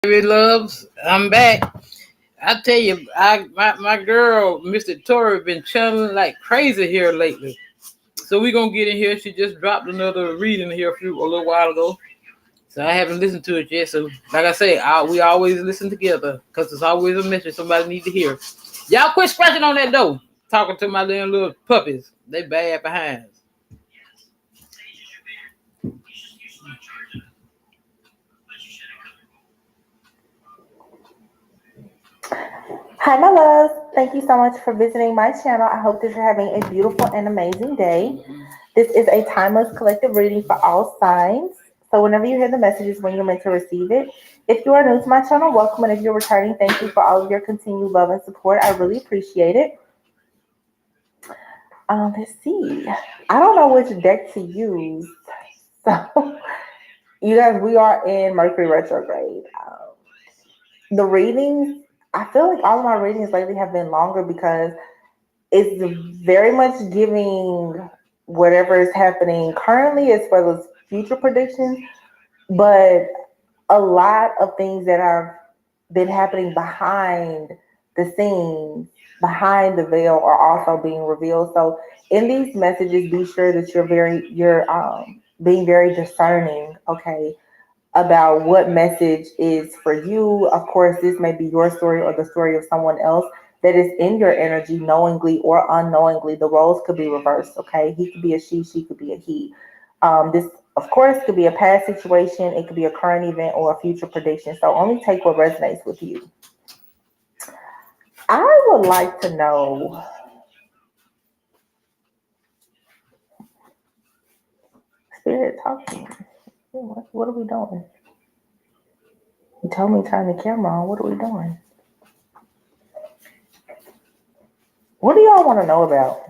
Baby loves, I'm back. I tell you, my girl, Mr. Tori, been channeling like crazy here lately. So we gonna get in here. She just dropped another reading here a little while ago. So I haven't listened to it yet. So like I say, we always listen together because it's always a message somebody needs to hear. Y'all quit scratching on that door. Talking to my little puppies. They bad behinds. Hi, my loves. Thank you so much for visiting my channel. I hope that you're having a beautiful and amazing day. This is a timeless collective reading for all signs. So whenever you hear the messages, when you're meant to receive it. If you are new to my channel, welcome. And if you're returning, thank you for all of your continued love and support. I really appreciate it. Let's see. I don't know which deck to use. So, you guys, we are in Mercury retrograde. The readings, I feel like all of my readings lately have been longer because it's very much giving whatever is happening currently as well as future predictions, but a lot of things that have been happening behind the scenes, behind the veil, are also being revealed. So in these messages, be sure that you're being very discerning, okay, about what message is for you. Of course, this may be your story or the story of someone else that is in your energy, knowingly or unknowingly. The roles could be reversed, okay? He could be a she could be a he. This, of course, could be a past situation, it could be a current event or a future prediction. So only take what resonates with you. I would like to know, Spirit talking. What are we doing? You told me to turn the camera on. What are we doing? What do y'all want to know about?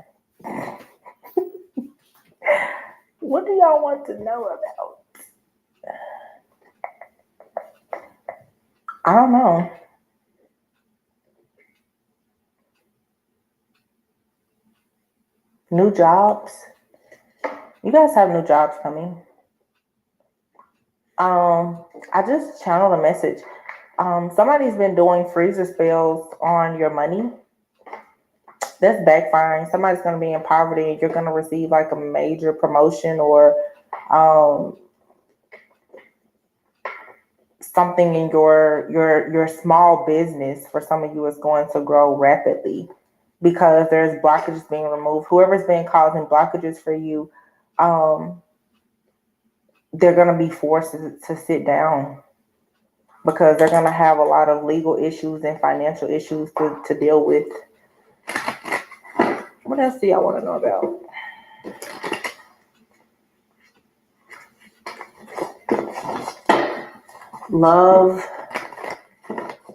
What do y'all want to know about? I don't know. New jobs. You guys have new jobs coming. I just channeled a message. Somebody's been doing freezer spells on your money. That's backfiring. Somebody's going to be in poverty. You're going to receive like a major promotion or um, something in your small business. For some of you, is going to grow rapidly because there's blockages being removed. Whoever's been causing blockages for you, they're going to be forced to sit down because they're going to have a lot of legal issues and financial issues to deal with. What else do y'all want to know about? Love.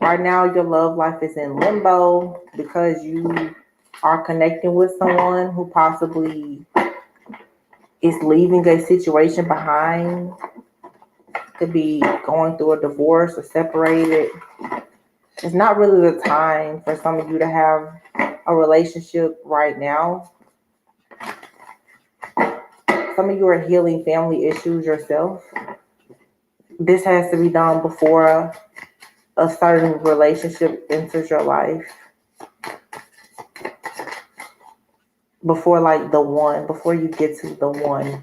Right now, your love life is in limbo because you are connecting with someone who possibly is leaving a situation behind. Could be going through a divorce or separated. It's not really the time for some of you to have a relationship right now. Some of you are healing family issues yourself. This has to be done before a certain relationship enters your life. Before like the one, before you get to the one.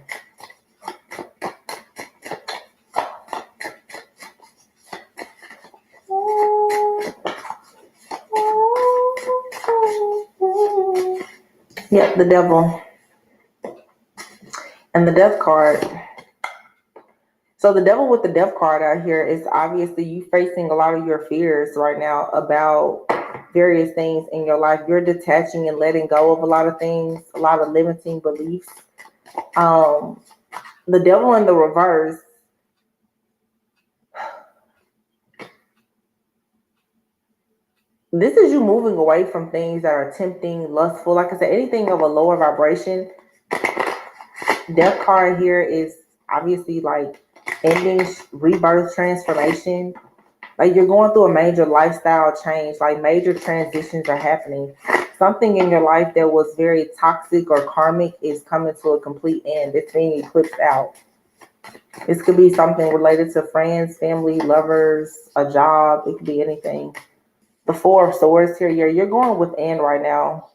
Yep, the devil. And the death card. So the devil with the death card out here is obviously you facing a lot of your fears right now about various things in your life. You're detaching and letting go of a lot of things, a lot of limiting beliefs. The devil in the reverse. This is you moving away from things that are tempting, lustful. Like I said, anything of a lower vibration. Death card here is obviously like ending, rebirth, transformation. Like you're going through a major lifestyle change, like major transitions are happening. Something in your life that was very toxic or karmic is coming to a complete end. It's being eclipsed out. This could be something related to friends, family, lovers, a job. It could be anything. The Four of Swords here, you're going within right now.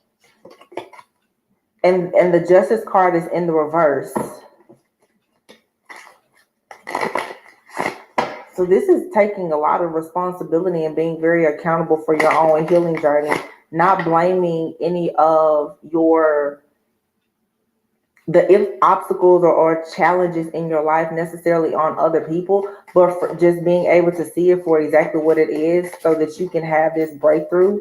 And the Justice card is in the reverse. So this is taking a lot of responsibility and being very accountable for your own healing journey, not blaming any of the obstacles or challenges in your life necessarily on other people, but for just being able to see it for exactly what it is so that you can have this breakthrough.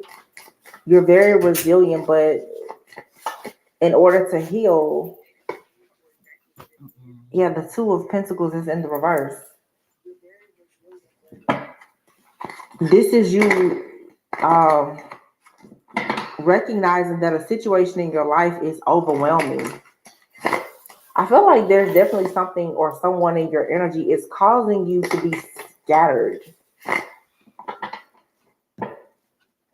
You're very resilient, but in order to heal, yeah, the Two of Pentacles is in the reverse. This is you um, recognizing that a situation in your life is overwhelming. I feel like there's definitely something or someone in your energy is causing you to be scattered.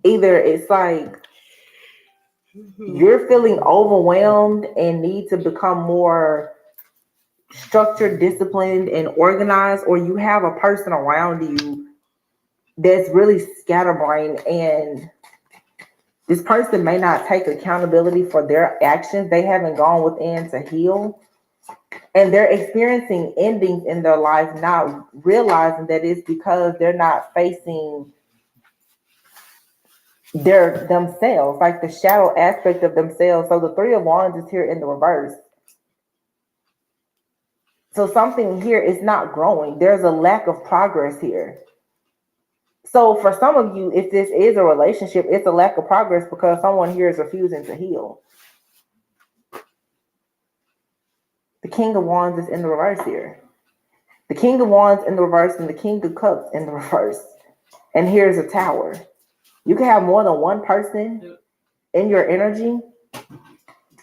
Either it's like you're feeling overwhelmed and need to become more structured, disciplined, and organized, or you have a person around you that's really scatterbrained, and this person may not take accountability for their actions. They haven't gone within to heal. And they're experiencing endings in their life, not realizing that it's because they're not facing their themselves, like the shadow aspect of themselves. So the Three of Wands is here in the reverse. So something here is not growing. There's a lack of progress here. So for some of you, if this is a relationship, it's a lack of progress because someone here is refusing to heal. The King of Wands is in the reverse here. The King of Wands in the reverse and the King of Cups in the reverse. And here's a Tower. You can have more than one person in your energy.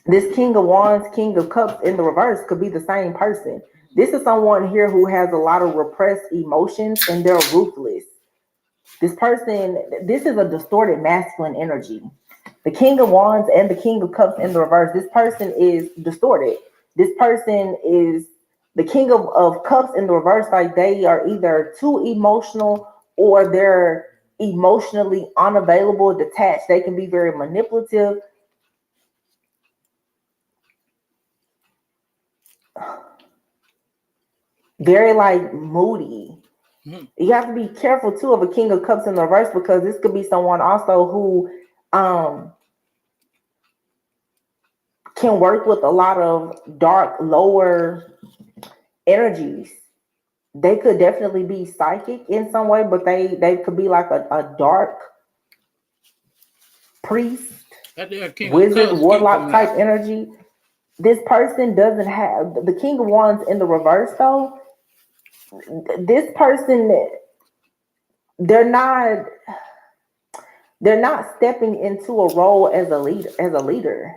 This King of Wands, King of Cups in the reverse could be the same person. This is someone here who has a lot of repressed emotions and they're ruthless. This person, this is a distorted masculine energy. The King of Wands and the King of Cups in the reverse. This person is distorted. This person is the King of Cups in the reverse. Like they are either too emotional or they're emotionally unavailable, detached. They can be very manipulative. Very like moody. You have to be careful too of a King of Cups in the reverse because this could be someone also who can work with a lot of dark, lower energies. They could definitely be psychic in some way, but they could be like a dark priest, wizard, warlock type energy. This person doesn't have the King of Wands in the reverse though. This person, they're not stepping into a role as a leader.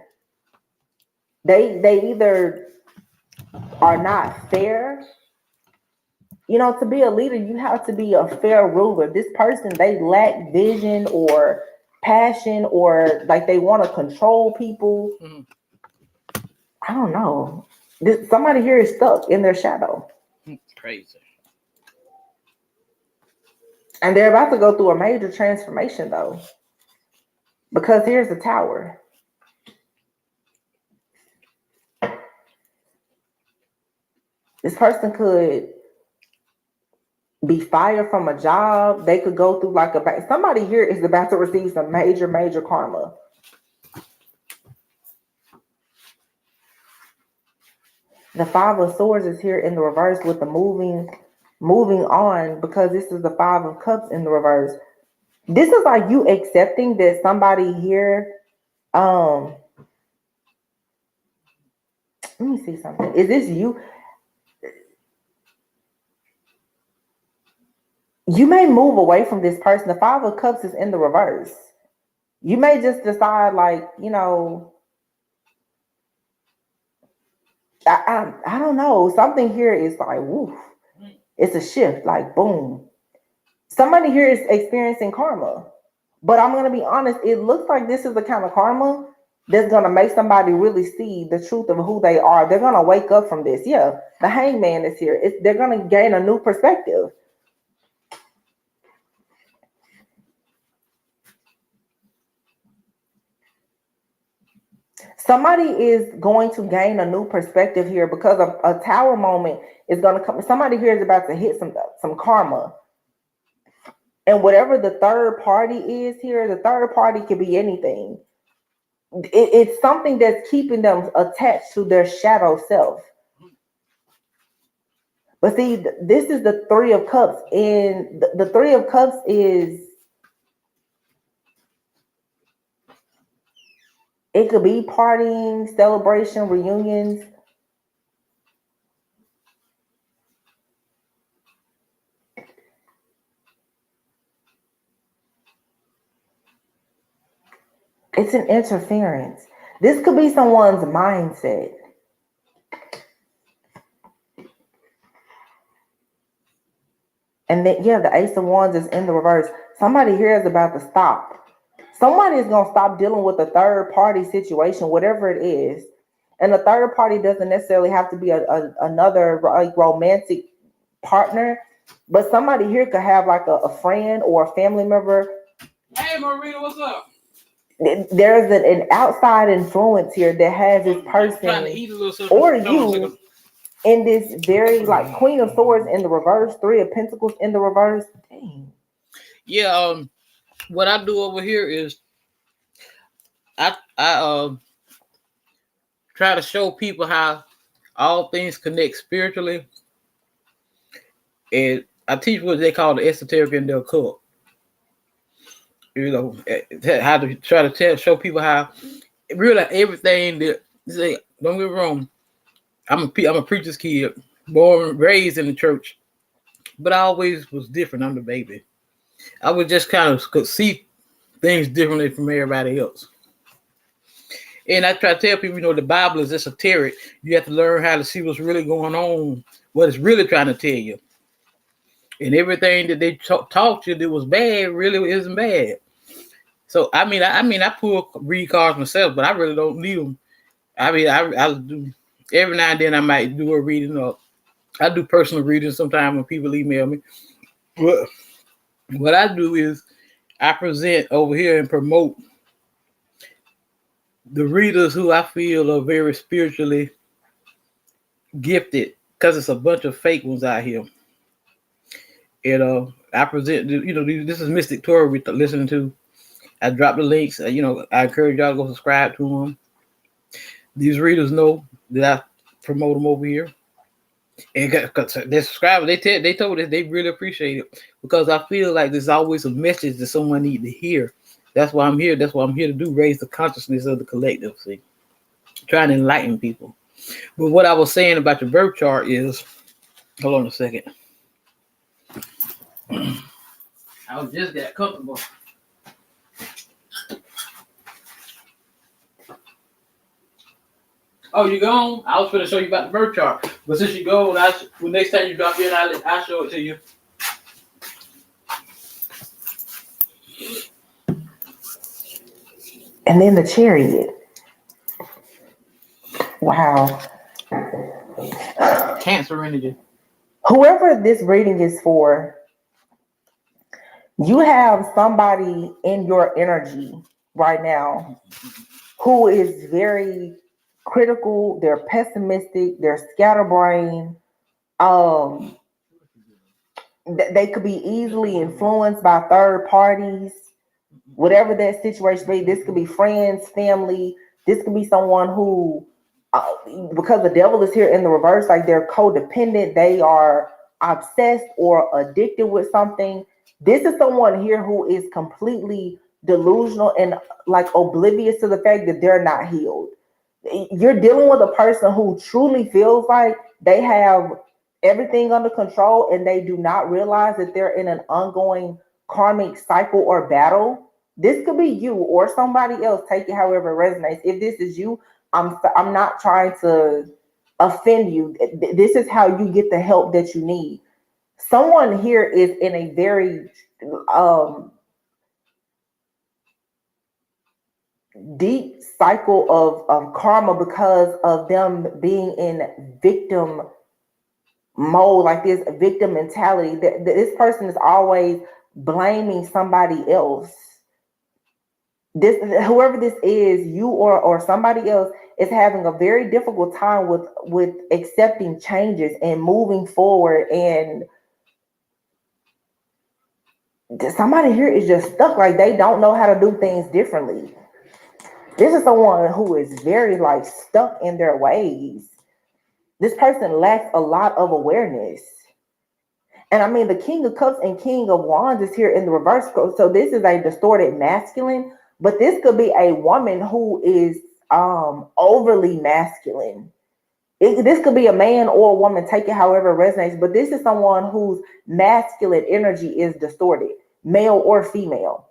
They either are not fair. You know, to be a leader, you have to be a fair ruler. This person, they lack vision or passion, or like they want to control people. I don't know. Somebody here is stuck in their shadow. Crazy. And they're about to go through a major transformation though. Because here's the Tower. This person could be fired from a job. They could go through like somebody here is about to receive some major karma. The Five of Swords is here in the reverse with the moving on, because this is the Five of Cups in the reverse. This is like you accepting that somebody here, let me see something. Is this you? You may move away from this person. The Five of Cups is in the reverse. You may just decide like, you know, I don't know. Something here is like, woof. It's a shift, like boom. Somebody here is experiencing karma. But I'm going to be honest, it looks like this is the kind of karma that's going to make somebody really see the truth of who they are. They're going to wake up from this. Yeah, the hangman is here. They're going to gain a new perspective. Somebody is going to gain a new perspective here because of a tower moment is going to come. Somebody here is about to hit some karma. And whatever the third party is here, the third party could be anything. It's something that's keeping them attached to their shadow self. But see, this is the Three of Cups, and the Three of Cups is, it could be partying, celebration, reunions. It's an interference. This could be someone's mindset. And then, yeah, the Ace of Wands is in the reverse. Somebody here is about to stop. Somebody is going to stop dealing with a third party situation, whatever it is. And the third party doesn't necessarily have to be another like romantic partner, but somebody here could have like a friend or a family member. Hey, Marina, what's up? There's an outside influence here that has this person or you in this very like Queen of Swords in the reverse, Three of Pentacles in the reverse. Dang. Yeah, what I do over here is I try to show people how all things connect spiritually, and I teach what they call the esoteric and the occult. You know, how to try to show people how really everything that say. Don't get me wrong, I'm a preacher's kid, born raised in the church, but I always was different. I'm the baby. I would just kind of could see things differently from everybody else. And I try to tell people, the Bible is esoteric. You have to learn how to see what's really going on, what it's really trying to tell you. And everything that they taught you that was bad really isn't bad. So I pull read cards myself, but I really don't need them. I do every now and then I might do a reading, or I do personal readings sometimes when people email me. But what I do is I present over here and promote the readers who I feel are very spiritually gifted, because it's a bunch of fake ones out here. And I present, this is Mystic Tori we're listening to. I drop the links. I encourage y'all to go subscribe to them. These readers know that I promote them over here, and they subscribe. They told us they really appreciate it, because I feel like there's always a message that someone needs to hear. That's why I'm here. That's what I'm here to do: raise the consciousness of the collective. See, trying to enlighten people. But what I was saying about your birth chart is, hold on a second. I was just that comfortable. Oh, you gone? I was going to show you about the birth chart. But since you go, when next time you drop in, I'll show it to you. And then the Chariot. Wow. Cancer energy. Whoever this reading is for, you have somebody in your energy right now who is very critical, they're pessimistic, they're scatterbrained. They could be easily influenced by third parties, whatever that situation be. This could be friends, family. This could be someone who, because the devil is here in the reverse, like they're codependent, they are obsessed or addicted with something. This is someone here who is completely delusional and like oblivious to the fact that they're not healed. You're dealing with a person who truly feels like they have everything under control, and they do not realize that they're in an ongoing karmic cycle or battle. This could be you or somebody else. Take it however it resonates. If this is you, I'm not trying to offend you. This is how you get the help that you need. Someone here is in a very deep cycle of karma because of them being in victim mode, like this victim mentality. This person is always blaming somebody else. This, whoever this is, you or somebody else, is having a very difficult time with accepting changes and moving forward. And somebody here is just stuck, like they don't know how to do things differently. This is someone who is very like stuck in their ways. This person lacks a lot of awareness. And I mean, the King of Cups and King of Wands is here in the reverse. So this is a distorted masculine, but this could be a woman who is overly masculine. This could be a man or a woman, take it however it resonates, but this is someone whose masculine energy is distorted, male or female.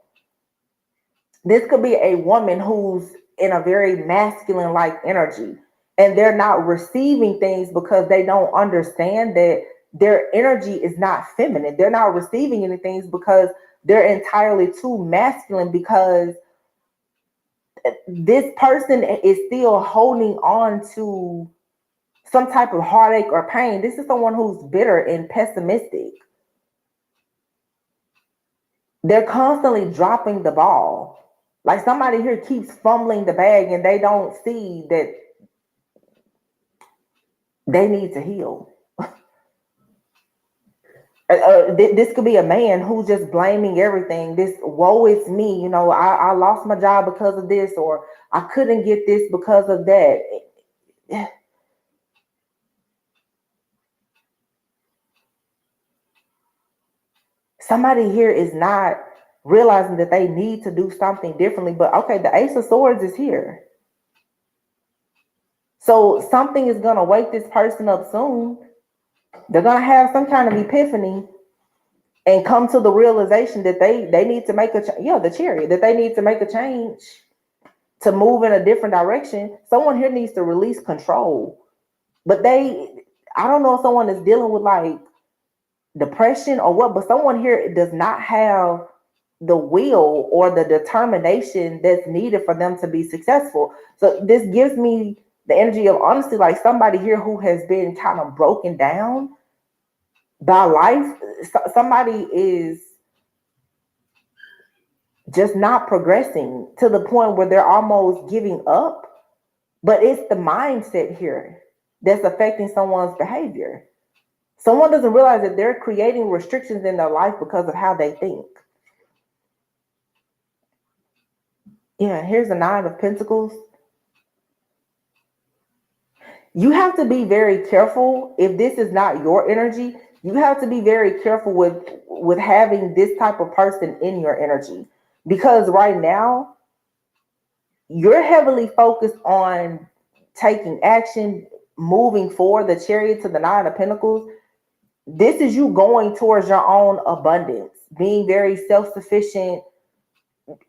This could be a woman who's in a very masculine like energy, and they're not receiving things because they don't understand that their energy is not feminine. They're not receiving any things because they're entirely too masculine, because this person is still holding on to some type of heartache or pain. This is someone who's bitter and pessimistic. They're constantly dropping the ball. Like somebody here keeps fumbling the bag and they don't see that they need to heal. This could be a man who's just blaming everything. This woe is me, I lost my job because of this, or I couldn't get this because of that. Somebody here is not realizing that they need to do something differently. But okay, the Ace of Swords is here. So something is going to wake this person up soon. They're going to have some kind of epiphany and come to the realization that they need to make the Chariot, that they need to make a change to move in a different direction. Someone here needs to release control. But I don't know if someone is dealing with like depression or what, but someone here does not have the will or the determination that's needed for them to be successful. So this gives me the energy of honesty, like somebody here who has been kind of broken down by life. Somebody is just not progressing to the point where they're almost giving up. But it's the mindset here that's affecting someone's behavior. Someone doesn't realize that they're creating restrictions in their life because of how they think. Yeah, here's the Nine of Pentacles. You have to be very careful. If this is not your energy, you have to be very careful with having this type of person in your energy, because right now you're heavily focused on taking action, moving forward. The Chariot to the Nine of Pentacles. This is you going towards your own abundance, being very self-sufficient,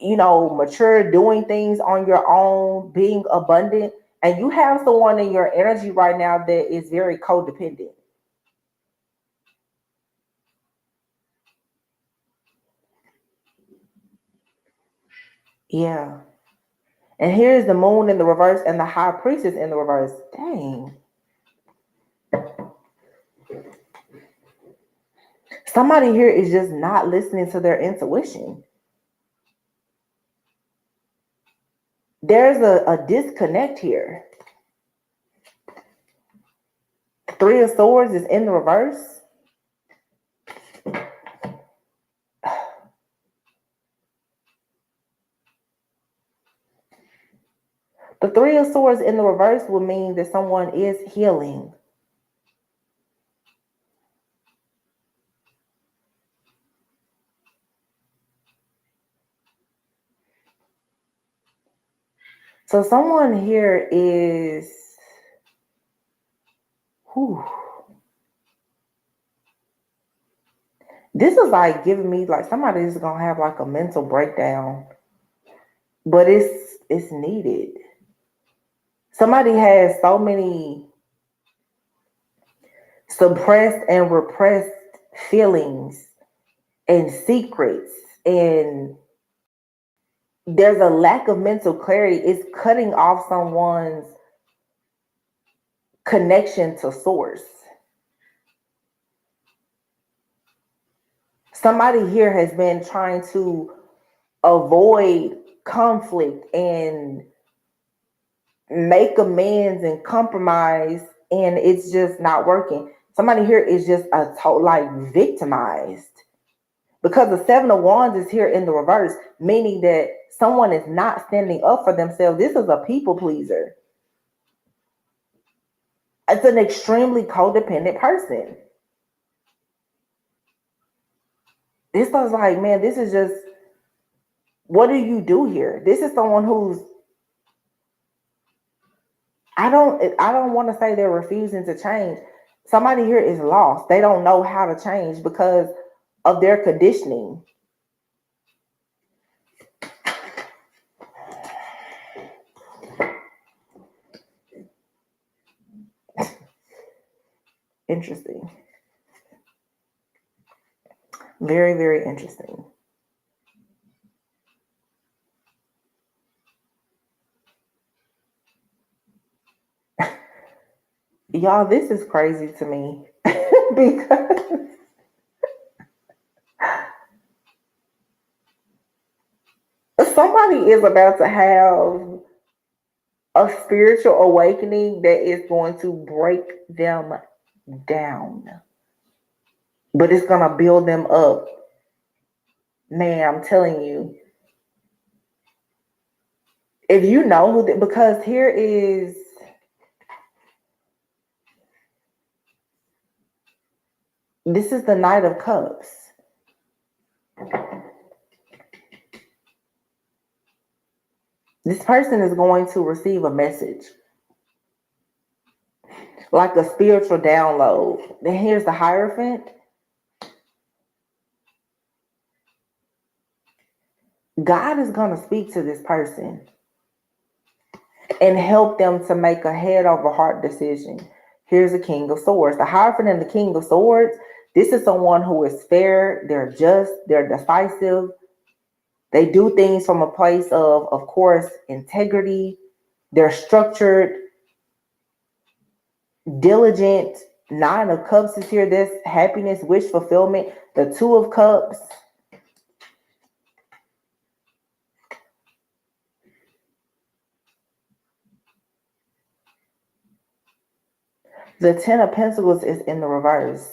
mature, doing things on your own, being abundant. And you have someone in your energy right now that is very codependent. Yeah. And here's the Moon in the reverse and the High Priestess in the reverse. Dang. Somebody here is just not listening to their intuition. There's a disconnect here. Three of Swords is in the reverse. The Three of Swords in the reverse would mean that someone is healing. So someone here is, this is like giving me like somebody is gonna have like a mental breakdown, but it's needed. Somebody has so many suppressed and repressed feelings and secrets, and there's a lack of mental clarity. It's cutting off someone's connection to source. Somebody here has been trying to avoid conflict and make amends and compromise, and it's just not working. Somebody here is just like victimized because the Seven of Wands is here in the reverse, meaning that someone is not standing up for themselves. This is a people pleaser. It's an extremely codependent person. This was like, man, this is just, what do you do here? This is someone who's, I don't want to say they're refusing to change. Somebody here is lost. They don't know how to change because of their conditioning. Interesting. Very, very interesting. Y'all, this is crazy to me because somebody is about to have a spiritual awakening that is going to break them down, but it's going to build them up. Man, I'm telling you, if you know who, because here is, this is the Knight of Cups. This person is going to receive a message, like a spiritual download. Then here's the Hierophant. God is going to speak to this person and help them to make a head over heart decision. Here's the King of Swords. The Hierophant and the King of Swords, this is someone who is fair, they're just, they're decisive. They do things from a place of course, integrity. They're structured, diligent. Nine of Cups is here. This happiness, wish fulfillment. The Two of Cups. The Ten of Pentacles is in the reverse.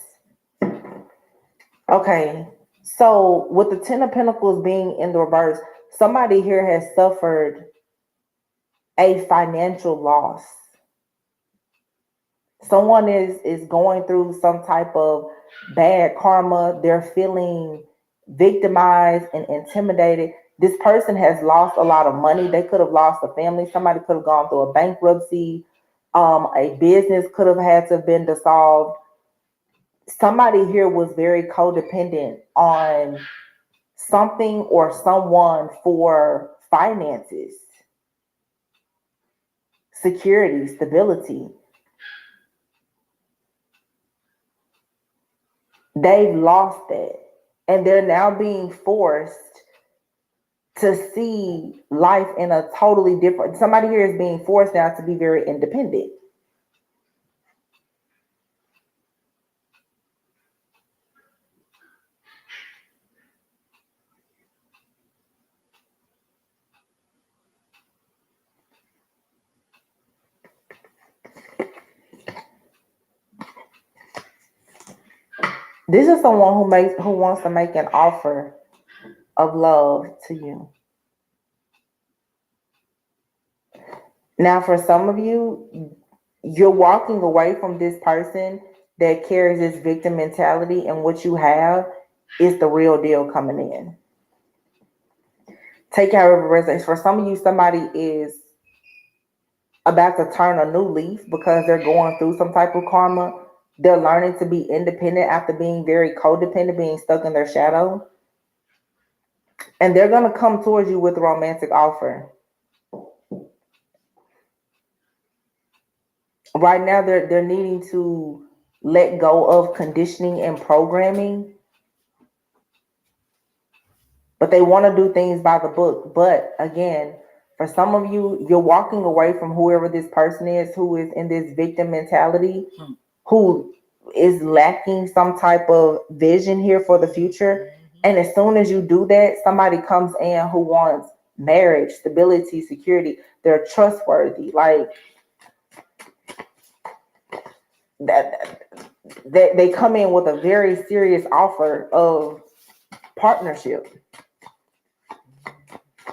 Okay, so with the Ten of Pentacles being in the reverse, somebody here has suffered a financial loss. Someone is going through some type of bad karma. They're feeling victimized and intimidated. This person has lost a lot of money. They could have lost a family. Somebody could have gone through a bankruptcy. A business could have had to have been dissolved. Somebody here was very codependent on something or someone for finances, security, stability. They've lost that. And they're now being forced to see life in a totally different. Somebody here is being forced now to be very independent. This is someone who wants to make an offer of love to you. Now, for some of you, you're walking away from this person that carries this victim mentality, and what you have is the real deal coming in. Take however resonates. For some of you, somebody is about to turn a new leaf because they're going through some type of karma. They're learning to be independent after being very codependent, being stuck in their shadow. And they're going to come towards you with a romantic offer. Right now, they're needing to let go of conditioning and programming. but they want to do things by the book. But again, for some of you, you're walking away from whoever this person is who is in this victim mentality, who is lacking some type of vision here for the future. And as soon as you do that, somebody comes in who wants marriage, stability, security. They're trustworthy. Like that, they come in with a very serious offer of partnership.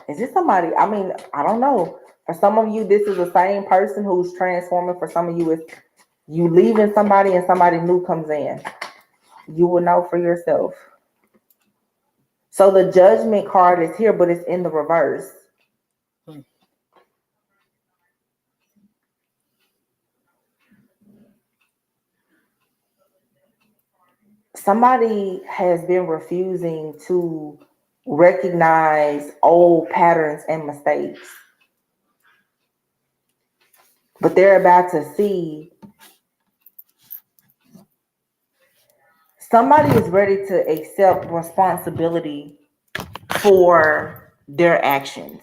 Is this somebody? I mean, I don't know. For some of you, this is the same person who's transforming. For some of you, it's you leaving somebody and somebody new comes in. You will know for yourself. So the judgment card is here, but it's in the reverse. Somebody has been refusing to recognize old patterns and mistakes, but they're about to see. Somebody is ready to accept responsibility for their actions.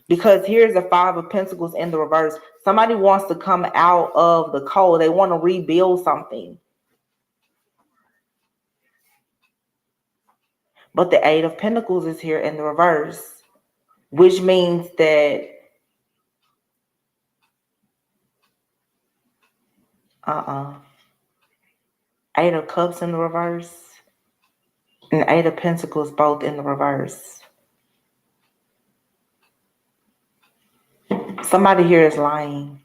Because here's the Five of Pentacles in the reverse. Somebody wants to come out of the cold. They want to rebuild something. But the Eight of Pentacles is here in the reverse, which means that Eight of Cups in the reverse and Eight of Pentacles both in the reverse. Somebody here is lying.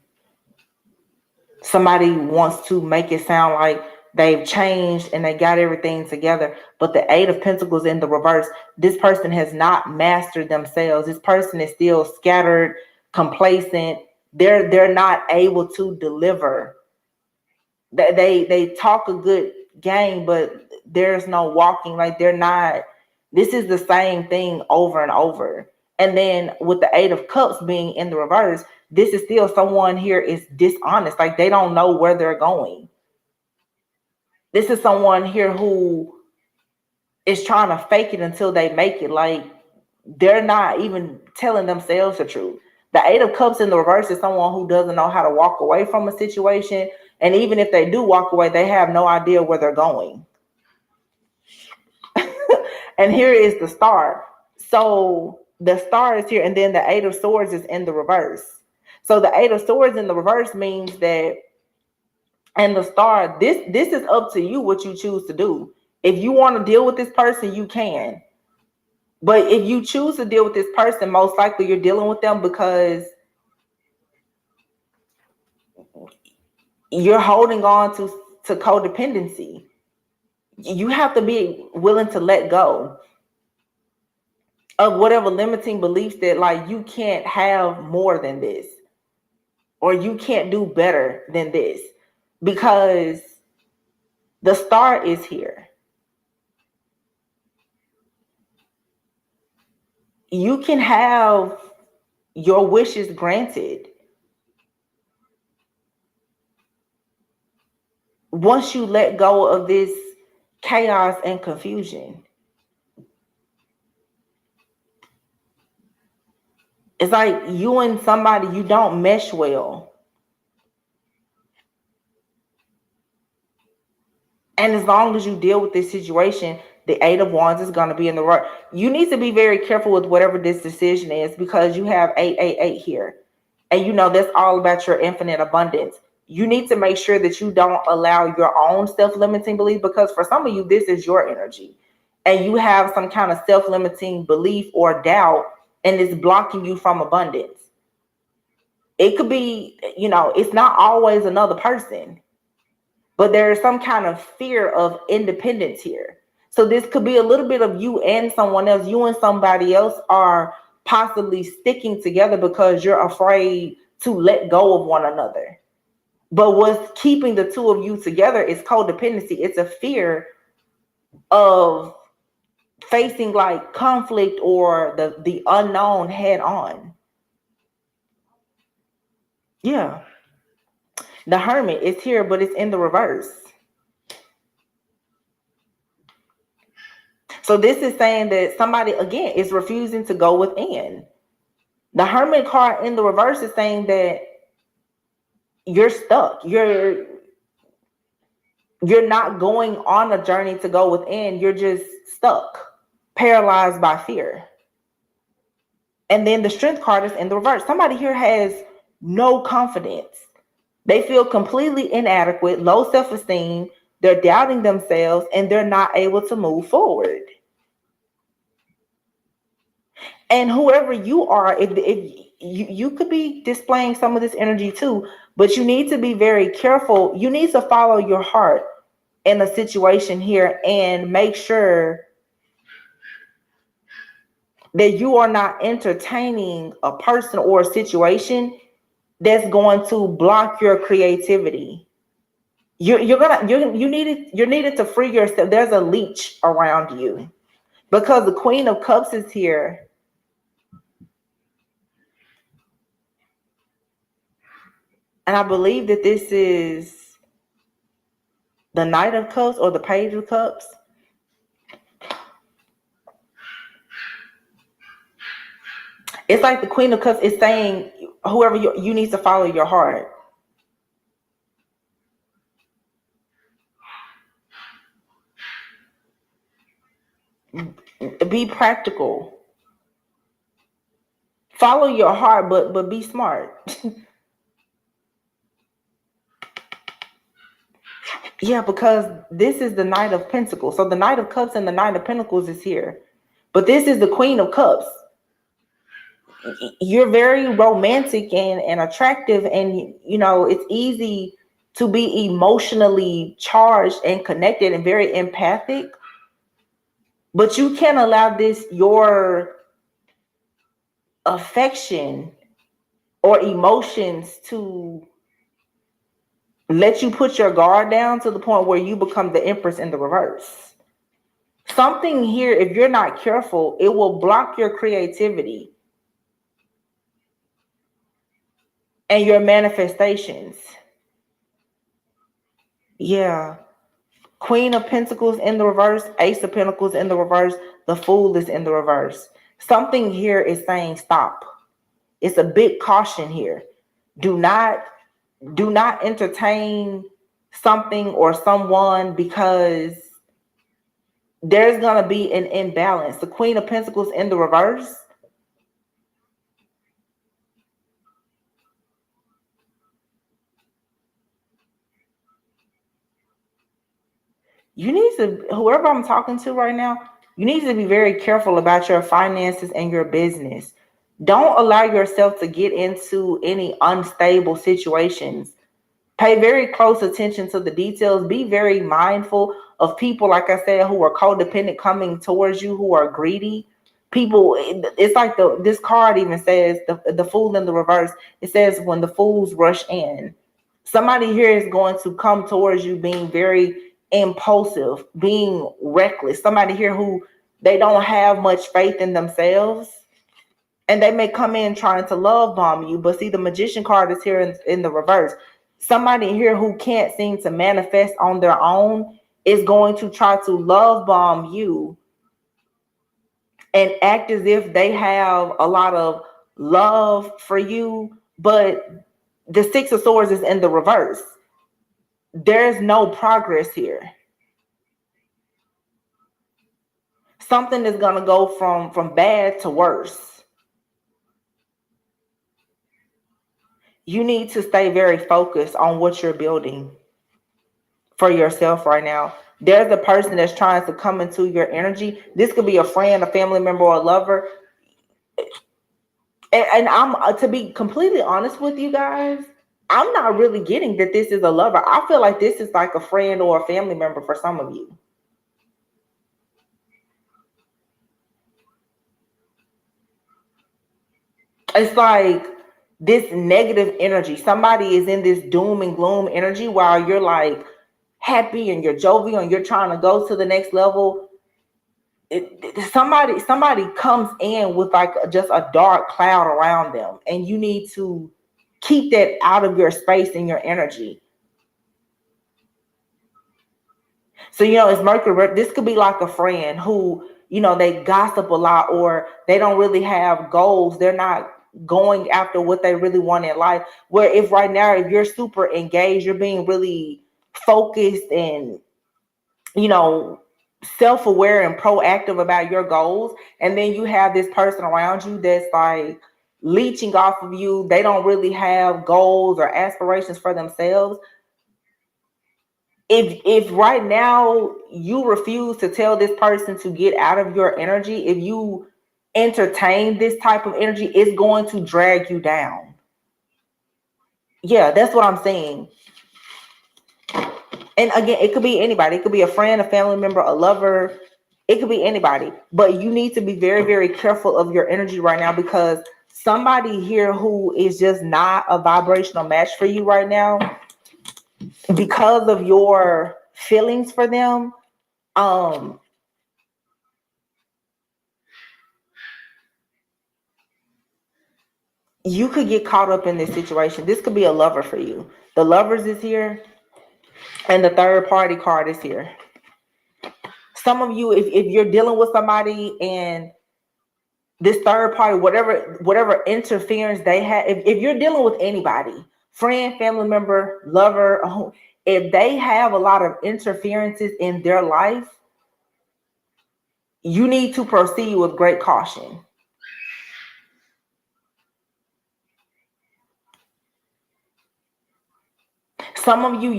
Somebody wants to make it sound like they've changed and they got everything together. But the Eight of Pentacles in the reverse, this person has not mastered themselves. This person is still scattered, complacent. They're not able to deliver. They talk a good game, but there's no walking. Like they're not. This is the same thing over and over. And then with the Eight of Cups being in the reverse, this is still someone here is dishonest. Like they don't know where they're going. This is someone here who is trying to fake it until they make it. Like they're not even telling themselves the truth. The Eight of Cups in the reverse is someone who doesn't know how to walk away from a situation. And even if they do walk away, they have no idea where they're going. And here is the Star. So the Star is here, and then the Eight of Swords is in the reverse. So the Eight of Swords in the reverse means that, and the Star, this is up to you what you choose to do. If you want to deal with this person, you can. But if you choose to deal with this person, most likely you're dealing with them because you're holding on to codependency. You have to be willing to let go of whatever limiting beliefs that like you can't have more than this, or you can't do better than this, because the Star is here. You can have your wishes granted once you let go of this chaos and confusion. It's like you and somebody, you don't mesh well. And as long as you deal with this situation, the Eight of Wands is going to be in the right. You need to be very careful with whatever this decision is, because you have 888 here. And you know that's all about your infinite abundance. You need to make sure that you don't allow your own self-limiting belief, because for some of you, this is your energy. And you have some kind of self-limiting belief or doubt, and it's blocking you from abundance. It could be, it's not always another person, but there is some kind of fear of independence here. So this could be a little bit of you and someone else. You and somebody else are possibly sticking together because you're afraid to let go of one another. But what's keeping the two of you together is codependency. It's a fear of facing like conflict or the unknown head on. Yeah. The Hermit is here, but it's in the reverse. So this is saying that somebody, again, is refusing to go within. The Hermit card in the reverse is saying that you're stuck. You're not going on a journey to go within. You're just stuck, paralyzed by fear. And then the Strength card is in the reverse. Somebody here has no confidence. They feel completely inadequate, low self-esteem. They're doubting themselves and they're not able to move forward. And whoever you are, if you could be displaying some of this energy too, but you need to be very careful. You need to follow your heart in a situation here and make sure that you are not entertaining a person or a situation that's going to block your creativity. You needed to free yourself. There's a leech around you because the Queen of Cups is here. And I believe that this is the Knight of Cups or the Page of Cups. It's like the Queen of Cups is saying, whoever you need to follow your heart. Be practical. Follow your heart, but be smart. Yeah, because this is the Knight of Pentacles. So the Knight of Cups and the Knight of Pentacles is here. But this is the Queen of Cups. You're very romantic and attractive, and it's easy to be emotionally charged and connected and very empathic. But you can't allow your affection or emotions to let you put your guard down to the point where you become the Empress in the reverse. Something here, if you're not careful, it will block your creativity and your manifestations. Yeah. Queen of Pentacles in the reverse, Ace of Pentacles in the reverse, the Fool is in the reverse. Something here is saying stop. It's a big caution here. Do not entertain something or someone because there's going to be an imbalance. The Queen of Pentacles in the reverse. You need to, whoever I'm talking to right now, you need to be very careful about your finances and your business. Don't allow yourself to get into any unstable situations. Pay very close attention to the details. Be very mindful of people, like I said, who are codependent coming towards you, who are greedy. People, it's like this card even says, the Fool in the reverse, it says when the fools rush in. Somebody here is going to come towards you being very impulsive, being reckless. Somebody here who they don't have much faith in themselves. And they may come in trying to love bomb you, but see, the Magician card is here in the reverse. Somebody here who can't seem to manifest on their own is going to try to love bomb you and act as if they have a lot of love for you, but the Six of Swords is in the reverse. There's no progress here. Something is going to go from bad to worse. You need to stay very focused on what you're building for yourself right now. There's a person that's trying to come into your energy. This could be a friend, a family member, or a lover. And I'm, to be completely honest with you guys, I'm not really getting that this is a lover. I feel like this is like a friend or a family member for some of you. It's like this negative energy. Somebody is in this doom and gloom energy while you're like happy and you're jovial and you're trying to go to the next level. Somebody comes in with like just a dark cloud around them, and you need to keep that out of your space and your energy. So it's Mercury. This could be like a friend who they gossip a lot, or they don't really have goals. They're not going after what they really want in life. Where if right now, if you're super engaged, you're being really focused and, you know, self-aware and proactive about your goals, and then you have this person around you that's like leeching off of you. They don't really have goals or aspirations for themselves. If right now you refuse to tell this person to get out of your energy, if you entertain this type of energy, it's going to drag you down. Yeah, that's what I'm saying. And again, it could be anybody. It could be a friend, a family member, a lover. It could be anybody. But you need to be very, very careful of your energy right now, because somebody here who is just not a vibrational match for you right now, because of your feelings for them, you could get caught up in this situation. This could be a lover for you. The lovers is here, and the third party card is here. Some of you, if you're dealing with somebody and this third party, whatever interference they have, if you're dealing with anybody, friend, family member, lover, if they have a lot of interferences in their life, you need to proceed with great caution. Some of you,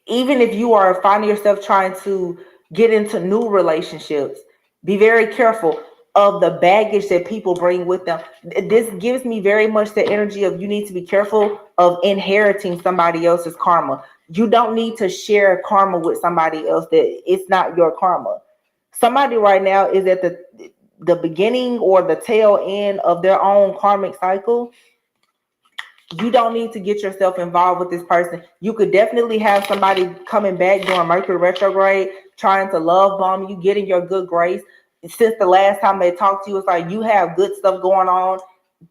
even if you are finding yourself trying to get into new relationships, be very careful of the baggage that people bring with them. This gives me very much the energy of, you need to be careful of inheriting somebody else's karma. You don't need to share karma with somebody else that it's not your karma. Somebody right now is at the beginning or the tail end of their own karmic cycle. You don't need to get yourself involved with this person. You could definitely have somebody coming back during Mercury retrograde, trying to love bomb you, getting your good grace. Since the last time they talked to you, it's like you have good stuff going on.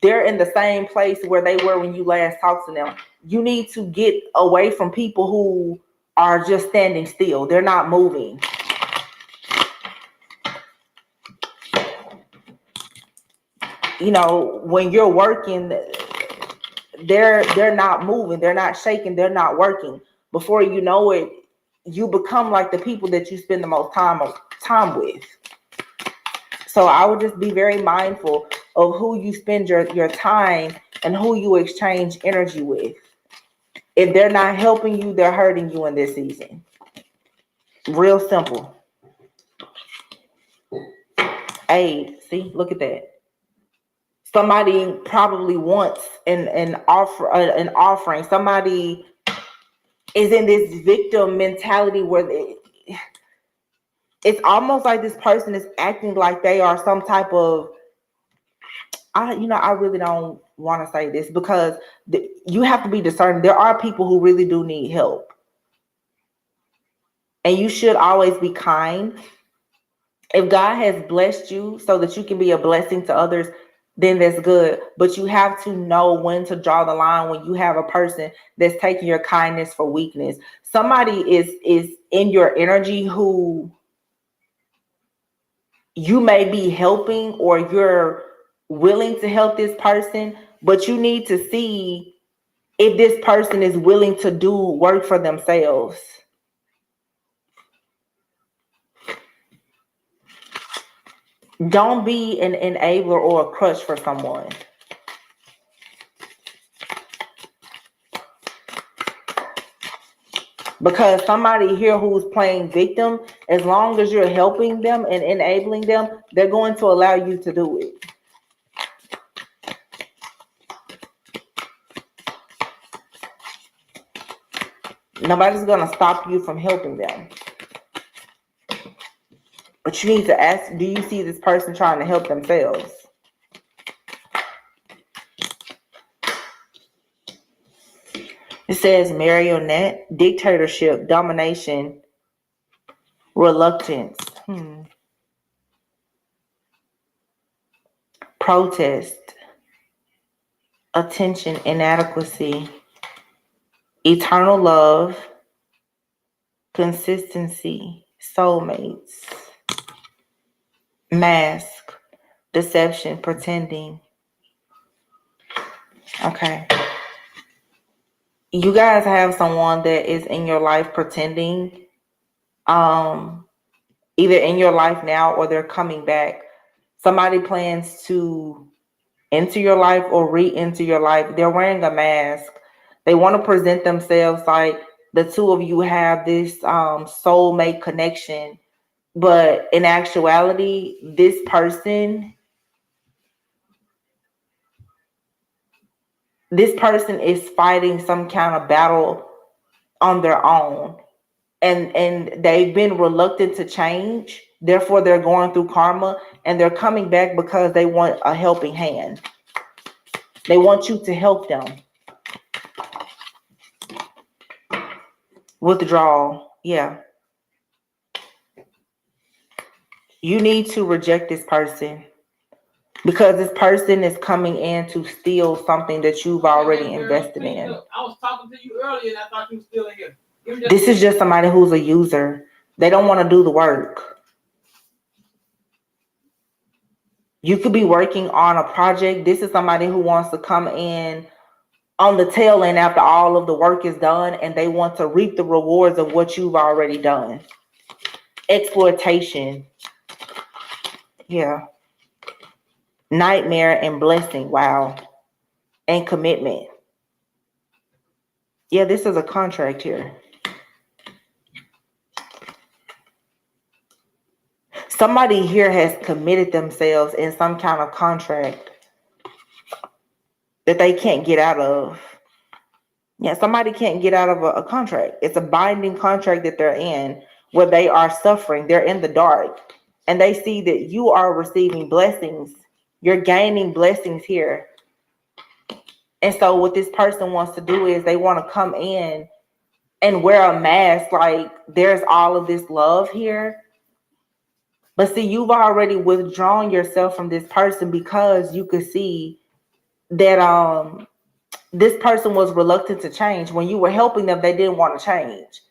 They're in the same place where they were when you last talked to them. You need to get away from people who are just standing still. They're not moving. When you're working, they're not moving, they're not shaking, they're not working. Before you know it, you become like the people that you spend the most time with. So I would just be very mindful of who you spend your time and who you exchange energy with. If they're not helping you, they're hurting you in this season. Real simple. Aid. See, look at that. Somebody probably wants an offering. Somebody is in this victim mentality where it's almost like this person is acting like they are some type of, I really don't want to say this, because you have to be discerning. There are people who really do need help, and you should always be kind. If God has blessed you so that you can be a blessing to others, then that's good. But you have to know when to draw the line when you have a person that's taking your kindness for weakness. Somebody is in your energy who you may be helping, or you're willing to help this person, but you need to see if this person is willing to do work for themselves. Don't be an enabler or a crutch for someone. Because somebody here who's playing victim, as long as you're helping them and enabling them, they're going to allow you to do it. Nobody's going to stop you from helping them. But you need to ask, do you see this person trying to help themselves? It says marionette, dictatorship, domination, reluctance, protest, attention, inadequacy, eternal love, consistency, soulmates. Mask, deception, pretending. Okay. You guys have someone that is in your life pretending, um, either in your life now or they're coming back. Somebody plans to enter your life or re-enter your life. They're wearing a mask. They want to present themselves like the two of you have this soulmate connection, but in actuality, this person is fighting some kind of battle on their own, and they've been reluctant to change. Therefore, they're going through karma, and they're coming back because they want a helping hand. They want you to help them. Withdrawal. Yeah. You need to reject this person because this person is coming in to steal something that you've already invested in. I was talking to you earlier and I thought you were still in here. This is just somebody who's a user. They don't want to do the work. You could be working on a project. This is somebody who wants to come in on the tail end after all of the work is done, and they want to reap the rewards of what you've already done. Exploitation. Yeah. Nightmare and blessing. Wow. And commitment. Yeah, this is a contract here. Somebody here has committed themselves in some kind of contract that they can't get out of. Yeah, somebody can't get out of a contract. It's a binding contract that they're in where they are suffering. They're in the dark. And they see that you are receiving blessings. You're gaining blessings here. And so what this person wants to do is they want to come in and wear a mask like there's all of this love here. But see, you've already withdrawn yourself from this person because you could see that this person was reluctant to change. When you were helping them, they didn't want to change.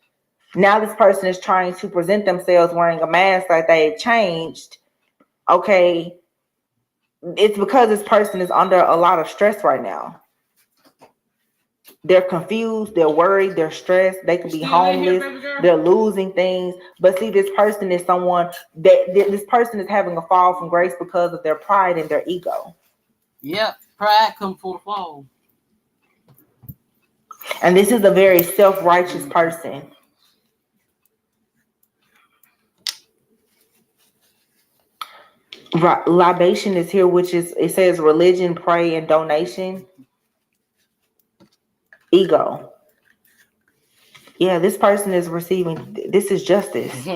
Now this person is trying to present themselves wearing a mask like they've changed. Okay, it's because this person is under a lot of stress right now. They're confused, they're worried, they're stressed, they could be homeless, they're losing things. But see, this person is someone this person is having a fall from grace because of their pride and their ego. Yep, pride comes before the fall. And this is a very self-righteous person. Libation is here, which is, it says religion, pray, and donation. Ego. Yeah, this person is receiving, this is justice.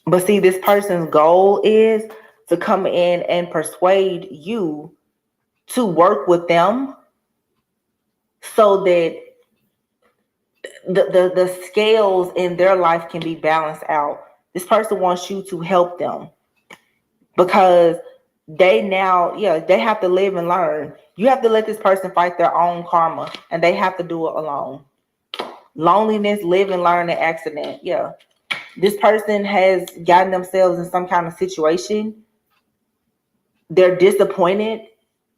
But see, this person's goal is to come in and persuade you to work with them so that the scales in their life can be balanced out. This person wants you to help them because they have to live and learn. You have to let this person fight their own karma, and they have to do it alone. Loneliness, live and learn, and accident. Yeah. This person has gotten themselves in some kind of situation. They're disappointed.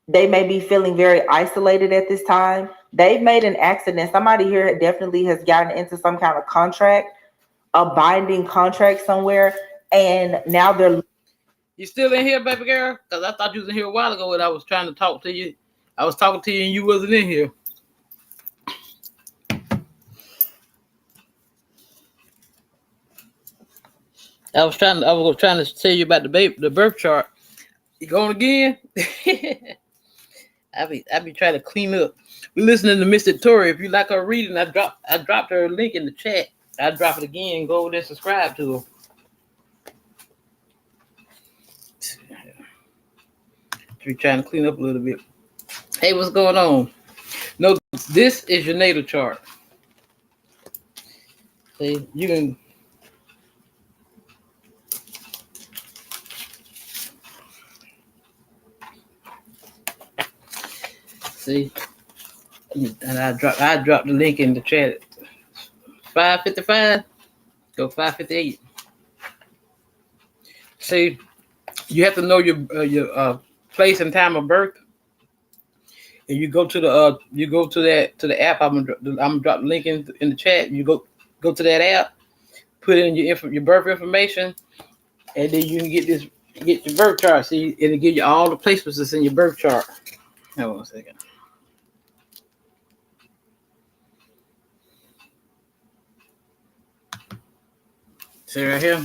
They may be feeling very isolated at this time. They've made an accident. Somebody here definitely has gotten into some kind of contract, a binding contract somewhere, and now they're... You still in here, baby girl? Because I thought you was in here a while ago when I was trying to talk to you. I was talking to you and you wasn't in here. I was trying to tell you about the birth chart. You going again? I be trying to clean up. We listening to Mr. Tori. If you like her reading, I dropped her link in the chat. I'll drop it again. Go over there and subscribe to her. We trying to clean up a little bit. Hey, what's going on? No, this is your natal chart. See, you can... See, and I dropped the link in the chat. 5:55, go 5:58. See, you have to know your place and time of birth, and you go to the app. I'm gonna drop the link in the chat. You go to that app, put in your birth information, and then you can get your birth chart. See, it'll give you all the placements that's in your birth chart. Hold on a second. See right here.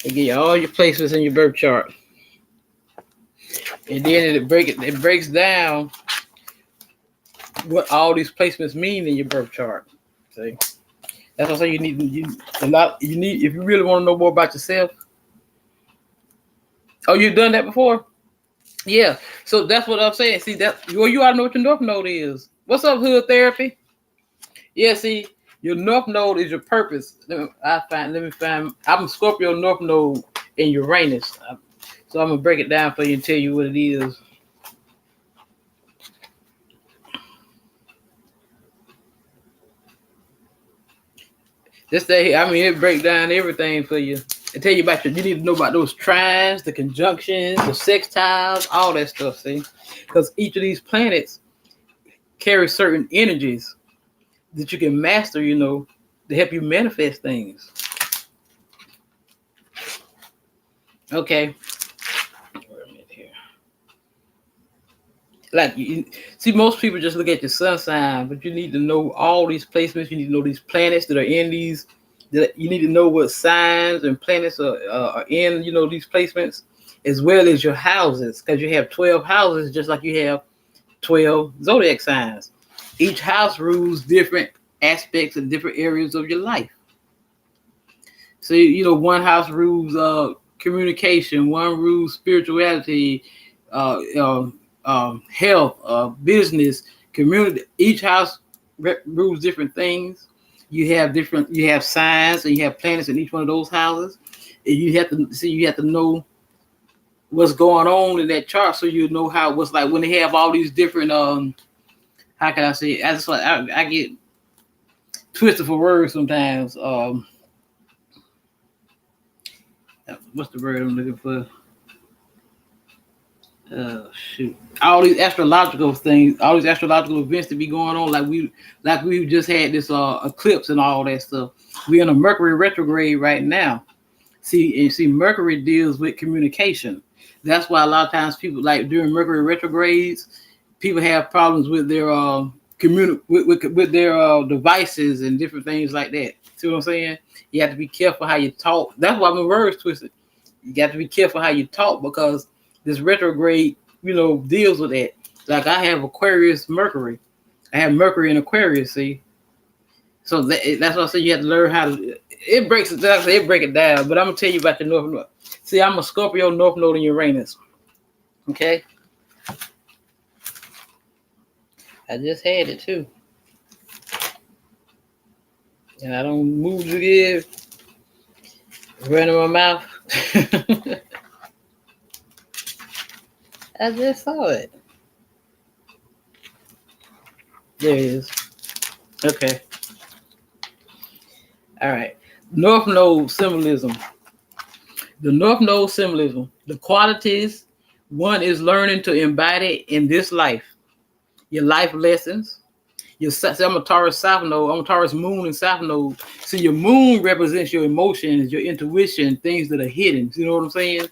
It give you all your placements in your birth chart, and then it breaks down what all these placements mean in your birth chart. See, that's what I say. You need if you really want to know more about yourself. Oh, you've done that before? Yeah. So that's what I'm saying. See that you ought to know what your North Node is. What's up, Hood Therapy? Yeah. See, your North Node is your purpose. Let me find. I'm Scorpio North Node in Uranus. So I'm gonna break it down for you and tell you what it is. This day, I mean, it breaks down everything for you. It tell you about you need to know about those trines, the conjunctions, the sextiles, all that stuff. See, because each of these planets carry certain energies that you can master. To help you manifest things. Okay. Like see, most people just look at your sun sign, but you need to know all these placements. You need to know these planets that are in these. You need to know what signs and planets are in. These placements, as well as your houses, because you have 12 houses, just like you have 12 zodiac signs. Each house rules different aspects and different areas of your life. So one house rules communication, one rules spirituality, health, business, community. Each house rules different things. You have signs and you have planets in each one of those houses. And you have to know what's going on in that chart, so you know how what's like when they have all these different how can I say it? I get twisted for words sometimes. What's the word I'm looking for? Shoot! All these astrological things, all these astrological events to be going on, like we just had this eclipse and all that stuff. We're in a Mercury retrograde right now. See, Mercury deals with communication. That's why a lot of times people, like during Mercury retrogrades, people have problems with their with their devices and different things like that. See what I'm saying? You have to be careful how you talk. That's why my words twisted. You got to be careful how you talk, because this retrograde, deals with that. Like I have Aquarius Mercury. I have Mercury in Aquarius, see? So that's why I say you have to learn how to, it break it down, but I'm going to tell you about the North Node. See, I'm a Scorpio North Node in Uranus. Okay? I just had it too. And I don't move to give, running my mouth. I just saw it. There it is. Okay. All right. North Node symbolism. The North Node symbolism. The qualities one is learning to embody in this life. Your life lessons. I'm a Taurus South Node. I'm a Taurus Moon and South Node. So your Moon represents your emotions, your intuition, things that are hidden. You know what I'm saying?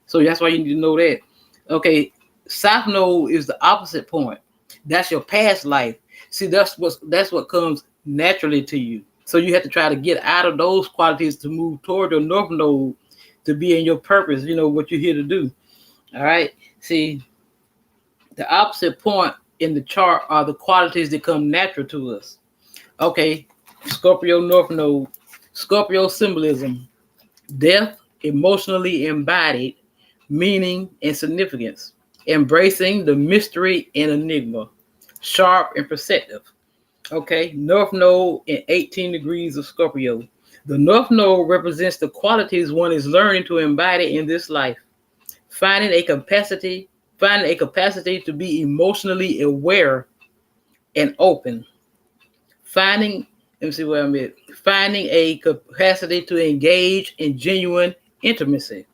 So that's why you need to know that. Okay, South Node is the opposite point. That's your past life. See, that's what comes naturally to you. So you have to try to get out of those qualities to move toward your North Node to be in your purpose, what you're here to do. All right. See, the opposite point in the chart are the qualities that come natural to us. Okay, Scorpio North Node, Scorpio symbolism, death emotionally embodied, meaning and significance, embracing the mystery and enigma, sharp and perceptive. Okay, North Node in 18 degrees of Scorpio. The North Node represents the qualities one is learning to embody in this life, finding a capacity to be emotionally aware and open, finding Let me see where I'm at. Finding a capacity to engage in genuine intimacy.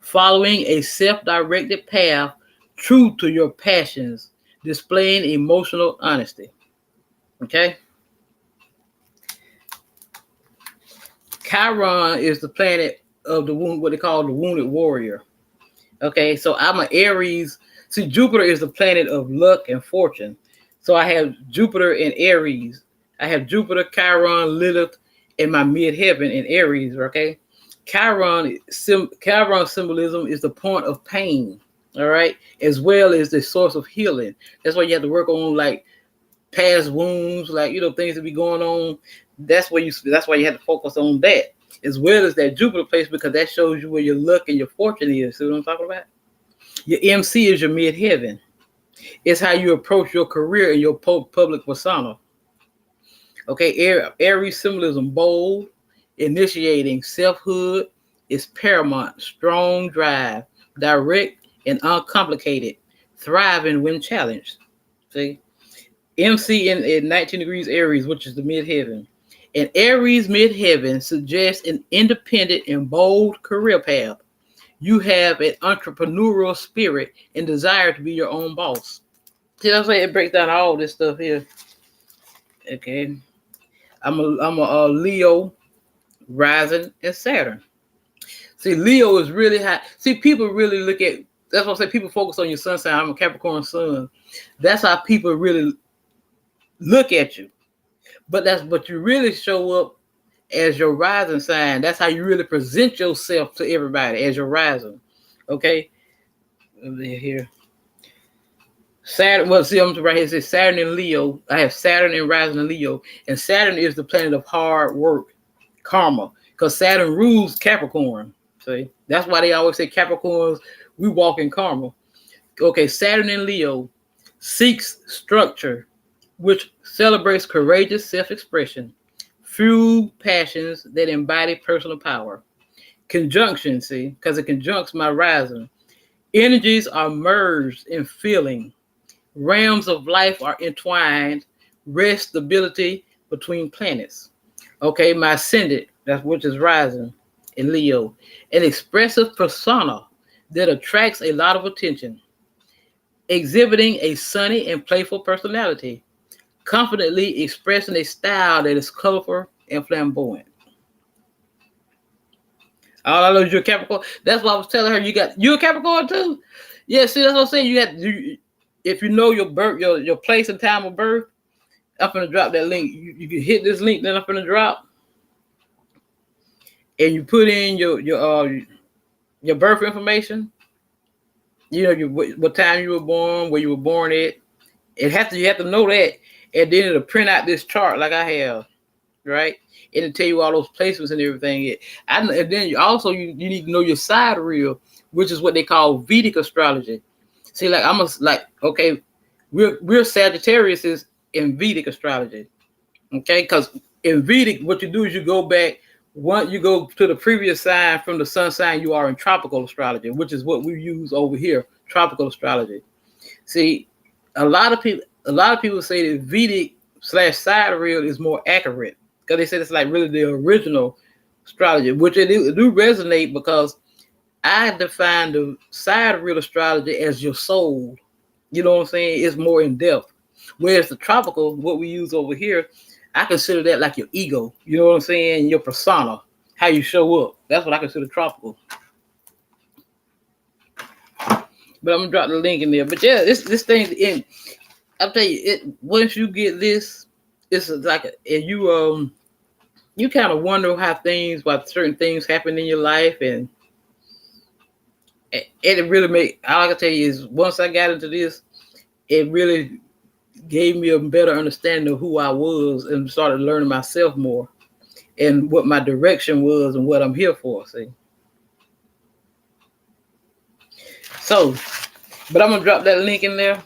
Following a self-directed path true to your passions. Displaying emotional honesty. Okay? Chiron is the planet of the wound, what they call the wounded warrior. Okay, so I'm an Aries. See, Jupiter is the planet of luck and fortune. So I have Jupiter in Aries. I have Jupiter, Chiron, Lilith in my midheaven in Aries. Okay, Chiron symbolism is the point of pain. All right, as well as the source of healing. That's why you have to work on like past wounds, like things that be going on. That's why you have to focus on that as well as that Jupiter place because that shows you where your luck and your fortune is. See what I'm talking about? Your MC is your midheaven. It's how you approach your career and your public persona. Okay, Aries symbolism bold, initiating selfhood is paramount, strong drive, direct and uncomplicated, thriving when challenged. See, MC in 19 degrees Aries, which is the midheaven. And Aries midheaven suggests an independent and bold career path. You have an entrepreneurial spirit and desire to be your own boss. See, that's why it breaks down all this stuff here. Okay, I'm a Leo, rising and Saturn. See, Leo is really high. See, people really look at. That's what I say. People focus on your sun sign. I'm a Capricorn sun. That's how people really look at you. But you really show up as your rising sign. That's how you really present yourself to everybody as your rising. Okay, over here. Saturn, well, see, I'm right here. It says Saturn in Leo. I have Saturn and rising in Leo, and Saturn is the planet of hard work, karma, because Saturn rules Capricorn. See, that's why they always say Capricorns, we walk in karma. Okay, Saturn in Leo seeks structure, which celebrates courageous self-expression, fuel passions that embody personal power. Conjunction, see, because it conjuncts my rising. Energies are merged in feeling. Realms of life are entwined, rest stability between planets. Okay, my ascendant, that's which is rising in Leo, an expressive persona that attracts a lot of attention, exhibiting a sunny and playful personality, confidently expressing a style that is colorful and flamboyant. All I know is you're a Capricorn. That's why I was telling her you a Capricorn too. Yeah, see, that's what I'm saying. If you know your birth, your place and time of birth, I'm gonna drop that link. You can hit this link that I'm gonna drop, and you put in your birth information. What time you were born, where you were born at. You have to know that, and then it'll print out this chart like I have, right? It'll tell you all those placements and everything. And then you need to know your sidereal, which is what they call Vedic astrology. See, okay, we're Sagittarius in Vedic astrology, okay? Because in Vedic, what you do is you go back, you go to the previous sign from the sun sign you are in tropical astrology, which is what we use over here, tropical astrology. See, a lot of people say that Vedic / sidereal is more accurate because they say it's like really the original astrology, which it do resonate because I define the sidereal astrology as your soul. You know what I'm saying? It's more in depth. Whereas the tropical, what we use over here, I consider that like your ego. You know what I'm saying? Your persona, how you show up. That's what I consider tropical. But I'm gonna drop the link in there. But yeah, this thing in. I'll tell you, once you get this, it's like, and you kind of wonder why certain things happen in your life, and it really all I can tell you is once I got into this, it really gave me a better understanding of who I was and started learning myself more and what my direction was and what I'm here for. See, so, but I'm gonna drop that link in there.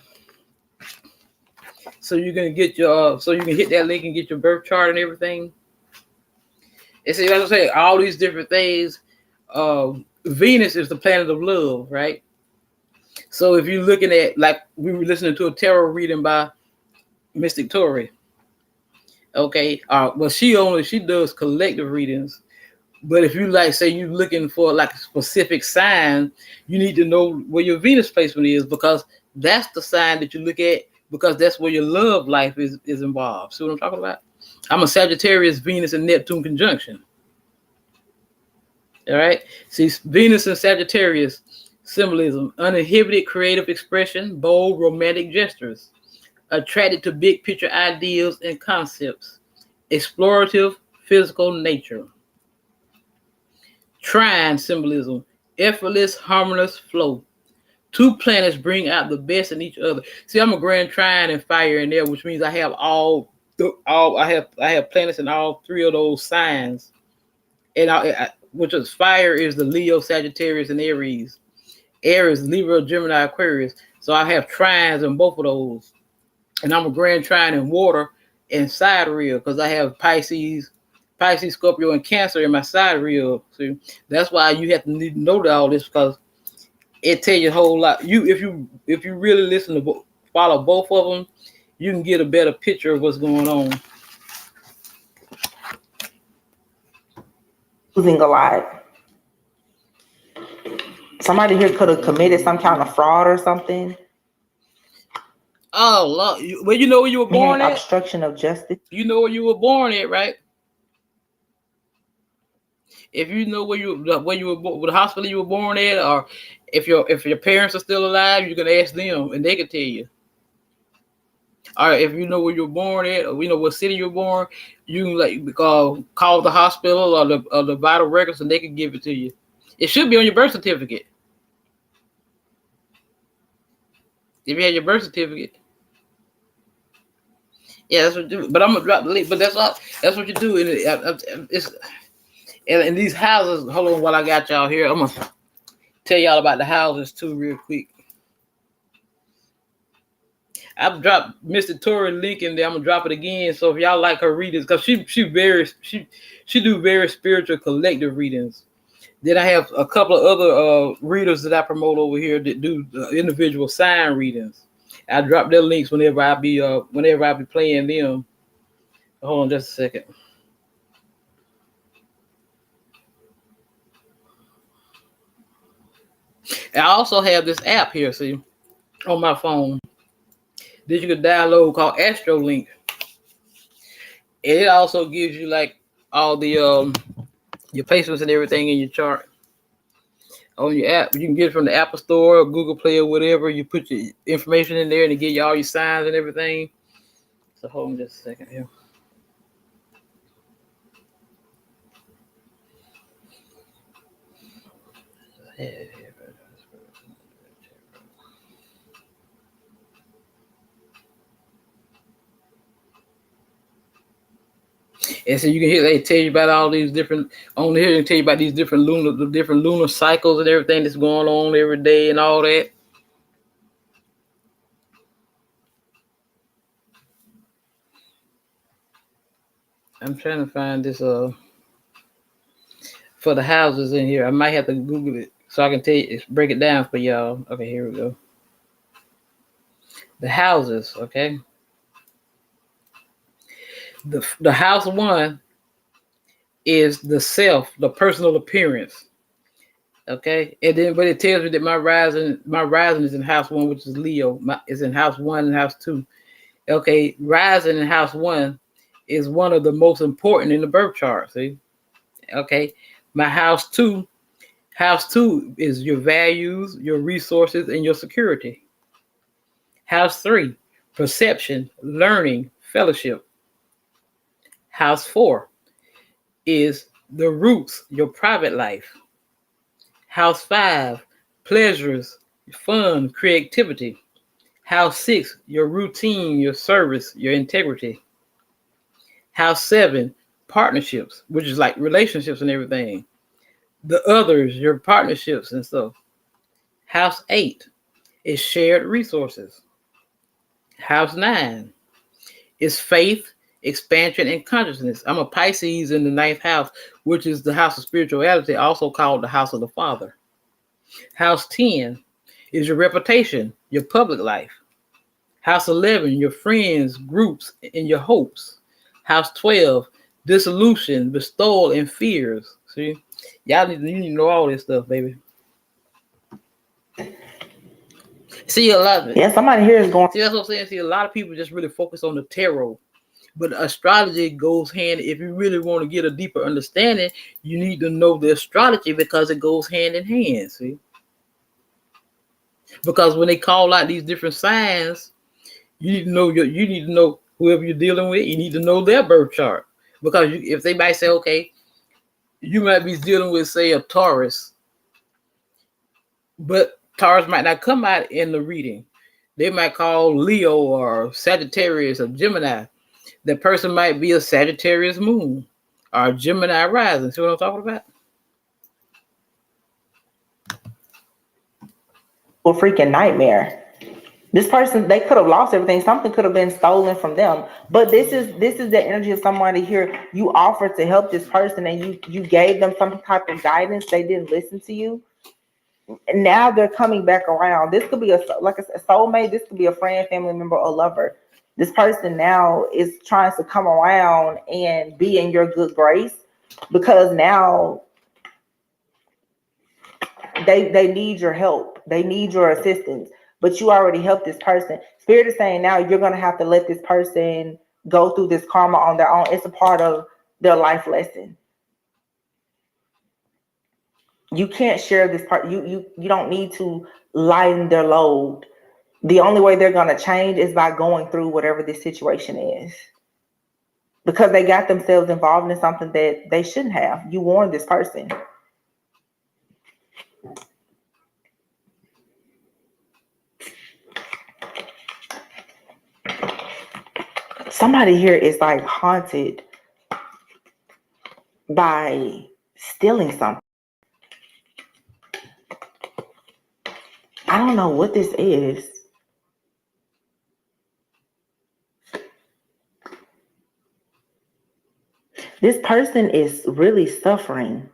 So you're gonna get so you can hit that link and get your birth chart and everything. And see, like I say, all these different things. Venus is the planet of love, right? So if you're looking at, like, we were listening to a tarot reading by Mystic Tori. Okay. Well, she does collective readings. But if you like, say you looking for like a specific sign, you need to know where your Venus placement is, because that's the sign that you look at, because that's where your love life is involved. See what I'm talking about? I'm a Sagittarius, Venus and Neptune conjunction. All right. See, Venus and Sagittarius symbolism: uninhibited creative expression, bold romantic gestures, attracted to big picture ideals and concepts, explorative physical nature. Trine symbolism: effortless, harmonious flow. Two planets bring out the best in each other. See, I'm a grand trine and fire in there, which means I have I have planets in all three of those signs. And which is fire is the Leo, Sagittarius, and Aries. Aries, Libra, Gemini, Aquarius. So I have trines in both of those. And I'm a grand trine in water and sidereal, because I have Pisces, Scorpio, and Cancer in my sidereal. See, that's why you have to need to know all this, because it tells you a whole lot. If you really listen to follow both of them, you can get a better picture of what's going on. Losing a lot. Somebody here could have committed some kind of fraud or something. Oh, Lord. Well, you know where you were born at? Obstruction of justice. You know where you were born at, right? If you know where you were born, the hospital you were born at, or if your parents are still alive, you can ask them and they can tell you. Or if you know where you were born at, or you know what city you were born, you can call the hospital or the vital records, and they can give it to you. It should be on your birth certificate. If you have your birth certificate. Yeah, that's what you do. But I'm gonna drop the link. But that's all. That's what you do. And in these houses, hold on while I got y'all here. I'm gonna tell y'all about the houses too, real quick. I've dropped Mr. Tori link in there. I'm gonna drop it again. So if y'all like her readings, because she do very spiritual collective readings. Then I have a couple of other readers that I promote over here that do individual sign readings. I drop their links whenever I be playing them. Hold on just a second. I also have this app here, see, on my phone that you can download called AstroLink. And it also gives you like all the your placements and everything in your chart on your app. You can get it from the Apple Store or Google Play or whatever. You put your information in there and it give you all your signs and everything. So hold on just a second here. And so you can hear they tell you about all these different on here and tell you about these different lunar cycles and everything that's going on every day and all that. I'm trying to find this for the houses in here. I might have to Google it so I can tell you, break it down for y'all. Okay, here we go. The houses, okay. The house 1 is the self, the personal appearance. Okay, and then but it tells me that my rising is in house 1, which is Leo. Is in house 1 and house 2. Okay, rising in house 1 is one of the most important in the birth chart. See, okay, my house 2 is your values, your resources, and your security. House 3, perception, learning, fellowship. House 4 is the roots, your private life. House 5, pleasures, fun, creativity. House 6, your routine, your service, your integrity. House 7, partnerships, which is like relationships and everything. The others, your partnerships and stuff. House 8 is shared resources. House 9 is faith, expansion, and consciousness. I'm a Pisces in the 9th house, which is the house of spirituality, also called the house of the Father. House 10 is your reputation, your public life. House 11, your friends, groups, and your hopes. House 12, dissolution, bestowal, and fears. See, you need to know all this stuff, baby. See, a lot of it. Yeah, somebody here is going. See, that's what I'm saying. See, a lot of people just really focus on the tarot. But astrology goes hand. If you really want to get a deeper understanding, you need to know the astrology because it goes hand in hand. See, because when they call out these different signs, you need to know you need to know whoever you're dealing with. You need to know their birth chart because if they might say, okay, you might be dealing with, say, a Taurus, but Taurus might not come out in the reading. They might call Leo or Sagittarius or Gemini. That person might be a Sagittarius moon or a Gemini rising. See what I'm talking about? A freaking nightmare. This person, they could have lost everything. Something could have been stolen from them. But this is the energy of somebody here. You offered to help this person and you gave them some type of guidance. They didn't listen to you. And now they're coming back around. This could be a soulmate. This could be a friend, family member, or lover. This person now is trying to come around and be in your good grace because now they need your help. They need your assistance. But you already helped this person. Spirit is saying now you're going to have to let this person go through this karma on their own. It's a part of their life lesson. You can't share this part. You don't need to lighten their load. The only way they're going to change is by going through whatever this situation is. Because they got themselves involved in something that they shouldn't have. You warned this person. Somebody here is like haunted by stealing something. I don't know what this is. This person is really suffering.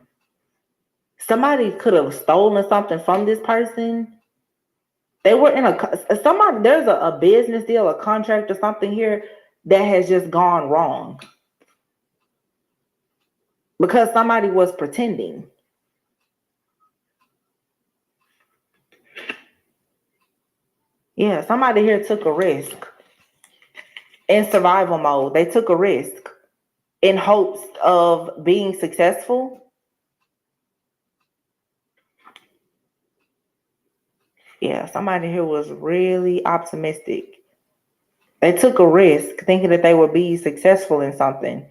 Somebody could have stolen something from this person. They were in there's a business deal, a contract or something here that has just gone wrong. Because somebody was pretending. Yeah, somebody here took a risk. In survival mode, they took a risk in hopes of being successful. Yeah, somebody here was really optimistic. They took a risk thinking that they would be successful in something.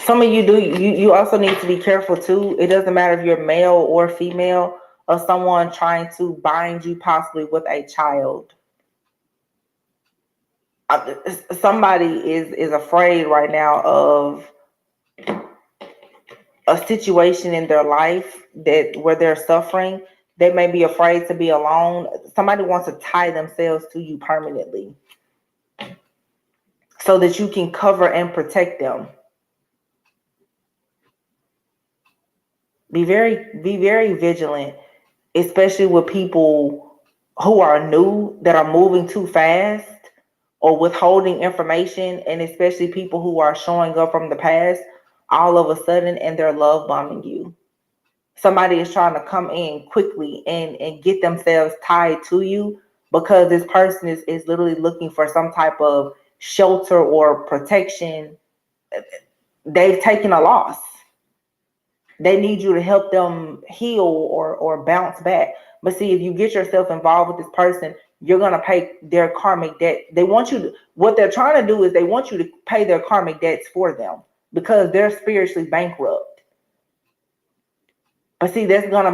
Some of you you also need to be careful too. It doesn't matter if you're male or female or someone trying to bind you possibly with a child. Somebody is afraid right now of a situation in their life where they're suffering. They may be afraid to be alone. Somebody wants to tie themselves to you permanently so that you can cover and protect them. Be very vigilant, especially with people who are new, that are moving too fast or withholding information, and especially people who are showing up from the past all of a sudden and they're love bombing you. Somebody is trying to come in quickly and get themselves tied to you because this person is literally looking for some type of shelter or protection. They've taken a loss. They need you to help them heal or bounce back. But see, if you get yourself involved with this person, you're going to pay their karmic debt. What they're trying to do is they want you to pay their karmic debts for them because they're spiritually bankrupt. But see, that's going to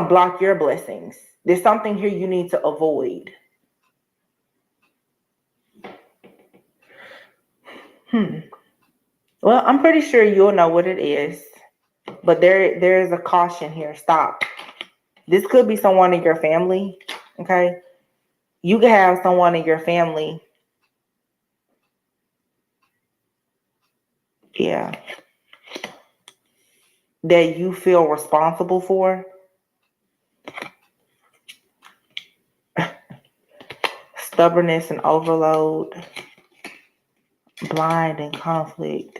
block your blessings. There's something here you need to avoid. Well, I'm pretty sure you'll know what it is. But there is a caution here. Stop. This could be someone in your family. Okay. You could have someone in your family. Yeah. that you feel responsible for. Stubbornness and overload, blind and conflict.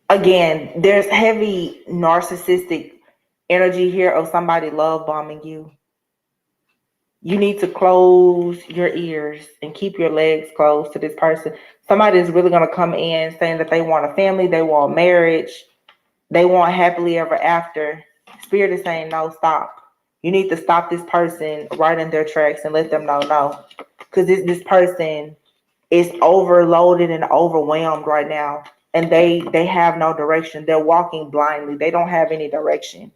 Again, there's heavy narcissistic energy here of somebody love bombing you. You need to close your ears and keep your legs closed to this person. Somebody is really going to come in saying that they want a family, they want marriage, they want happily ever after. Spirit is saying, no, stop. You need to stop this person right in their tracks and let them know no. Because this person is overloaded and overwhelmed right now. And they have no direction. They're walking blindly. They don't have any direction.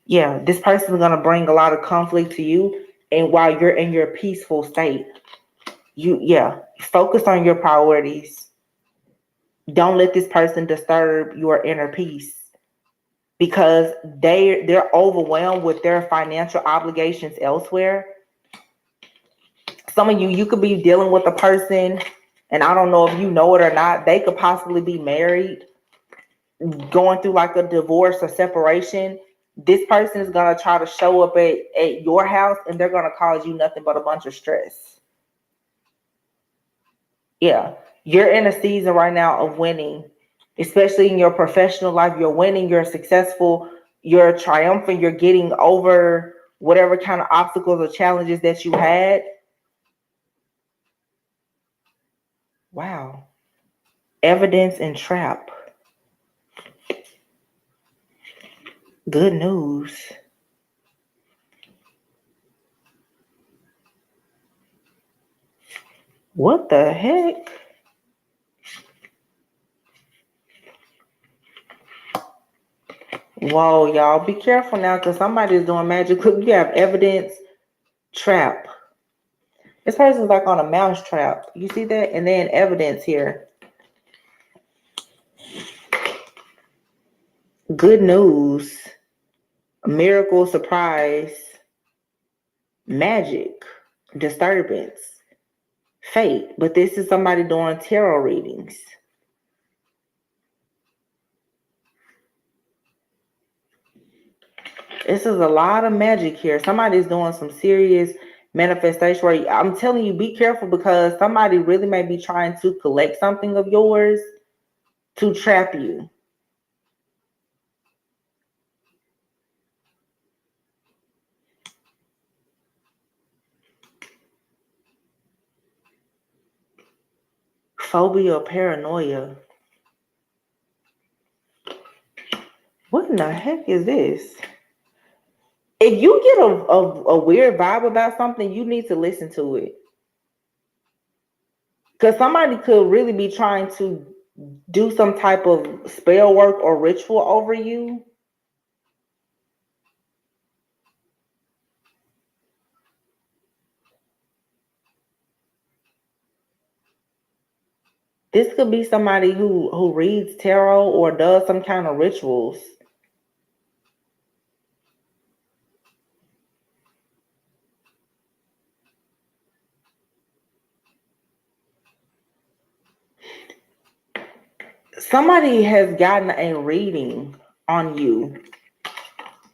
Yeah, this person is going to bring a lot of conflict to you. And while you're in your peaceful state, focus on your priorities. Don't let this person disturb your inner peace, because they're overwhelmed with their financial obligations elsewhere. Some of you could be dealing with a person, and I don't know if you know it or not, they could possibly be married, going through like a divorce or separation. This person is going to try to show up at your house, and they're going to cause you nothing but a bunch of stress. Yeah, you're in a season right now of winning, especially in your professional life. You're winning, you're successful, you're triumphant, you're getting over whatever kind of obstacles or challenges that you had. Wow. Evidence and trap. Good news. What the heck? Whoa, y'all, be careful now, because somebody's doing magic. Look, you have evidence, trap. This person's like on a mouse trap. You see that? And then evidence here. Good news. Miracle, surprise, magic, disturbance, fate. But this is somebody doing tarot readings. This is a lot of magic here. Somebody's doing some serious manifestation where I'm telling you, be careful, because somebody really may be trying to collect something of yours to trap you. Phobia or paranoia. What in the heck is this? If you get a weird vibe about something, you need to listen to it. Because somebody could really be trying to do some type of spell work or ritual over you. This could be somebody who reads tarot or does some kind of rituals. Somebody has gotten a reading on you,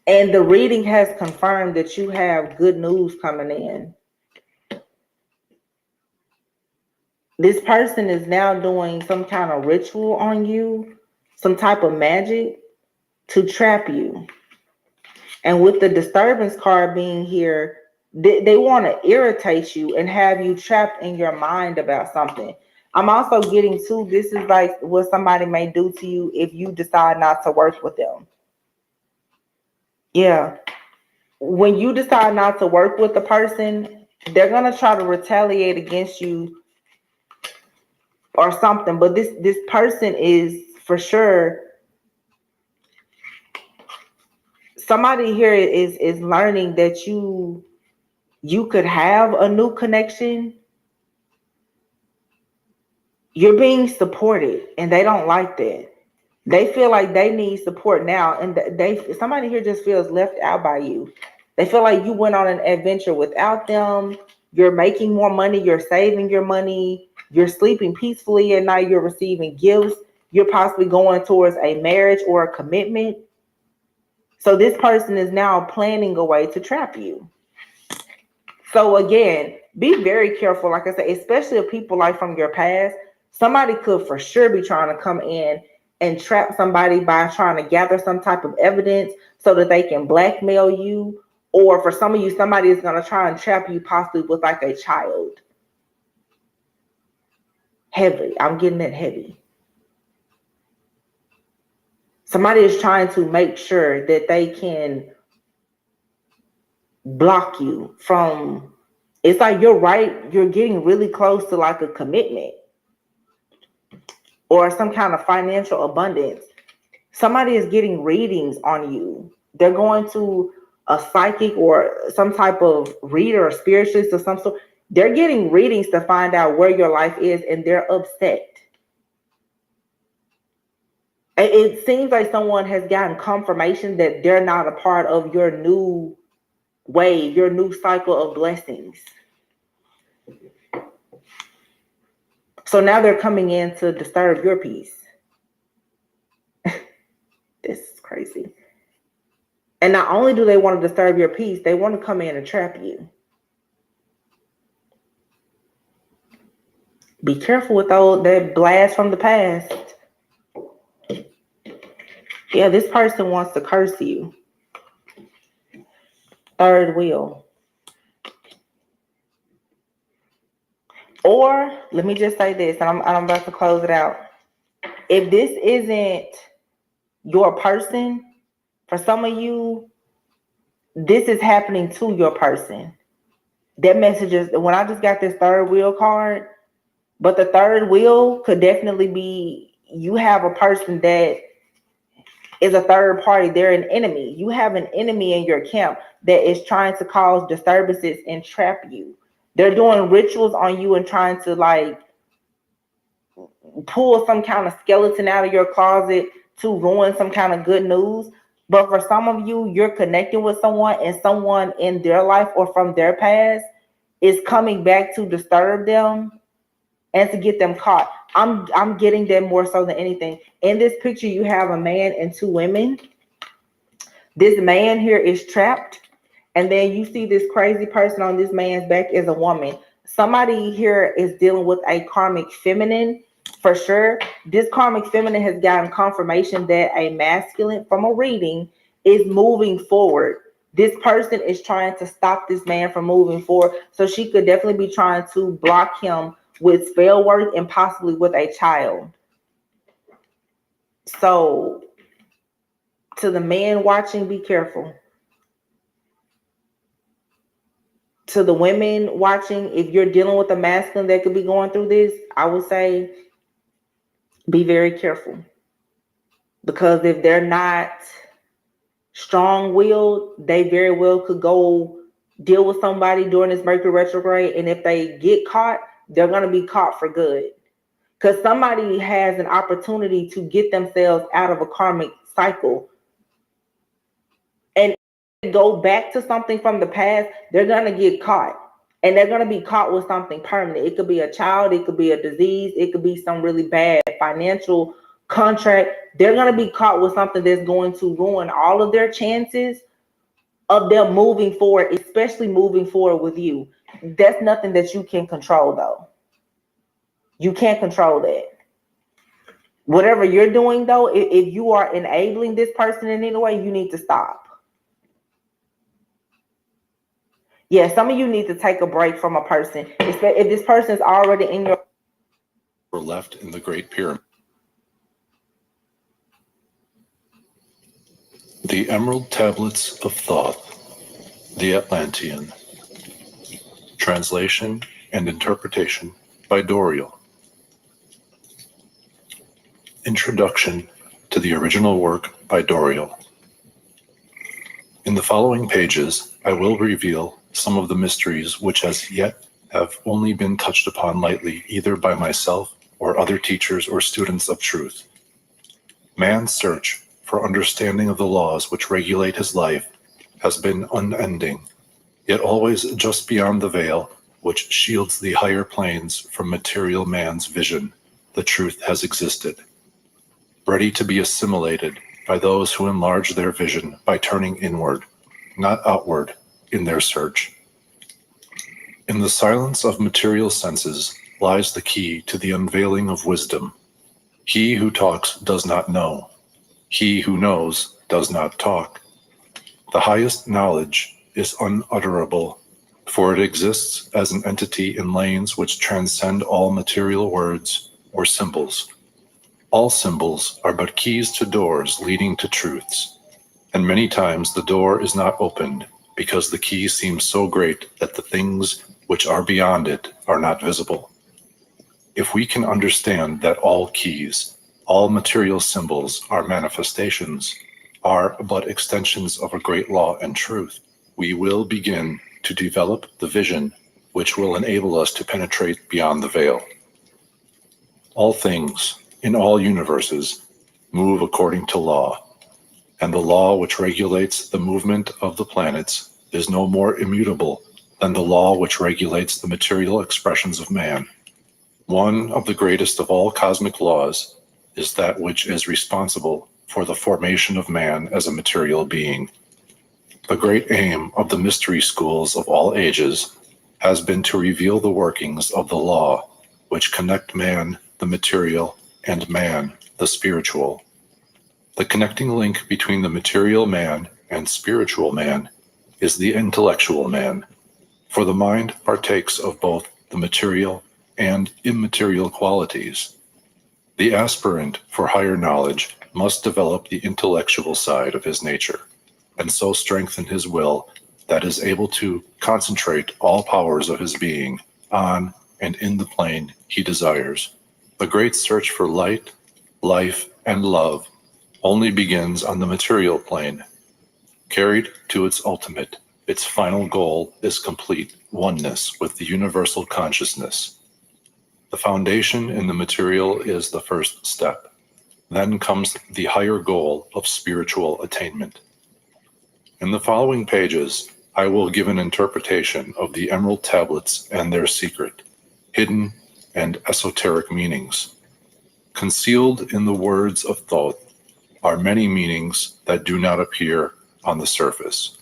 and the reading has confirmed that you have good news coming in. This person is now doing some kind of ritual on you, some type of magic to trap you. And with the disturbance card being here, they want to irritate you and have you trapped in your mind about something. I'm also getting to, this is like what somebody may do to you if you decide not to work with them. Yeah. When you decide not to work with the person, they're going to try to retaliate against you or something. But this person is for sure, somebody here is learning that you could have a new connection. You're being supported, and they don't like that. They feel like they need support now, and somebody here just feels left out by you. They feel like you went on an adventure without them. You're making more money. You're saving your money. You're sleeping peacefully at night. You're receiving gifts. You're possibly going towards a marriage or a commitment. So this person is now planning a way to trap you. So again, be very careful. Like I said, especially if people like from your past, somebody could for sure be trying to come in and trap somebody by trying to gather some type of evidence so that they can blackmail you. Or for some of you, somebody is going to try and trap you possibly with like a child. Heavy. I'm getting that heavy. Somebody is trying to make sure that they can block you from, it's like you're getting really close to like a commitment or some kind of financial abundance. Somebody is getting readings on you. They're going to a psychic or some type of reader or spiritualist of some sort. They're getting readings to find out where your life is, and they're upset. It seems like someone has gotten confirmation that they're not a part of your new wave, your new cycle of blessings. So now they're coming in to disturb your peace. This is crazy. And not only do they want to disturb your peace, they want to come in and trap you. Be careful with that blast from the past. Yeah, this person wants to curse you. Third wheel. Or let me just say this, and I'm about to close it out. If this isn't your person, for some of you, this is happening to your person. That message is, when I just got this third wheel card, but the third wheel could definitely be, you have a person that is a third party. They're an enemy. You have an enemy in your camp that is trying to cause disturbances and trap you. They're doing rituals on you and trying to like pull some kind of skeleton out of your closet to ruin some kind of good news. But for some of you, you're connecting with someone, and someone in their life or from their past is coming back to disturb them and to get them caught. I'm getting that more so than anything. In this picture, you have a man and two women. This man here is trapped. And then you see this crazy person on this man's back is a woman. Somebody here is dealing with a karmic feminine for sure. This karmic feminine has gotten confirmation that a masculine from a reading is moving forward. This person is trying to stop this man from moving forward. So she could definitely be trying to block him with spell work and possibly with a child. So to the man watching, be careful. To the women watching, if you're dealing with a masculine that could be going through this, I would say be very careful. Because if they're not strong-willed, they very well could go deal with somebody during this Mercury retrograde. And if they get caught, they're going to be caught for good. Because somebody has an opportunity to get themselves out of a karmic cycle. And go back to something from the past, they're going to get caught. And they're going to be caught with something permanent. It could be a child. It could be a disease. It could be some really bad financial contract. They're going to be caught with something that's going to ruin all of their chances of them moving forward, especially moving forward with you. That's nothing that you can control, though. You can't control that. Whatever you're doing, though, if you are enabling this person in any way, you need to stop. Yeah, some of you need to take a break from a person. If this person is already in your... Were left in the Great Pyramid. The Emerald Tablets of Thoth, the Atlantean. Translation and interpretation by Doriel. Introduction to the original work by Doriel. In the following pages, I will reveal some of the mysteries which as yet have only been touched upon lightly either by myself or other teachers or students of truth. Man's search for understanding of the laws which regulate his life has been unending, yet always just beyond the veil which shields the higher planes from material man's vision. The truth has existed, ready to be assimilated by those who enlarge their vision by turning inward, not outward, in their search. In the silence of material senses lies the key to the unveiling of wisdom. He who talks does not know. He who knows does not talk. The highest knowledge is unutterable, for it exists as an entity in lanes which transcend all material words or symbols. All symbols are but keys to doors leading to truths, and many times the door is not opened because the key seems so great that the things which are beyond it are not visible. If we can understand that all keys, all material symbols are manifestations, are but extensions of a great law and truth, we will begin to develop the vision which will enable us to penetrate beyond the veil. All things, in all universes, move according to law, and the law which regulates the movement of the planets is no more immutable than the law which regulates the material expressions of man. One of the greatest of all cosmic laws is that which is responsible for the formation of man as a material being. The great aim of the mystery schools of all ages has been to reveal the workings of the law which connect man, the material, and man, the spiritual. The connecting link between the material man and spiritual man is the intellectual man, for the mind partakes of both the material and immaterial qualities. The aspirant for higher knowledge must develop the intellectual side of his nature, and so strengthen his will that is able to concentrate all powers of his being on and in the plane he desires. The great search for light, life, and love only begins on the material plane. Carried to its ultimate, its final goal is complete oneness with the universal consciousness. The foundation in the material is the first step. Then comes the higher goal of spiritual attainment. In the following pages, I will give an interpretation of the Emerald Tablets and their secret, hidden and esoteric meanings. Concealed in the words of Thoth are many meanings that do not appear on the surface.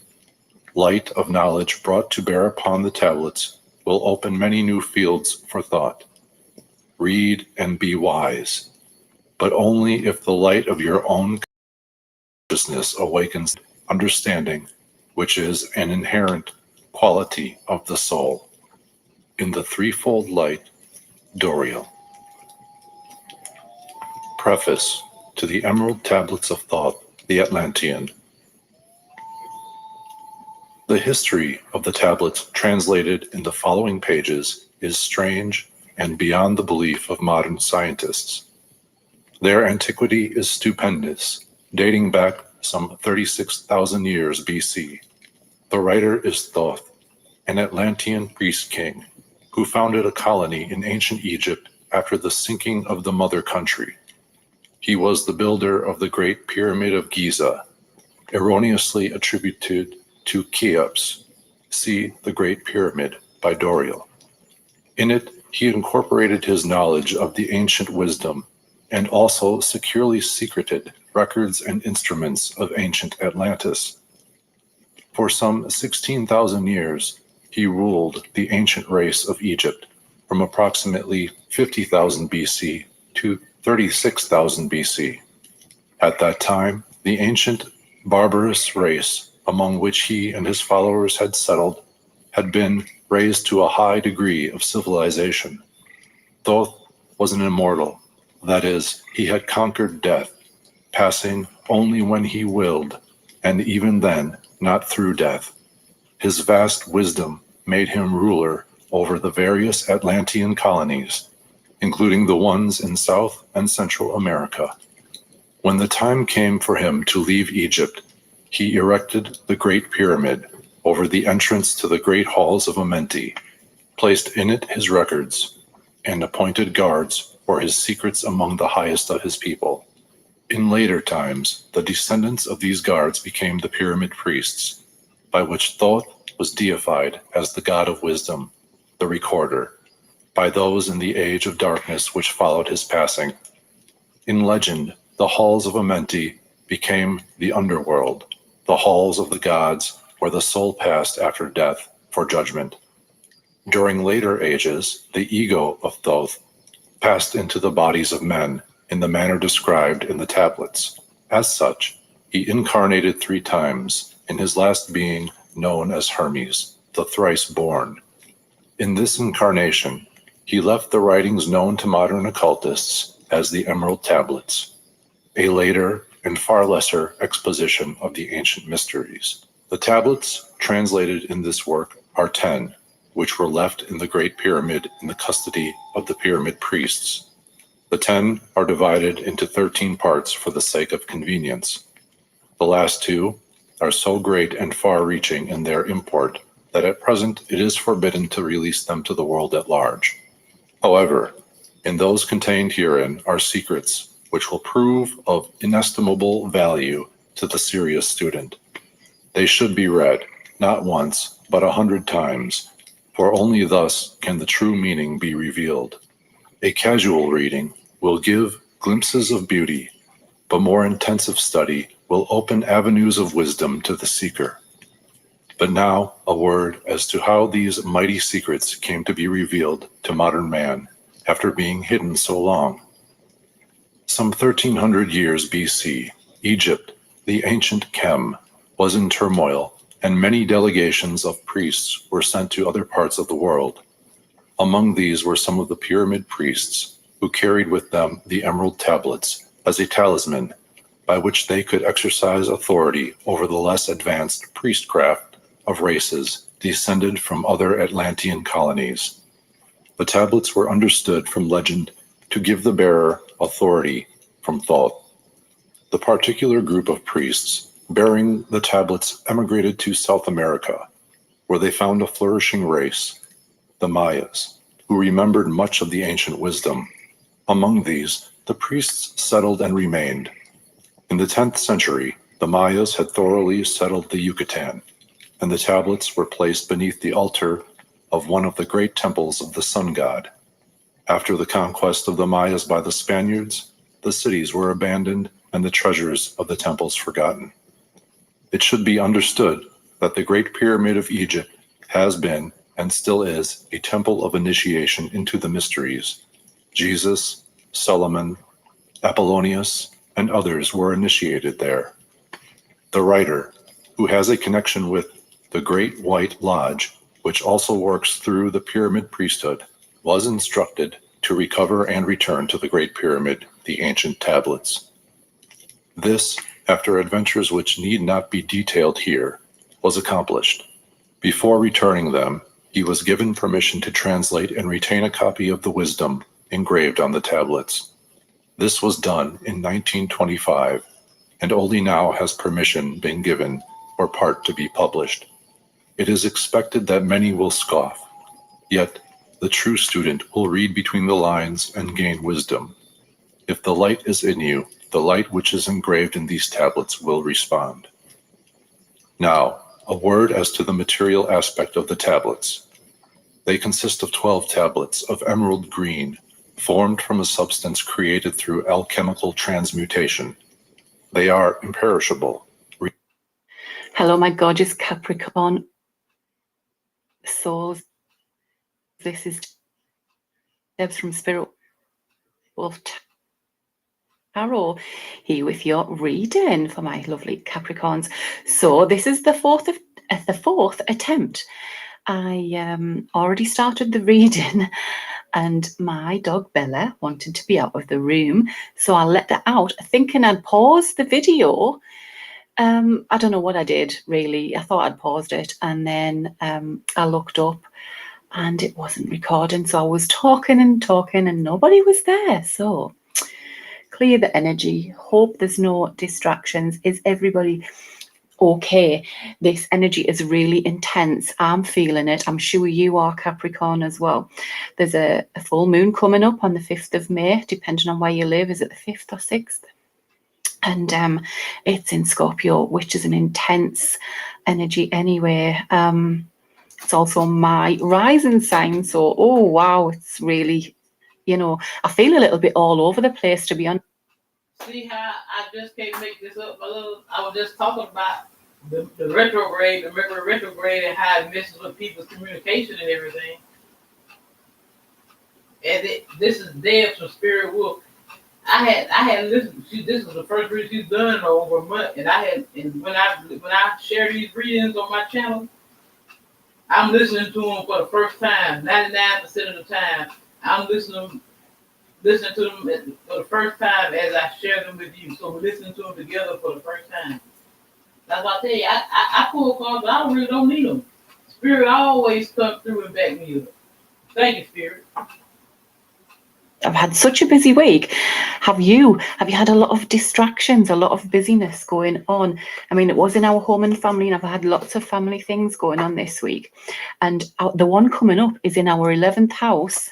Light of knowledge brought to bear upon the tablets will open many new fields for thought. Read and be wise, but only if the light of your own consciousness awakens understanding, which is an inherent quality of the soul. In the threefold light, Doriel. Preface to the Emerald Tablets of Thoth, the Atlantean. The history of the tablets translated in the following pages is strange and beyond the belief of modern scientists. Their antiquity is stupendous, dating back some 36,000 years BC. The writer is Thoth, an Atlantean priest king, who founded a colony in ancient Egypt after the sinking of the mother country. He was the builder of the Great Pyramid of Giza, erroneously attributed to Cheops. See The Great Pyramid by Doriel. In it, he incorporated his knowledge of the ancient wisdom and also securely secreted records and instruments of ancient Atlantis. For some 16,000 years, he ruled the ancient race of Egypt from approximately 50,000 BC to 36,000 BC. At that time, the ancient barbarous race among which he and his followers had settled had been raised to a high degree of civilization. Thoth was an immortal, that is, he had conquered death, passing only when he willed, and even then not through death. His vast wisdom made him ruler over the various Atlantean colonies, including the ones in South and Central America. When the time came for him to leave Egypt, he erected the Great Pyramid over the entrance to the great halls of Amenti, placed in it his records, and appointed guards for his secrets among the highest of his people. In later times, the descendants of these guards became the pyramid priests, by which Thoth was deified as the god of wisdom, the recorder, by those in the age of darkness which followed his passing. In legend, the halls of Amenti became the underworld, the halls of the gods, where the soul passed after death for judgment. During later ages, the ego of Thoth passed into the bodies of men in the manner described in the tablets. As such, he incarnated 3 times, in his last being known as Hermes, the thrice born. In this incarnation, he left the writings known to modern occultists as the Emerald Tablets, a later and far lesser exposition of the ancient mysteries. The tablets translated in this work are 10, which were left in the Great Pyramid in the custody of the pyramid priests. The 10 are divided into 13 parts for the sake of convenience. The last 2 are so great and far-reaching in their import that at present it is forbidden to release them to the world at large. However, in those contained herein are secrets which will prove of inestimable value to the serious student. They should be read, not once, but 100 times, for only thus can the true meaning be revealed. A casual reading will give glimpses of beauty, but more intensive study will open avenues of wisdom to the seeker. But now, a word as to how these mighty secrets came to be revealed to modern man after being hidden so long. Some 1300 years BC, Egypt, the ancient Chem, was in turmoil, and many delegations of priests were sent to other parts of the world. Among these were some of the pyramid priests, who carried with them the emerald tablets as a talisman by which they could exercise authority over the less advanced priestcraft of races descended from other Atlantean colonies. The tablets were understood from legend to give the bearer authority from Thoth. The particular group of priests bearing the tablets emigrated to South America, where they found a flourishing race, the Mayas, who remembered much of the ancient wisdom. Among these, the priests settled and remained. In the 10th century, the Mayas had thoroughly settled the Yucatan, and the tablets were placed beneath the altar of one of the great temples of the sun god. After the conquest of the Mayas by the Spaniards, the cities were abandoned and the treasures of the temples forgotten. It should be understood that the Great Pyramid of Egypt has been and still is a temple of initiation into the mysteries. Jesus, Solomon, Apollonius, and others were initiated there. The writer, who has a connection with the Great White Lodge, which also works through the pyramid priesthood, was instructed to recover and return to the Great Pyramid the ancient tablets. This, after adventures which need not be detailed here, was accomplished. Before returning them, he was given permission to translate and retain a copy of the wisdom engraved on the tablets. This was done in 1925, and only now has permission been given for part to be published. It is expected that many will scoff, yet the true student will read between the lines and gain wisdom. If the light is in you, the light which is engraved in these tablets will respond. Now, a word as to the material aspect of the tablets. They consist of 12 tablets of emerald green, formed from a substance created through alchemical transmutation. They are imperishable. Hello, my gorgeous Capricorn souls. This is Debs from Spirit Wolf Tarot, here with your reading for my lovely Capricorns. So this is the fourth attempt. I already started the reading and my dog Bella wanted to be out of the room, so I let her out thinking I'd pause the video. I don't know what I did really. I thought I'd paused it, and then I looked up and it wasn't recording, so I was talking and nobody was there. So clear the energy, hope there's no distractions. Is everybody okay? This energy is really intense. I'm feeling it. I'm sure you are, Capricorn, as well. There's a full moon coming up on the 5th of May, depending on where you live. Is it the 5th or 6th? And it's in Scorpio, which is an intense energy anyway. It's also my rising sign. So, oh, wow, it's really, I feel a little bit all over the place, to be honest. See how I just can't make this up, my love? I was just talking about the retrograde, the Mercury retrograde, and how it messes with people's communication and everything. And this is Deb from Spirit Wolf. I had listened. This is the first reading she's done in over a month, and when I share these readings on my channel, I'm listening to them for the first time. 99% of the time, I'm listening to them for the first time as I share them with you. So we're listening to them together for the first time. That's why I tell you, I pull cards, but I really don't need them. Spirit always comes through and back me up. Thank you, Spirit. I've had such a busy week. Have you had a lot of distractions, a lot of busyness going on? I mean, it was in our home and family, and I've had lots of family things going on this week. And the one coming up is in our 11th house,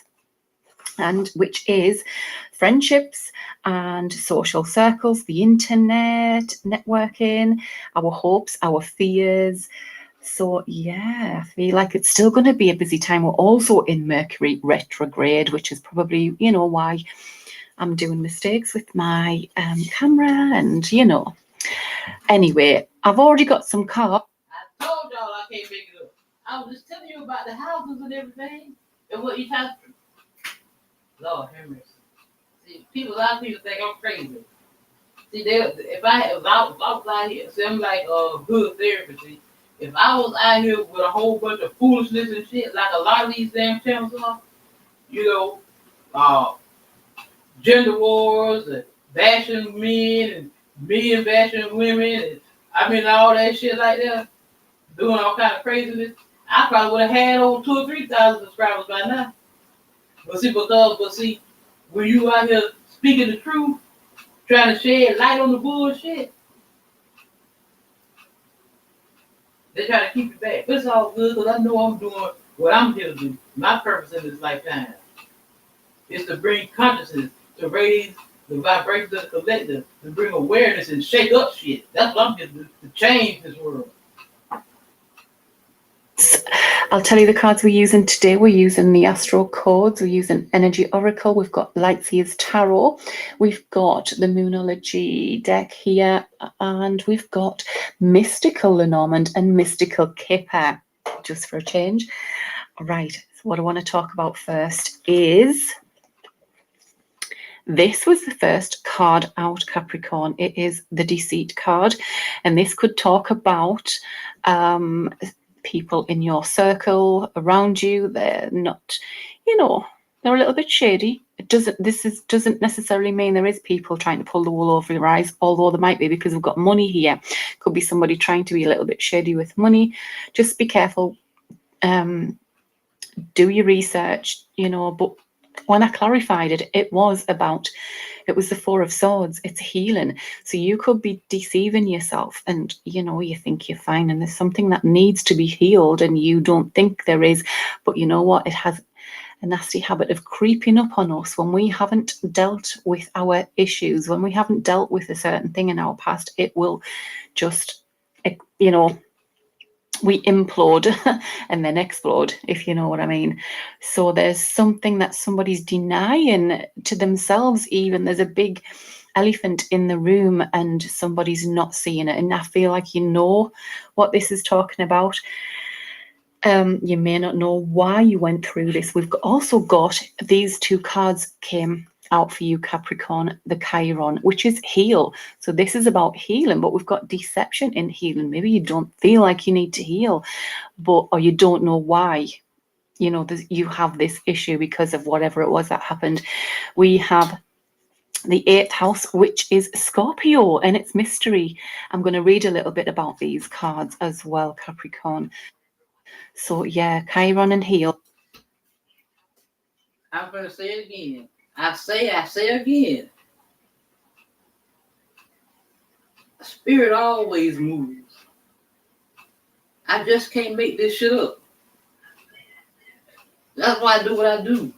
and which is friendships and social circles, the internet, networking, our hopes, our fears. So yeah, I feel like it's still going to be a busy time. We're also in Mercury retrograde, which is probably, why I'm doing mistakes with my camera and, Anyway, I've already got some cards. I told y'all I can't make it up. I was just telling you about the houses and everything and what each house. Lord have mercy. See, a lot of people think I'm crazy. See, if I was out here, see, I'm like good therapy. See, if I was out here with a whole bunch of foolishness and shit, like a lot of these damn channels are, gender wars and bashing men and men bashing women, and I mean all that shit like that, doing all kind of craziness, I probably would have had over 2,000 or 3,000 subscribers by now. But see, when you out here speaking the truth, trying to shed light on the bullshit, they try to keep it back. But it's all good because I know I'm doing what I'm here to do. My purpose in this lifetime is to bring consciousness, to raise the vibration of the collective, to bring awareness and shake up shit. That's what I'm here to do, to change this world. I'll tell you the cards we're using today. We're using the Astral Codes. We're using Energy Oracle. We've got Lightseers Tarot. We've got the Moonology deck here. And we've got Mystical Lenormand and Mystical Kipper, just for a change. Right, so what I want to talk about first is... This was the first card out, Capricorn. It is the Deceit card. And this could talk about... people in your circle around you. They're not, they're a little bit shady. Doesn't necessarily mean there is people trying to pull the wool over your eyes, although there might be, because we've got money here. Could be somebody trying to be a little bit shady with money. Just be careful. Do your research, but when I clarified it, it was the Four of Swords. It's healing. So you could be deceiving yourself and, you think you're fine and there's something that needs to be healed and you don't think there is. But you know what? It has a nasty habit of creeping up on us when we haven't dealt with our issues, when we haven't dealt with a certain thing in our past. It will just, we implode and then explode, if you know what I mean. So there's something that somebody's denying to themselves even. There's a big elephant in the room and somebody's not seeing it. And I feel like you know what this is talking about. You may not know why you went through this. We've also got these two cards came out for you, Capricorn, the Chiron, which is heal. So this is about healing, but we've got deception in healing. Maybe you don't feel like you need to heal, or you don't know why. You have this issue because of whatever it was that happened. We have the 8th house, which is Scorpio, and it's mystery. I'm going to read a little bit about these cards as well, Capricorn. So yeah, Chiron and heal. I'm going to say it again. I say again. Spirit always moves. I just can't make this shit up. That's why I do what I do.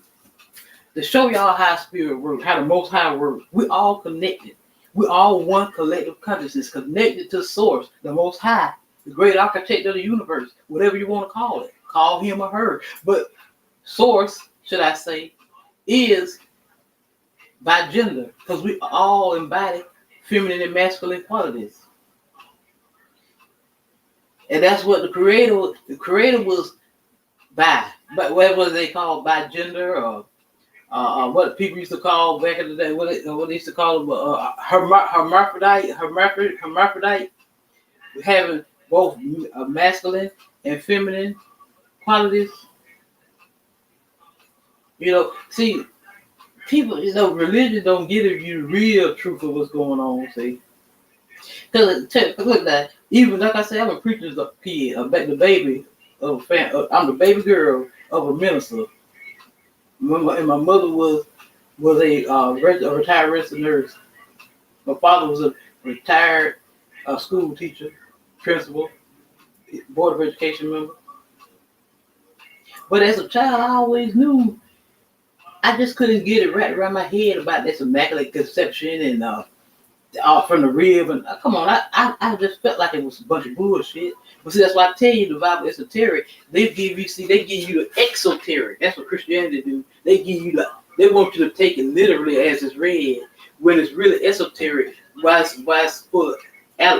To show y'all how spirit works, how the Most High works. We're all connected. We're all one collective consciousness connected to source, the most high, the great architect of the universe, whatever you want to call it. Call him or her. But source, should I say, is by gender, because we all embody feminine and masculine qualities. And that's what the creator was by. But whatever they call by gender or what people used to call back in the day, what they used to call them, hermaphrodite, having both masculine and feminine qualities. See, people, religion don't give you the real truth of what's going on. See, because look, that even like I said, I'm a preacher's kid, the baby of a fan. I'm the baby girl of a minister. And my mother was a retired registered nurse. My father was a retired school teacher, principal, board of education member. But as a child, I always knew. I just couldn't get it right around my head about this immaculate conception and from the rib. And come on, I just felt like it was a bunch of bullshit. But see, that's why I tell you the Bible esoteric. They give you the exoteric. That's what Christianity do. They want you to take it literally as it's read, when it's really esoteric. Why it's full of,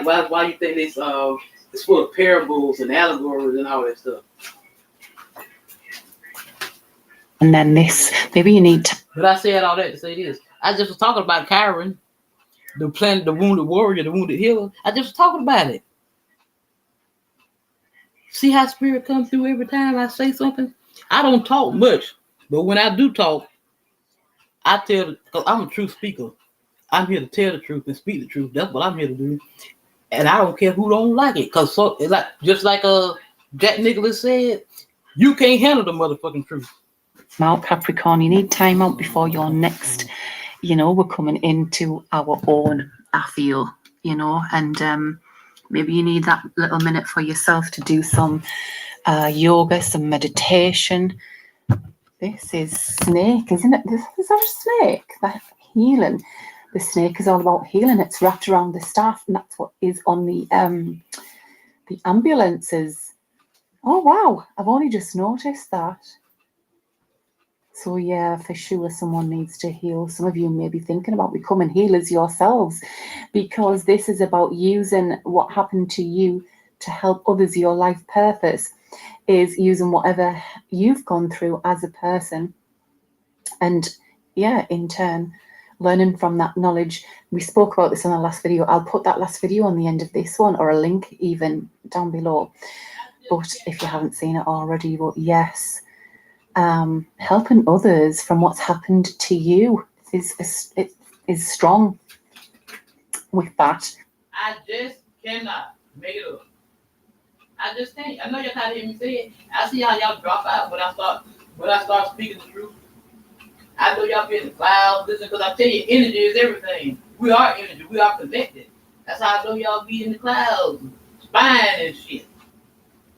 why you think it's full of parables and allegories and all that stuff. And then this, maybe you need to. But I said all that to say this. I just was talking about Chiron, the planet, the wounded warrior, the wounded healer. I just was talking about it. See how spirit comes through every time I say something? I don't talk much, but when I do talk, I tell, because I'm a true speaker. I'm here to tell the truth and speak the truth. That's what I'm here to do. And I don't care who don't like it. Because just like Jack Nicholas said, you can't handle the motherfucking truth. Out, Capricorn, you need time out before your next, we're coming into our own, I feel, and maybe you need that little minute for yourself to do some yoga, some meditation. This is snake, isn't it? Is that a snake? That healing. The snake is all about healing. It's wrapped around the staff, and that's what is on the ambulances. Oh wow, I've only just noticed that. So yeah, for sure someone needs to heal. Some of you may be thinking about becoming healers yourselves, because this is about using what happened to you to help others. Your life purpose is using whatever you've gone through as a person, and in turn learning from that knowledge. We spoke about this in our last video. I'll put that last video on the end of this one, or a link even down below. But if you haven't seen it already, but yes, helping others from what's happened to you is strong with that. I just cannot make it up. I just can't. I know y'all can't hear me say it. I see how y'all drop out when I start speaking the truth. I know y'all be in the clouds, listen, because I tell you, energy is everything. We are energy. We are connected. That's how I know y'all be in the clouds, spying and shit.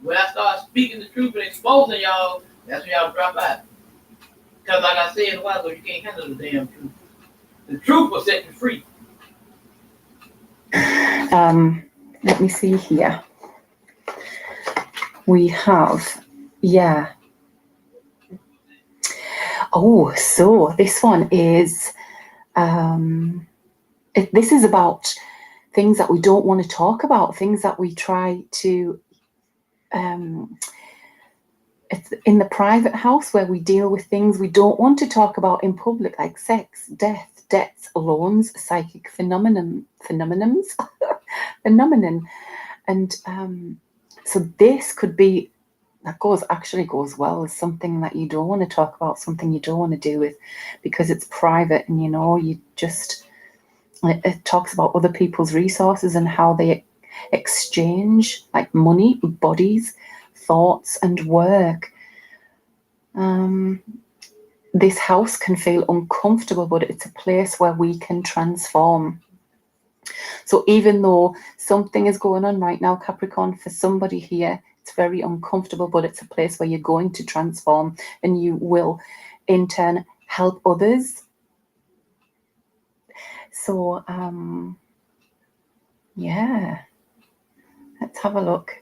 When I start speaking the truth and exposing y'all, that's when y'all drop out. Because like I said a while ago, you can't handle the damn truth. The truth will set you free. Let me see here. We have, Oh, so this one is, this is about things that we don't want to talk about, things that we try to, it's in the private house where we deal with things we don't want to talk about in public, like sex, death, debts, loans, psychic phenomenon. And so this could be, that actually goes well as something that you don't want to talk about, something you don't want to deal with, because it's private, and it talks about other people's resources and how they exchange, like money, bodies, thoughts, and work. This house can feel uncomfortable, but it's a place where we can transform. So even though something is going on right now, Capricorn, for somebody here, it's very uncomfortable, but it's a place where you're going to transform, and you will in turn help others. So, yeah, let's have a look.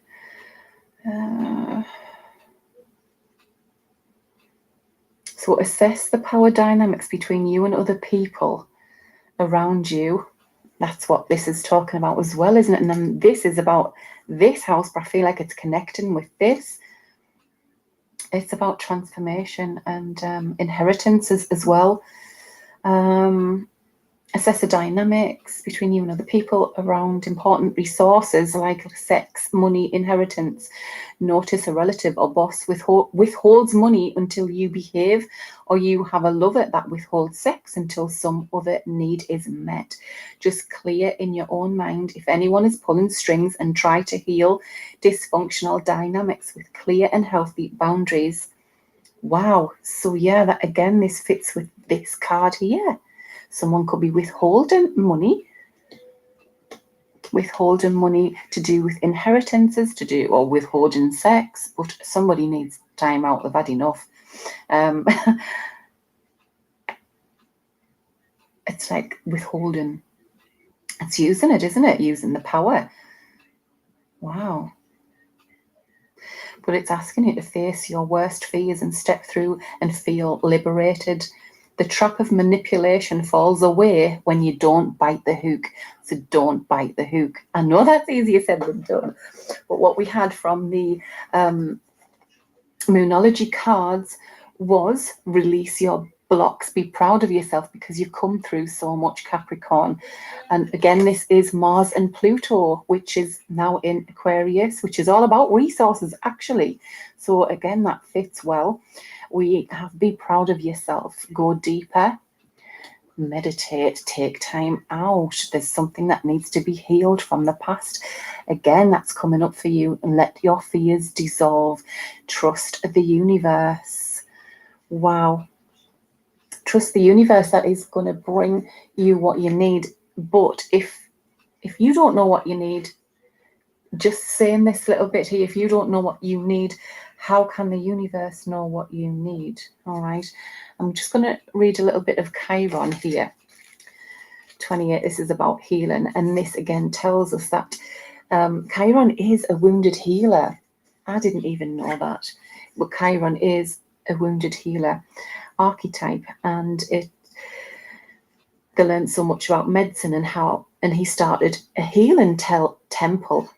So assess the power dynamics between you and other people around you. That's what this is talking about as well, isn't it? And then this is about this house, but I feel like it's connecting with this. It's about transformation and inheritances as well. Assess the dynamics between you and other people around important resources like sex, money, inheritance. Notice a relative or boss withholds money until you behave, or you have a lover that withholds sex until some other need is met. Just clear in your own mind if anyone is pulling strings, and try to heal dysfunctional dynamics with clear and healthy boundaries. Wow. So yeah, that again, this fits with this card here. Someone could be withholding money to do with inheritances, or withholding sex, but somebody needs time out. They've had enough. It's like withholding. It's using it, isn't it? Using the power. Wow. But it's asking you to face your worst fears and step through and feel liberated. The trap of manipulation falls away when you don't bite the hook. So don't bite the hook. I know that's easier said than done. But what we had from the Moonology cards was release your blocks. Be proud of yourself because you've come through so much, Capricorn. And again, this is Mars and Pluto, which is now in Aquarius, which is all about resources, actually. So again, that fits well. We have be proud of yourself. Go deeper. Meditate. Take time out. There's something that needs to be healed from the past. Again, that's coming up for you. And let your fears dissolve. Trust the universe. Wow. Trust the universe that is going to bring you what you need. But if you don't know what you need, just saying this little bit here, if you don't know what you need, how can the universe know what you need? All right. I'm just going to read a little bit of Chiron here. 28, this is about healing. And this again tells us that Chiron is a wounded healer. I didn't even know that. But Chiron is a wounded healer archetype. And they learned so much about medicine and he started a healing temple.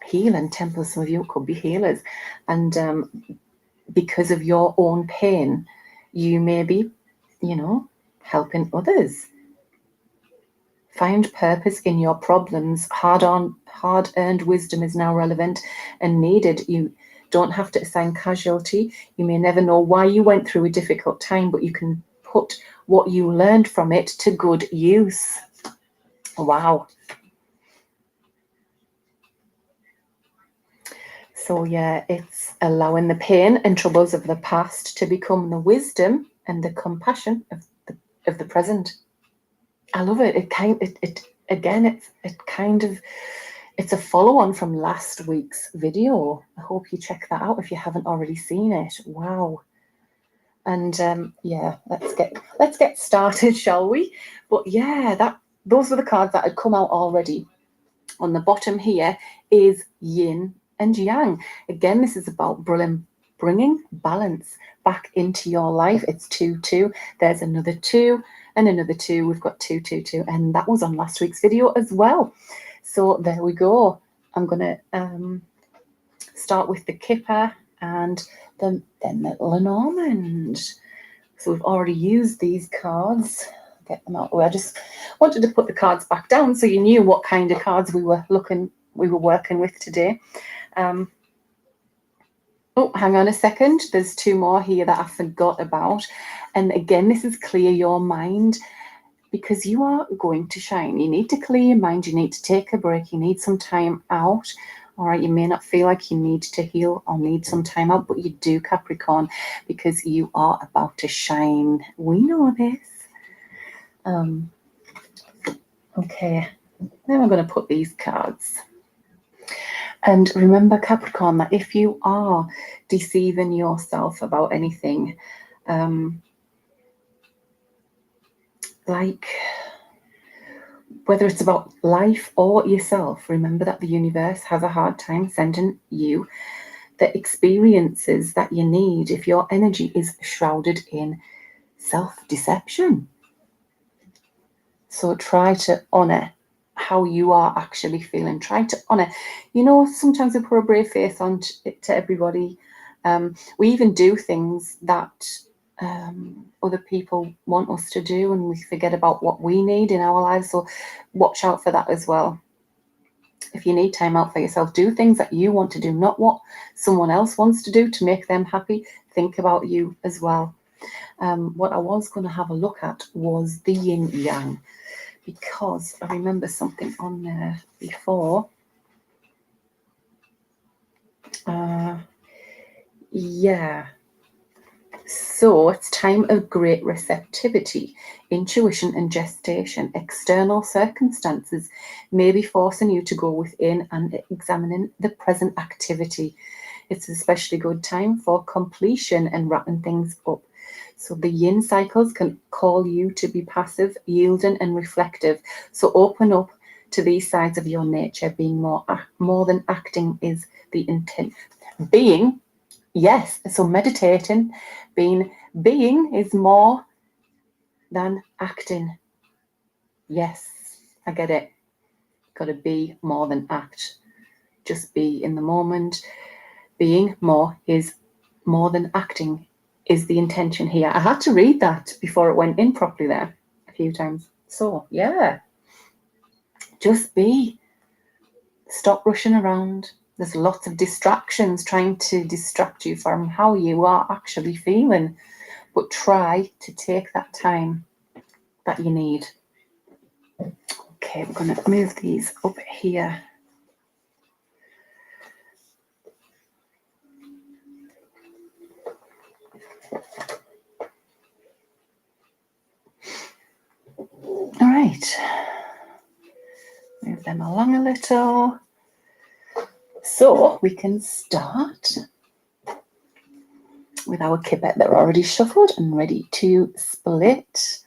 Healing temple, some of you could be healers. And because of your own pain, you may be, helping others. Find purpose in your problems. Hard-earned wisdom is now relevant and needed. You don't have to assign casualty. You may never know why you went through a difficult time, but you can put what you learned from it to good use. Wow. So yeah, it's allowing the pain and troubles of the past to become the wisdom and the compassion of the present. I love it. It's a follow-on from last week's video. I hope you check that out if you haven't already seen it. Wow. And yeah, let's get started, shall we? But yeah, those were the cards that had come out already. On the bottom here is yin and yang. Again, this is about bringing balance back into your life. It's 2-2. There's another 2 and another 2. We've got 2-2-2, and that was on last week's video as well. So there we go. I'm going to start with the Kipper and then the Lenormand. So we've already used these cards. Get them out. I just wanted to put the cards back down so you knew what kind of cards we were working with today. Oh, hang on a second. There's 2 more here that I forgot about. And again, this is clear your mind, because you are going to shine. You need to clear your mind. You need to take a break. You need some time out. All right, you may not feel like you need to heal or need some time out, but you do, Capricorn, because you are about to shine. We know this. Okay, then I'm going to put these cards. And remember, Capricorn, that if you are deceiving yourself about anything, like whether it's about life or yourself, remember that the universe has a hard time sending you the experiences that you need if your energy is shrouded in self-deception. So try to honor how you are actually feeling. Try to honor, sometimes we put a brave face on to everybody. We even do things that other people want us to do, and we forget about what we need in our lives. So watch out for that as well. If you need time out for yourself, do things that you want to do, not what someone else wants to do to make them happy. Think about you as well. What I was going to have a look at was the yin yang, because I remember something on there before. Yeah. So it's time of great receptivity, intuition and gestation. External circumstances may be forcing you to go within and examining the present activity. It's an especially good time for completion and wrapping things up. So the yin cycles can call you to be passive, yielding and reflective. So open up to these sides of your nature. Being more than acting is the intent. Being, yes, so meditating, being is more than acting. Yes, I get it. Got to be more than act. Just be in the moment. Being more is more than acting is the intention here. I had to read that before it went in properly there a few times. So, yeah, just be. Stop rushing around. There's lots of distractions trying to distract you from how you are actually feeling. But try to take that time that you need. Okay, we're going to move these up here. All right. Move them along a little. So we can start with our kipet. They're already shuffled and ready to split.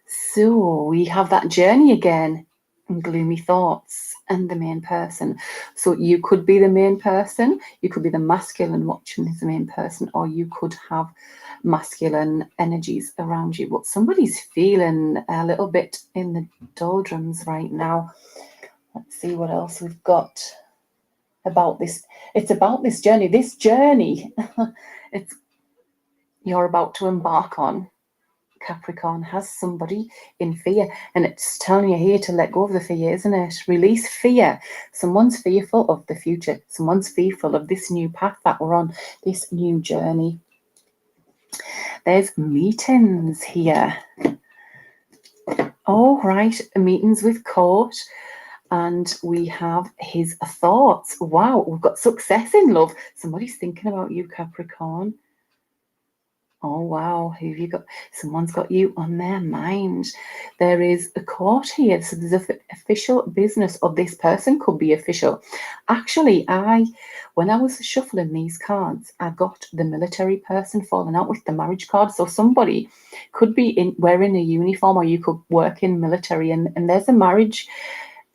So we have that journey again, and gloomy thoughts and the main person. So you could be the main person, you could be the masculine watching as the main person, or you could have masculine energies around you. But somebody's feeling a little bit in the doldrums right now. Let's see what else we've got about this. It's about this journey. This journey it's you're about to embark on, Capricorn, has somebody in fear, and it's telling you here to let go of the fear, isn't it? Release fear. Someone's fearful of the future. Someone's fearful of this new path that we're on, this new journey. There's meetings here. All right, meetings with court, and we have his thoughts. Wow, we've got success in love. Somebody's thinking about you, Capricorn. Oh, wow. Who have you got? Someone's got you on their mind. There is a court here. So there's official business, or this person could be official. Actually, when I was shuffling these cards, I got the military person falling out with the marriage card. So somebody could be wearing a uniform, or you could work in military, and there's a marriage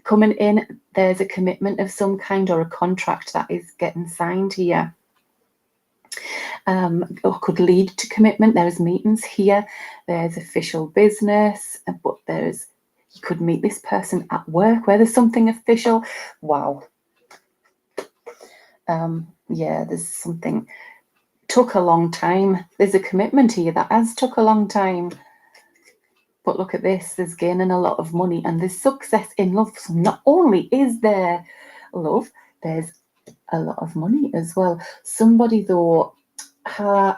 coming in. There's a commitment of some kind, or a contract that is getting signed here. Or could lead to commitment. There's meetings here. There's official business, but you could meet this person at work where there's something official. Wow. Yeah, there's something. Took a long time. There's a commitment here that has took a long time. But look at this. There's gaining a lot of money, and there's success in love. So not only is there love, there's a lot of money as well. Somebody, though,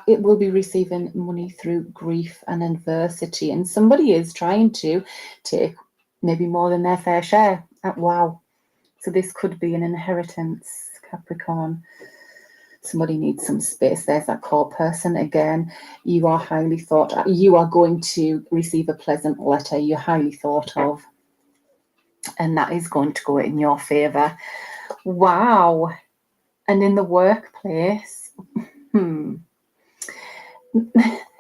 it will be receiving money through grief and adversity, and somebody is trying to take maybe more than their fair share. Wow. So this could be an inheritance, Capricorn. Somebody needs some space. There's that court person again. You are highly thought of. You are going to receive a pleasant letter. You're highly thought of, and that is going to go in your favor. Wow. And in the workplace,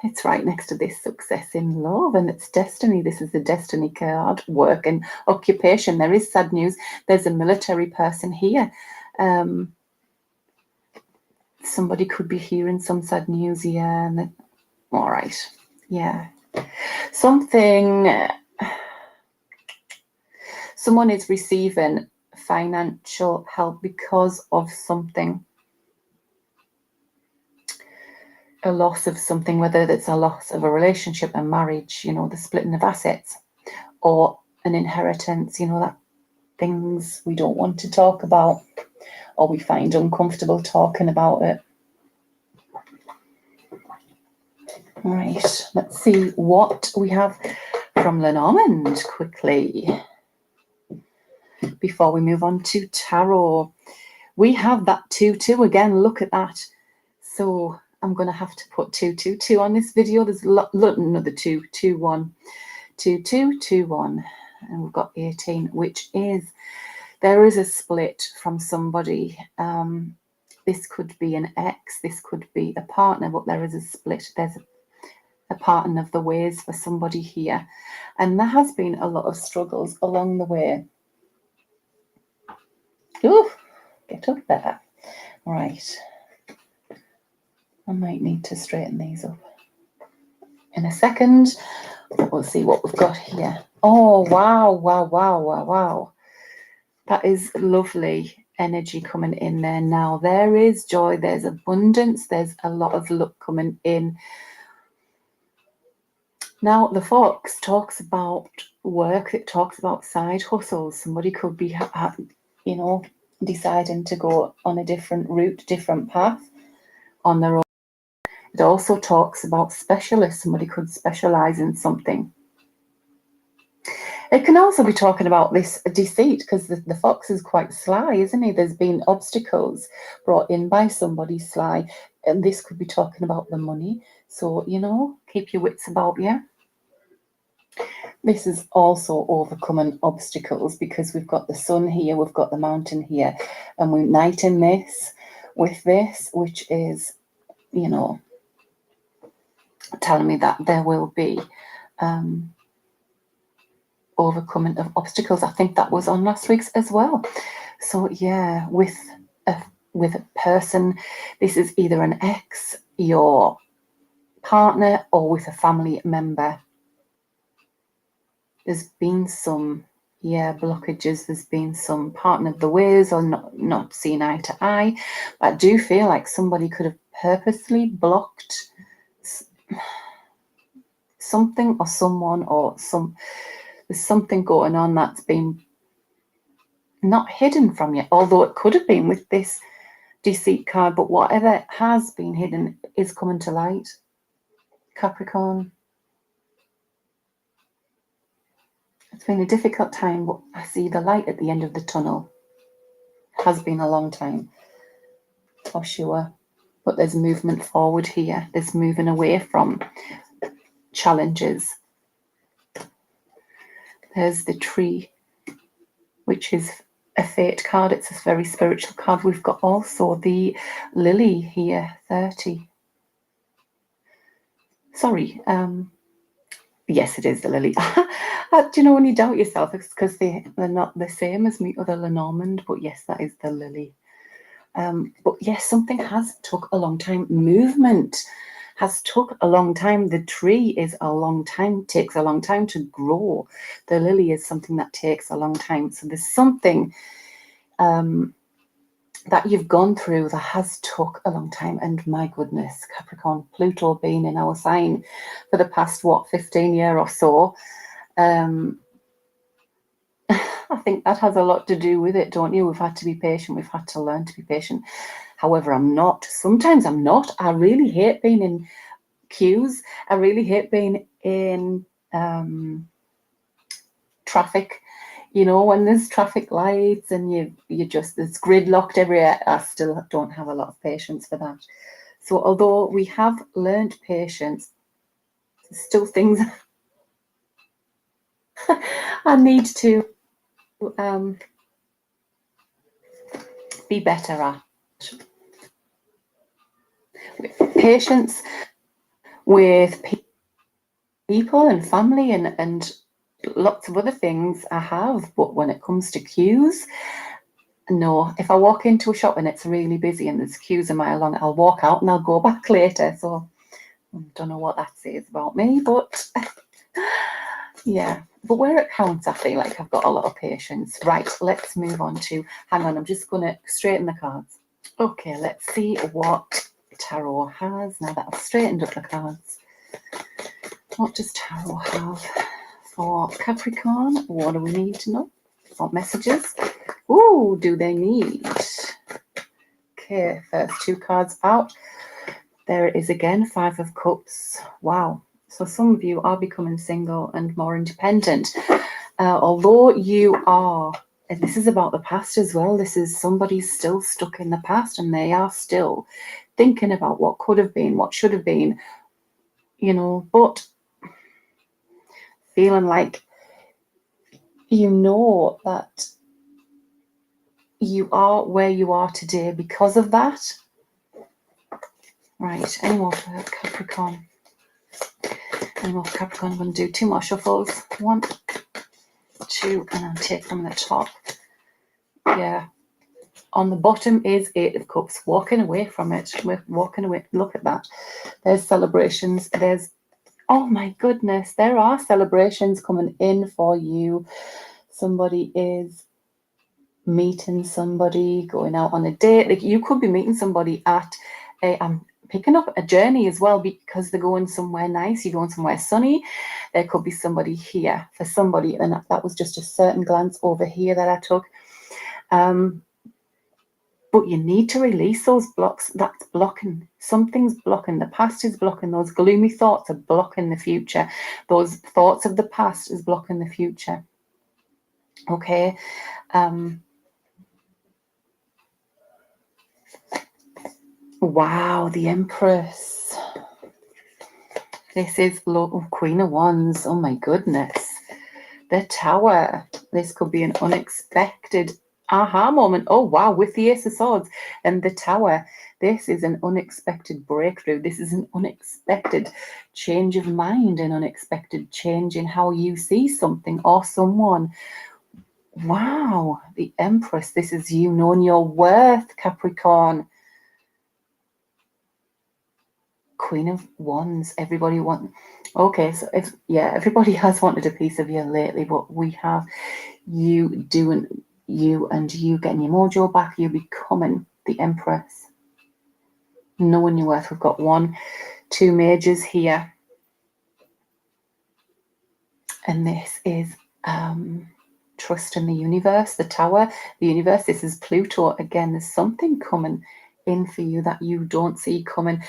It's right next to this success in love, and it's destiny. This is the destiny card, work and occupation. There is sad news. There's a military person here. Somebody could be hearing some sad news, yeah. And then, all right, yeah. Someone is receiving financial help because of something. A loss of something, whether it's a loss of a relationship, a marriage, you know, the splitting of assets, or an inheritance, you know, that things we don't want to talk about or we find uncomfortable talking about it. Right, let's see what we have from Lenormand quickly before we move on to tarot. We have that 2-2 again. Look at that. So I'm going to have to put 2-2-2 on this video. There's another 2-2-1, 2-2-2-1, and we've got 18, which is, there is a split from somebody. This could be an ex, this could be a partner, but there is a split. There's a partner of the ways for somebody here, and there has been a lot of struggles along the way. Ooh, get up there. Right. I might need to straighten these up in a second. We'll see what we've got here. Oh, wow, wow, wow, wow, wow. That is lovely energy coming in there now. There is joy, there's abundance, there's a lot of luck coming in. Now, the Fox talks about work, it talks about side hustles. Somebody could be, you know, deciding to go on a different route, different path on their own. It also talks about specialists. Somebody could specialize in something. It can also be talking about this deceit, because the Fox is quite sly, isn't he? There's been obstacles brought in by somebody sly, and this could be talking about the money. So, you know, keep your wits about you. This is also overcoming obstacles, because we've got the sun here, we've got the mountain here, and we're uniting this with this, which is, you know, telling me that there will be overcoming of obstacles. I think that was on last week's as well. So yeah, with a person, this is either an ex, your partner, or with a family member. There's been some blockages. There's been some partner of the ways, or not seeing eye to eye. But I do feel like somebody could have purposely blocked something or someone, or there's something going on that's been not hidden from you, although it could have been with this deceit card. But whatever has been hidden is coming to light, Capricorn. It's been a difficult time, but I see the light at the end of the tunnel. It has been a long time, for sure. But there's movement forward here. There's moving away from challenges. There's the tree, which is a fate card. It's a very spiritual card. We've got also the lily here, 30. Sorry, yes, it is the lily. Do you know, when you doubt yourself, it's because they're not the same as me other Lenormand, but yes, that is the lily. But yes, something has took a long time. Movement has took a long time. The tree is a long time, takes a long time to grow. The lily is something that takes a long time. So there's something that you've gone through that has took a long time. And my goodness, Capricorn, Pluto being in our sign for the past, 15 years or so, I think that has a lot to do with it, don't you? We've had to be patient. We've had to learn to be patient. However, sometimes I'm not. I really hate being in queues. I really hate being in traffic. You know, when there's traffic lights and it's gridlocked everywhere, I still don't have a lot of patience for that. So although we have learned patience, there's still things I need to be better at. Patience with people and family and lots of other things I have. But when it comes to queues, no. If I walk into a shop and it's really busy and there's queues a mile long, I'll walk out and I'll go back later. So I don't know what that says about me, but yeah. But where it counts, I feel like I've got a lot of patience. Right, let's move on to, hang on, I'm just going to straighten the cards. Okay, let's see what Tarot has now that I've straightened up the cards. What does Tarot have for Capricorn? What do we need to know? What messages? Ooh, do they need? Okay, first two cards out. There it is again, Five of Cups. Wow. So some of you are becoming single and more independent. Although you are, and this is about the past as well, this is somebody still stuck in the past and they are still thinking about what could have been, what should have been, you know, but feeling like you know that you are where you are today because of that. Right, any more for Capricorn? Any more for Capricorn? I'm going to do two more shuffles. 1, 2, and I'll take from the top. Yeah. On the bottom is Eight of Cups. Walking away from it. We're walking away. Look at that. There's celebrations. There's, oh my goodness, there are celebrations coming in for you. Somebody is meeting somebody, going out on a date. Like you could be meeting somebody at a, picking up a journey as well because they're going somewhere nice. You're going somewhere sunny. There could be somebody here for somebody, and that was just a certain glance over here that I took. But you need to release those blocks. That's blocking. Something's blocking. The past is blocking. Those gloomy thoughts are blocking the future. Those thoughts of the past is blocking the future. Okay. Wow, the Empress. This is Queen of Wands. Oh my goodness. The Tower. This could be an unexpected aha moment. Oh wow, with the Ace of Swords and the Tower. This is an unexpected breakthrough. This is an unexpected change of mind, an unexpected change in how you see something or someone. Wow, the Empress. This is you knowing your worth, Capricorn. Queen of Wands. Everybody want. Okay, so everybody has wanted a piece of you lately, but we have you doing you and you getting your mojo back. You becoming the Empress. Knowing your worth. We've got 1, 2 majors here, and this is trust in the universe. The Tower, the universe. This is Pluto again. There's something coming in for you that you don't see coming.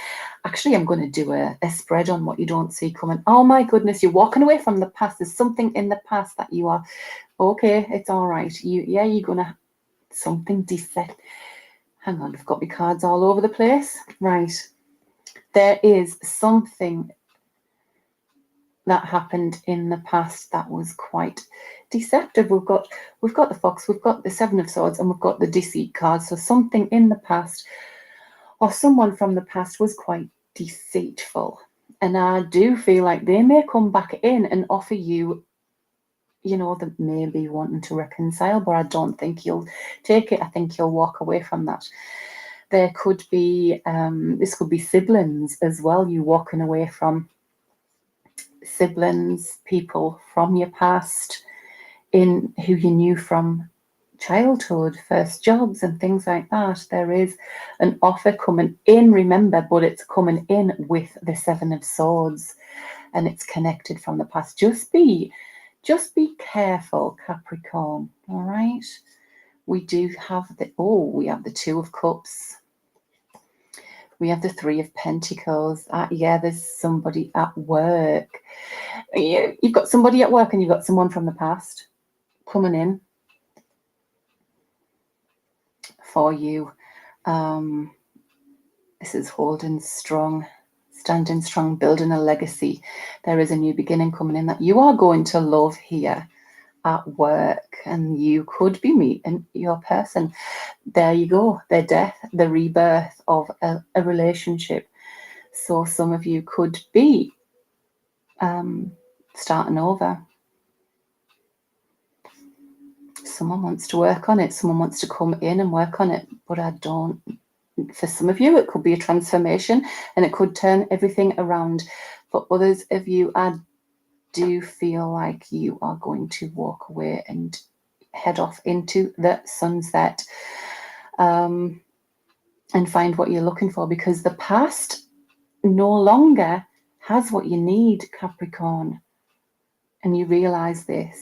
Actually, I'm going to do a spread on what you don't see coming. Oh my goodness, you're walking away from the past. There's something in the past that you are okay. It's all right. You're gonna something defect. Hang on, I've got my cards all over the place. Right, there is something that happened in the past that was quite deceptive. We've got the Fox, we've got the Seven of Swords, and we've got the Deceit card. So something in the past or someone from the past was quite deceitful. And I do feel like they may come back in and offer you, you know, that may be wanting to reconcile, but I don't think you'll take it. I think you'll walk away from that. There could be, this could be siblings as well, you walking away from siblings, people from your past, in who you knew from childhood, first jobs and things like that. There is an offer coming in, remember, but it's coming in with the Seven of Swords and it's connected from the past. Just be careful, Capricorn. All right. We do have we have the Two of Cups. We have the Three of Pentacles. There's somebody at work. You've got somebody at work and you've got someone from the past coming in for you. This is holding strong, standing strong, building a legacy. There is a new beginning coming in that you are going to love here at work, and you could be meeting your person. There you go, the death, the rebirth of a relationship. So some of you could be starting over. Someone wants to work on it. Someone wants to come in and work on it, but I don't. For some of you, it could be a transformation and it could turn everything around. For others of you, I do feel like you are going to walk away and head off into the sunset and find what you're looking for, because the past no longer has what you need, Capricorn. And you realize this.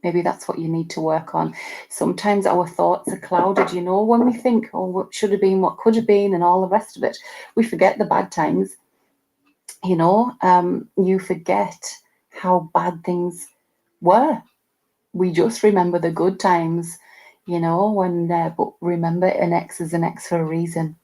Maybe that's what you need to work on. Sometimes our thoughts are clouded, you know, when we think, oh, what should have been, what could have been, and all the rest of it. We forget the bad times, you know. You forget how bad things were. We just remember the good times, you know, but remember, an X is an X for a reason.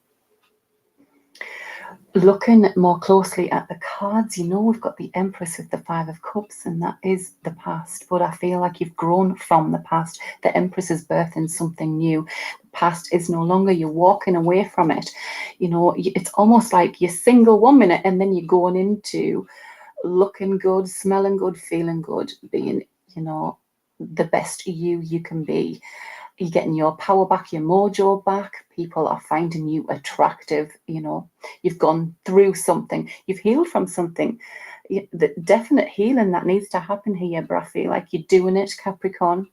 Looking more closely at the cards, you know, we've got the Empress with the Five of Cups, and that is the past. But I feel like you've grown from the past. The Empress is birthing something new. The past is no longer, you're walking away from it. You know, it's almost like you're single 1 minute and then you're going into looking good, smelling good, feeling good, being, you know, the best you can be. You're getting your power back, your mojo back. People are finding you attractive, you know. You've gone through something. You've healed from something. The definite healing that needs to happen here, but I feel like you're doing it, Capricorn.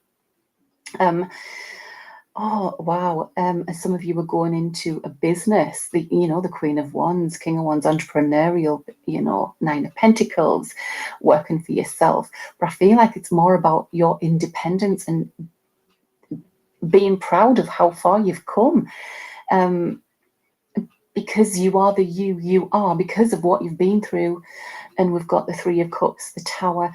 Oh, wow. Some of you are going into a business, the Queen of Wands, King of Wands, entrepreneurial, you know, Nine of Pentacles, working for yourself. But I feel like it's more about your independence and being proud of how far you've come, because you are the you are, because of what you've been through. And we've got the Three of Cups, the Tower.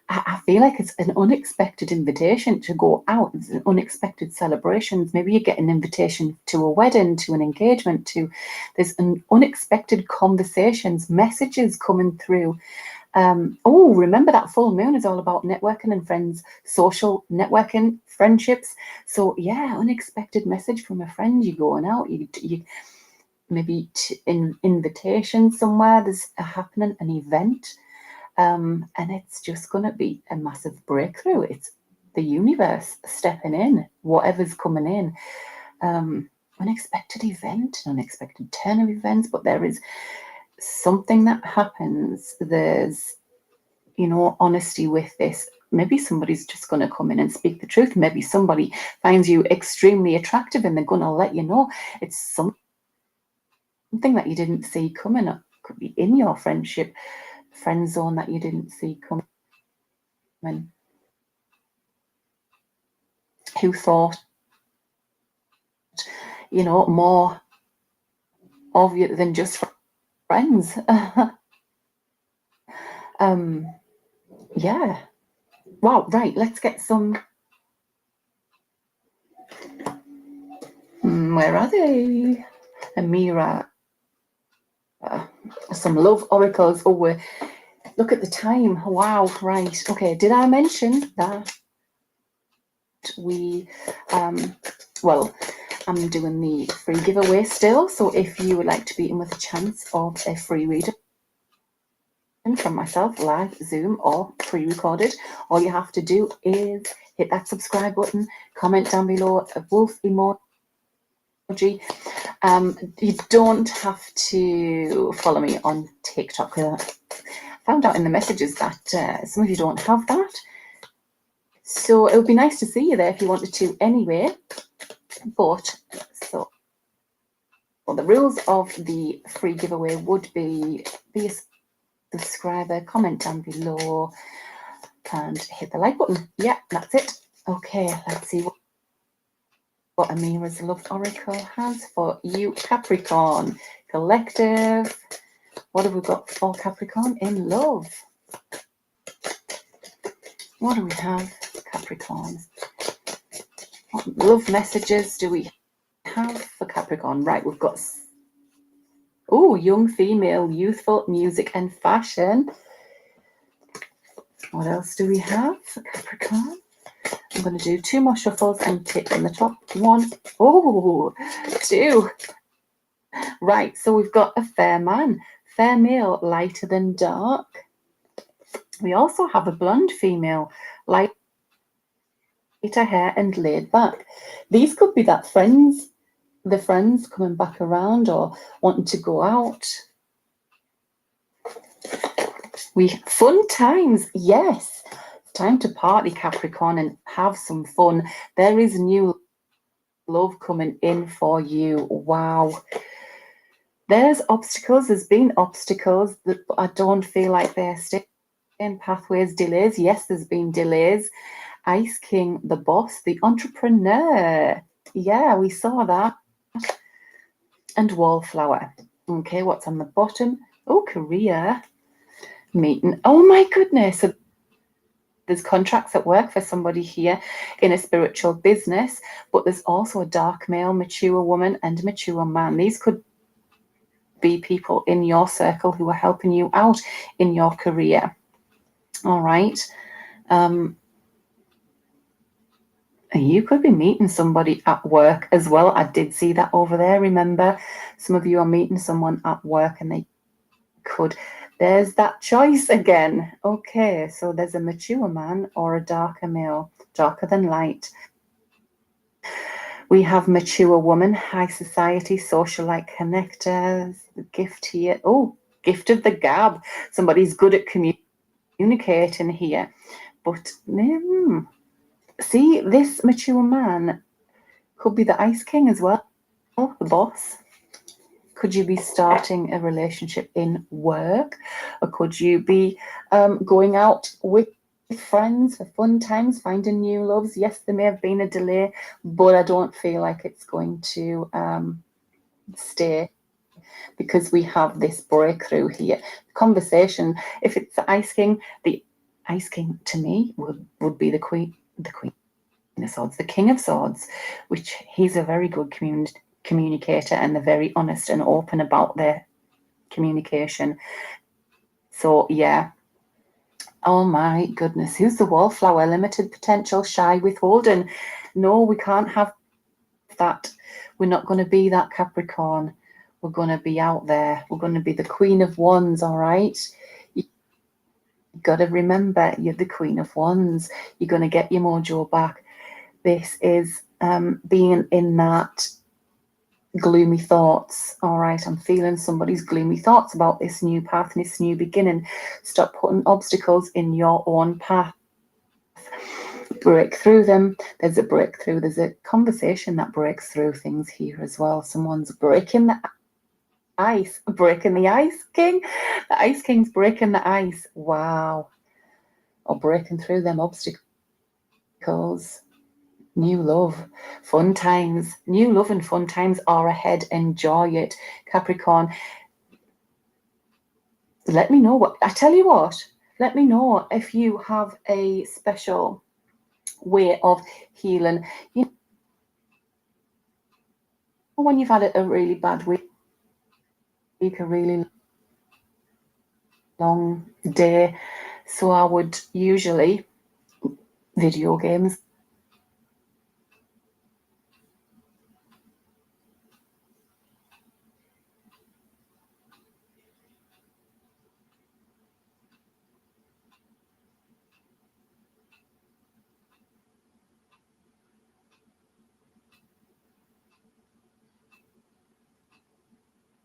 I feel like it's an unexpected invitation to go out. It's an unexpected celebrations. Maybe you get an invitation to a wedding, to an engagement, there's an unexpected conversations, messages coming through. Remember that full moon is all about networking and friends, social networking, friendships. So yeah, unexpected message from a friend. You're going out, you maybe invitation somewhere, there's happening, an event, and it's just going to be a massive breakthrough. It's the universe stepping in, whatever's coming in. Unexpected event, unexpected turn of events, but there is something that happens. There's, you know, honesty with this. Maybe somebody's just going to come in and speak the truth. Maybe somebody finds you extremely attractive and they're going to let you know. It's something that you didn't see coming up. Could be in your friendship, friend zone that you didn't see coming. Who thought, you know, more of you than just friends. Yeah. Wow, right, let's get some. Where are they? Amira. Some love oracles. Oh, look at the time. Wow, right. Okay, did I mention that we, well, I'm doing the free giveaway still. So if you would like to be in with a chance of a free reading from myself, live, Zoom, or pre-recorded, all you have to do is hit that subscribe button, comment down below a wolf emoji. You don't have to follow me on TikTok. I found out in the messages that some of you don't have that. So it would be nice to see you there if you wanted to anyway. But so well, the rules of the free giveaway would be a subscriber, comment down below, and hit the like button. Yeah, that's it. Okay, let's see what Amira's Love Oracle has for you, Capricorn. Collective. What have we got for Capricorn in love? What do we have, Capricorn? What love messages do we have for Capricorn? Right, we've got young female, youthful, music and fashion. What else do we have for Capricorn? I'm going to do 2 more shuffles and tick in the top. 1, 2. Right, so we've got a fair man. fair male, lighter than dark. We also have a blonde female, lighter hair and laid back. These could be the friends coming back around or wanting to go out. Fun times, yes. It's time to party, Capricorn, and have some fun. There is new love coming in for you. Wow. There's obstacles. There's been obstacles, but I don't feel like they're staying pathways. Delays. Yes, there's been delays. Ice King, the boss, the entrepreneur. Yeah, we saw that. And Wallflower. Okay, what's on the bottom? Oh, career. Meeting. Oh my goodness. So there's contracts at work for somebody here in a spiritual business, but there's also a dark male, mature woman, and mature man. These could be people in your circle who are helping you out in your career. All right. You could be meeting somebody at work as well. I did see that over there. Remember, some of you are meeting someone at work and they could. There's that choice again. Okay, so there's a mature man or a darker male, darker than light. We have mature woman, high society, socialite connectors, the gift here. Oh, gift of the gab. Somebody's good at communicating here. But see, this mature man could be the Ice King as well, the boss. Could you be starting a relationship in work? Or could you be going out with friends for fun times, finding new loves? Yes, there may have been a delay, but I don't feel like it's going to stay, because we have this breakthrough here. Conversation, if it's the Ice King to me would be the Queen of Swords, the King of Swords, which he's a very good communicator and they're very honest and open about their communication. So yeah. Oh my goodness, who's the Wallflower? Limited potential, shy, withholding. No, we can't have that. We're not going to be that Capricorn. We're going to be out there. We're going to be the Queen of Wands, all right? You got to remember, you're the Queen of Wands. You're going to get your mojo back. This is being in that gloomy thoughts. All right, I'm feeling somebody's gloomy thoughts about this new path and this new beginning. Stop putting obstacles in your own path. Break through them. There's a breakthrough. There's a conversation that breaks through things here as well. Someone's breaking the ice. Breaking the Ice King. The Ice King's breaking the ice. Wow. Or breaking through them obstacles. New love, fun times. New love and fun times are ahead. Enjoy it, Capricorn. Let me know what, I tell you what, let me know if you have a special way of healing. You know, when you've had a really bad week, a really long day. So I would usually, video games,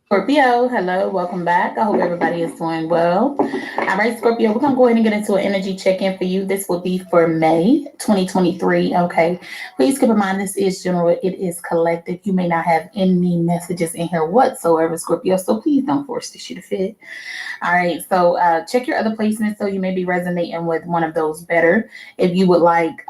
Scorpio, hello, welcome back. I hope everybody is doing well. All right, Scorpio, we're going to go ahead and get into an energy check-in for you. This will be for May 2023, okay? Please keep in mind this is general. It is collective. You may not have any messages in here whatsoever, Scorpio, so please don't force the shit to fit. All right, so check your other placements so you may be resonating with one of those better. If you would like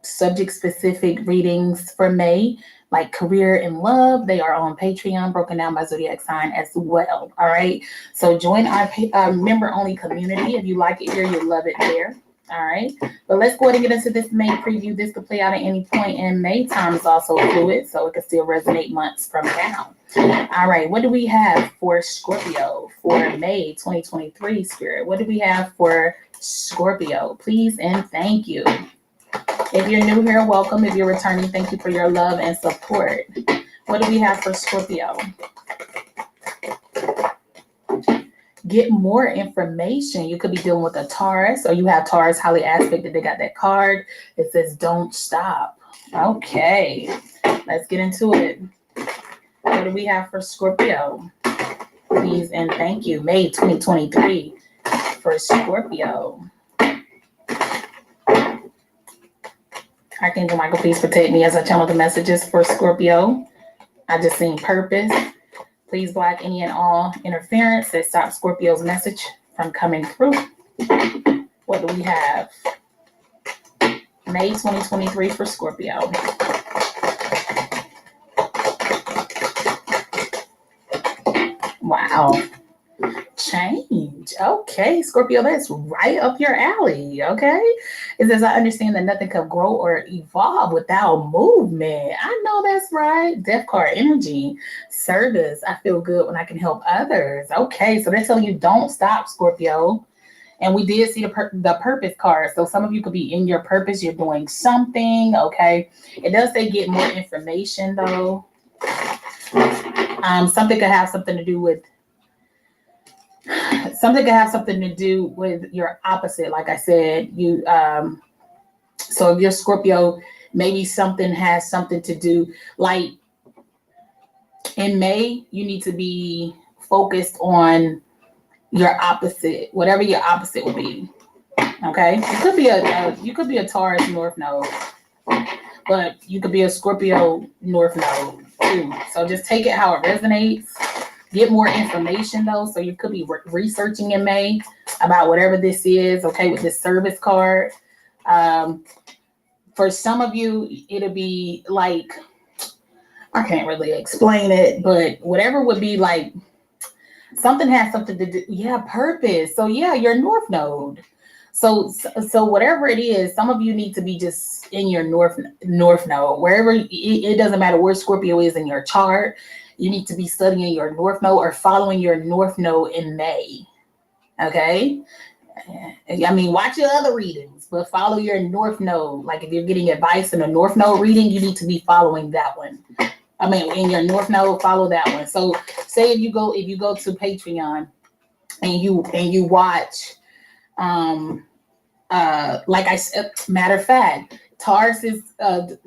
subject-specific readings for May, like career and love, they are on Patreon, broken down by zodiac sign as well. All right. So join our member-only community. If you like it here, you'll love it there. All right. But let's go ahead and get into this May preview. This could play out at any point in May. Time is also fluid, so it can still resonate months from now. All right. What do we have for Scorpio for May 2023, Spirit? What do we have for Scorpio? Please and thank you. If you're new here, welcome. If you're returning, thank you for your love and support. What do we have for Scorpio? get more information. You could be dealing with a Taurus, or you have Taurus highly aspected. They got that card. It says don't stop. Okay, let's get into it. What do we have for Scorpio? Please and thank you. May 2023 for Scorpio. Archangel Michael, please protect me as I channel the messages for Scorpio. I just seen purpose. Please block any and all interference that stops Scorpio's message from coming through. What do we have? May 2023 for Scorpio. Wow. Change. Okay, Scorpio, that's right up your alley. Okay. It says, I understand that nothing can grow or evolve without movement. I know that's right. Death card energy. Service. I feel good when I can help others. Okay, so they're telling you don't stop, Scorpio. And we did see the purpose card. So some of you could be in your purpose. You're doing something. Okay. It does say get more information though. Something could have something to do with your opposite. Like I said, you so if you're Scorpio, maybe something has something to do, like in May, you need to be focused on your opposite, whatever your opposite would be. Okay, you could be a Taurus North Node, but you could be a Scorpio North Node too. So just take it how it resonates. Get more information though. So you could be researching in May about whatever this is. Okay, with this service card. For some of you, it'll be like, I can't really explain it, but whatever would be like, something has something to do. Yeah, purpose. So yeah, your North Node. So whatever it is, some of you need to be just in your North Node, wherever. It doesn't matter where Scorpio is in your chart. You need to be studying your North Node or following your North Node in May. Okay. I mean, watch your other readings, but follow your North Node. Like if you're getting advice in a North Node reading, you need to be following that one. I mean, in your North Node, follow that one. So say if you go to Patreon and you watch, like I said, matter of fact, Taurus is I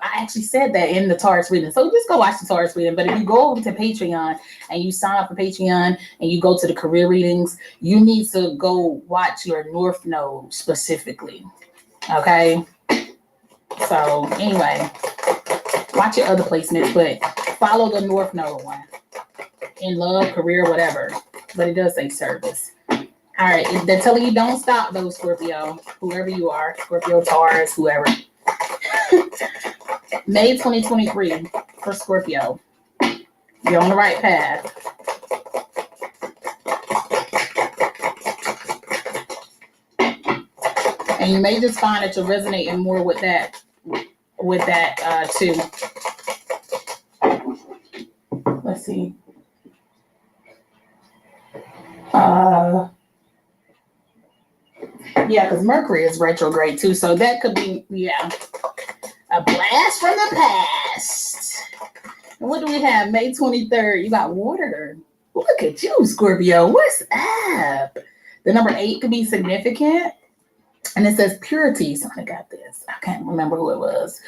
actually said that in the Taurus reading. So just go watch the Taurus reading. But if you go over to Patreon and you sign up for Patreon and you go to the career readings, you need to go watch your North Node specifically. Okay. So anyway, watch your other placements, but follow the North Node one. In love, career, whatever. But it does say service. All right, they're telling you don't stop though, Scorpio, whoever you are, Scorpio, Taurus, whoever. May 2023 for Scorpio. You're on the right path. And you may just find that you're resonating more with that too. Let's see. Yeah, because Mercury is retrograde too. So that could be, yeah, a blast from the past. And what do we have? May 23rd. You got water. Look at you, Scorpio. What's up? The number 8 could be significant. And it says purity. Somebody got this. I can't remember who it was.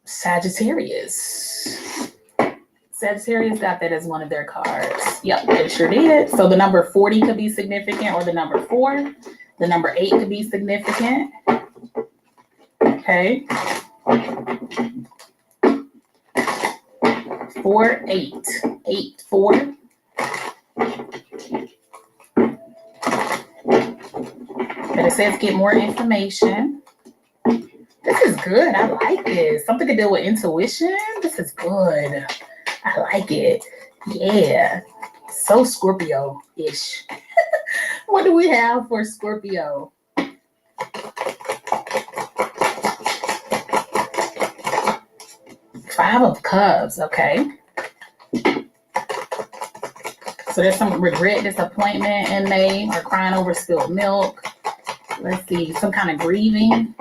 Sagittarius. Sagittarius got that as one of their cards. Yep, it sure did. So the number 40 could be significant, or the number 4. The number 8 could be significant. Okay. 4, 8. 8, 4. But it says get more information. This is good. I like this. Something to deal with intuition. This is good. I like it. Yeah. So Scorpio-ish. What do we have for Scorpio? Five of Cups. Okay. So there's some regret, disappointment in May, or crying over spilled milk. Let's see. Some kind of grieving.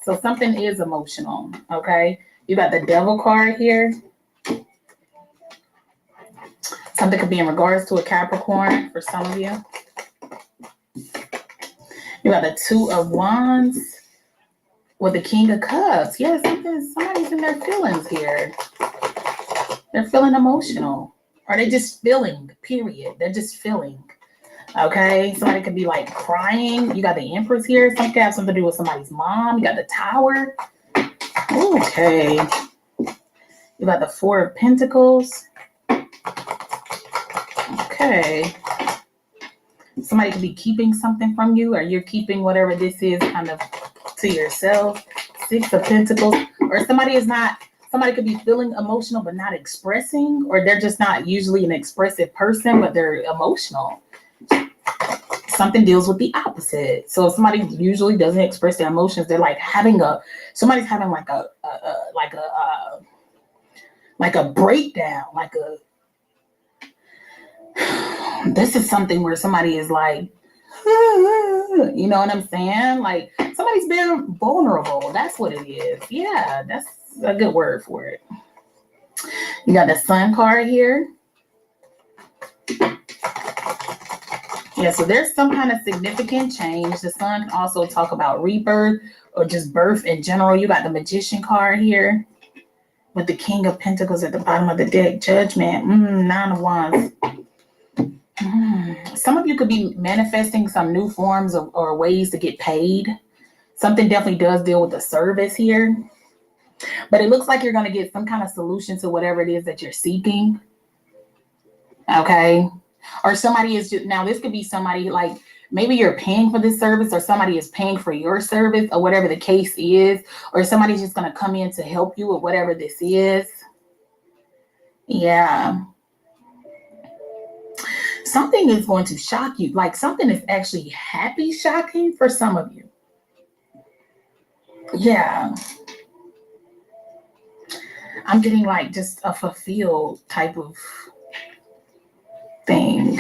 So something is emotional. Okay. You got the Devil card here. Something could be in regards to a Capricorn for some of you. You got the Two of Wands with the King of Cups. Yeah, somebody's in their feelings here. They're feeling emotional. Or they just feeling, period. They're just feeling. Okay? Somebody could be like crying. You got the Empress here. Something could have something to do with somebody's mom. You got the Tower. Okay. You got the Four of Pentacles. Okay. Somebody could be keeping something from you, or you're keeping whatever this is kind of to yourself. Six of Pentacles. Or somebody could be feeling emotional but not expressing, or they're just not usually an expressive person, but they're emotional. Something deals with the opposite. So if somebody usually doesn't express their emotions, they're like somebody's having like a breakdown, this is something where somebody is like, you know what I'm saying? Like somebody's being vulnerable. That's what it is. Yeah, that's a good word for it. You got the Sun card here. Yeah, so there's some kind of significant change. The Sun can also talk about rebirth or just birth in general. You got the Magician card here with the King of Pentacles at the bottom of the deck. Judgment. Nine of Wands. Some of you could be manifesting some new forms or ways to get paid. Something definitely does deal with the service here. But it looks like you're going to get some kind of solution to whatever it is that you're seeking. Okay. Or somebody is just, now this could be somebody like maybe you're paying for this service, or somebody is paying for your service, or whatever the case is, or somebody's just going to come in to help you with whatever this is. Yeah. Something is going to shock you. Like something is actually happy shocking for some of you. Yeah. I'm getting like just a fulfilled type of thing.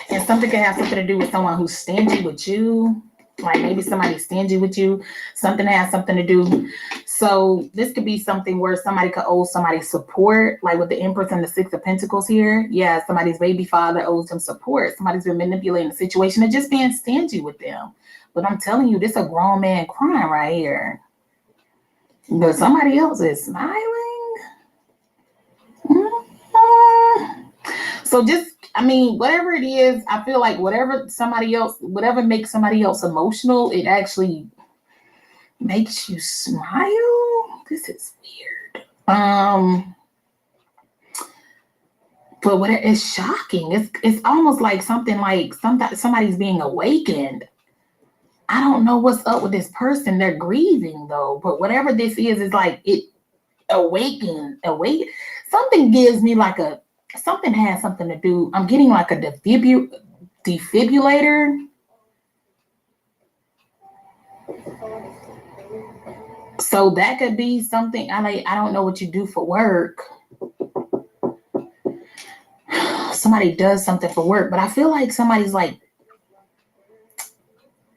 And something could have something to do with someone who's stingy with you. Like maybe somebody's stingy with you. Something has something to do. So this could be something where somebody could owe somebody support, like with the Empress and the Six of Pentacles here. Yeah, somebody's baby father owes them support. Somebody's been manipulating the situation and just being stingy with them. But I'm telling you, this is a grown man crying right here. But somebody else is smiling. So just, I mean, whatever it is, I feel like whatever makes somebody else emotional, it actually makes you smile. This is weird. But what it's shocking. It's almost like somebody's being awakened. I don't know what's up with this person. They're grieving though. But whatever this is like it awakened. Something gives me like something has something to do. I'm getting like a defibrillator. So that could be something. I don't know what you do for work. Somebody does something for work, but I feel like somebody's like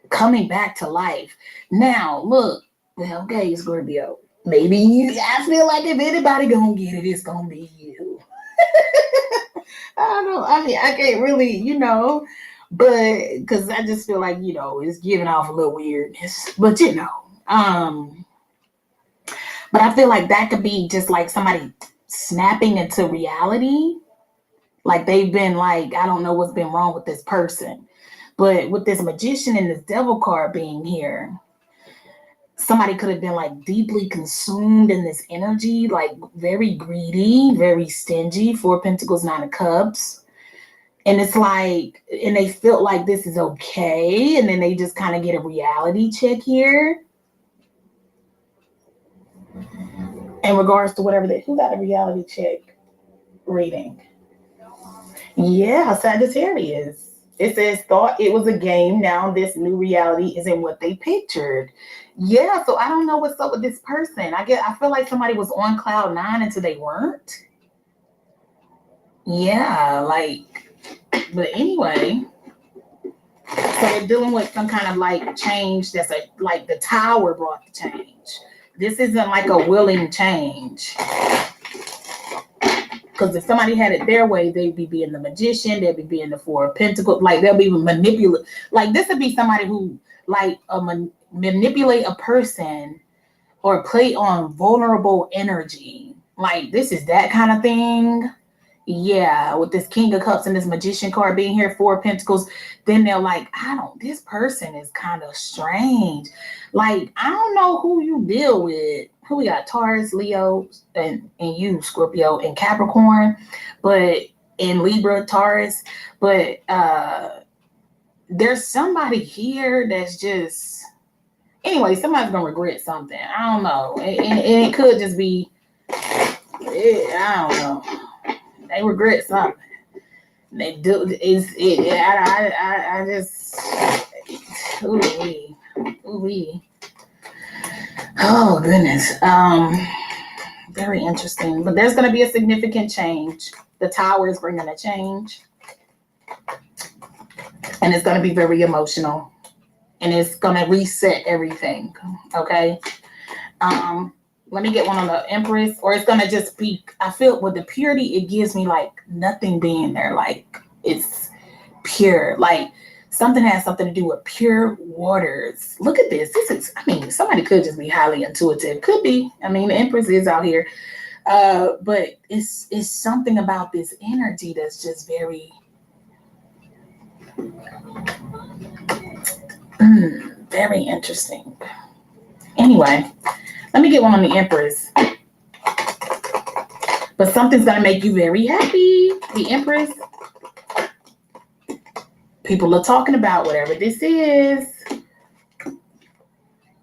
coming back to life. Now, look, well, okay, Scorpio. Maybe I feel like if anybody gonna get it, it's gonna be you. I don't know. I mean, I can't really, but because I just feel like, it's giving off a little weirdness. But but I feel like that could be just like somebody snapping into reality. Like they've been like, I don't know what's been wrong with this person. But with this Magician and this Devil card being here, somebody could have been like deeply consumed in this energy, like very greedy, very stingy. Four of Pentacles, Nine of Cups. And it's like, and they felt like this is okay. And then they just kind of get a reality check here. In regards to whatever who got a reality check reading? Yeah, Sagittarius. It says, thought it was a game. Now this new reality isn't what they pictured. Yeah, so I don't know what's up with this person. I feel like somebody was on cloud nine until they weren't. Yeah, but anyway. So they're dealing with some kind of like change that's like the Tower brought the change. This isn't like a willing change. Because if somebody had it their way, they'd be being the magician, they'd be being the Four of Pentacles, like they'll be manipulate. Like this would be somebody who like manipulate a person or play on vulnerable energy. Like this is that kind of thing. Yeah, with this King of Cups and this Magician card being here, Four of Pentacles, then they're like, this person is kind of strange. Like, I don't know who you deal with. Who we got? Taurus, Leo, and you, Scorpio, and Capricorn, but in Libra, Taurus. But there's somebody here that's just, anyway, somebody's going to regret something. I don't know. And it could just be, I don't know. They regret something. They do. I just. Ooh-wee. Oh goodness. Very interesting. But there's going to be a significant change. The Tower is bringing a change, and it's going to be very emotional, and it's going to reset everything. Okay. Let me get one on the Empress, or it's going to just be, I feel with the purity, it gives me like nothing being there. Like it's pure, like something has something to do with pure waters. Look at this. This is, somebody could just be highly intuitive. Could be. The Empress is out here. But it's something about this energy that's just very, very interesting. Anyway. Let me get one on the Empress. But something's going to make you very happy. The Empress. People are talking about whatever this is.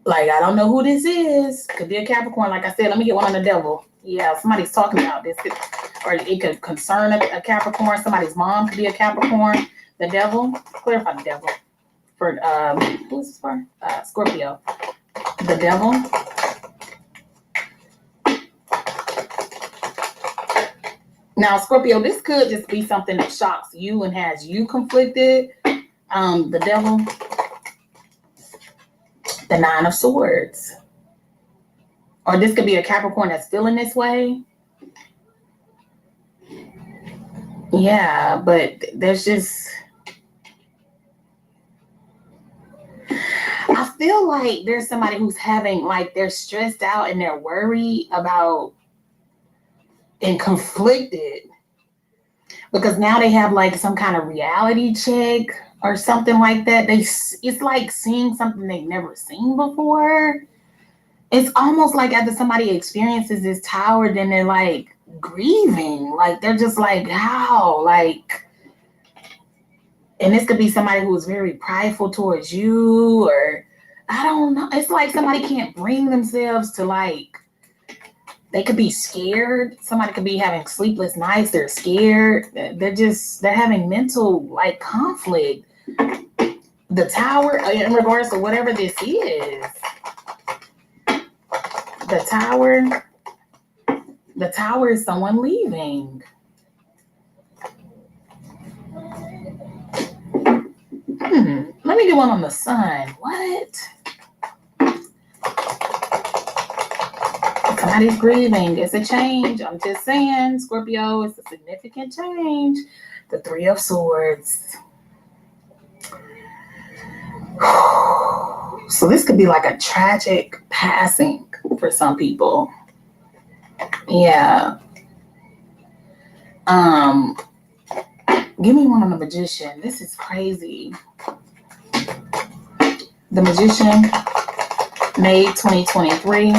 Like, I don't know who this is. Could be a Capricorn. Like I said, let me get one on the Devil. Yeah, somebody's talking about this. Or it could concern a Capricorn. Somebody's mom could be a Capricorn. The Devil. Clarify the Devil. For, who is this for? Scorpio. The Devil. Now, Scorpio, this could just be something that shocks you and has you conflicted. The Devil, the Nine of Swords. Or this could be a Capricorn that's feeling this way. Yeah, but there's just, I feel like there's somebody who's having, like, they're stressed out and they're worried about and conflicted because now they have like some kind of reality check or something like that. It's like seeing something they've never seen before. It's almost like after somebody experiences this Tower, then they're like grieving. Like they're just like, how? Like, and this could be somebody who is very prideful towards you, or I don't know. It's like somebody can't bring themselves to like, they could be scared. Somebody could be having sleepless nights. They're scared. They're having mental like conflict. The Tower, in regards to whatever this is, the Tower is someone leaving. Let me get one on the Sun. What? Somebody's grieving. It's a change. I'm just saying, Scorpio, it's a significant change. The Three of Swords. So this could be like a tragic passing for some people. Yeah. Give me one on the Magician. This is crazy. The Magician, May 2023.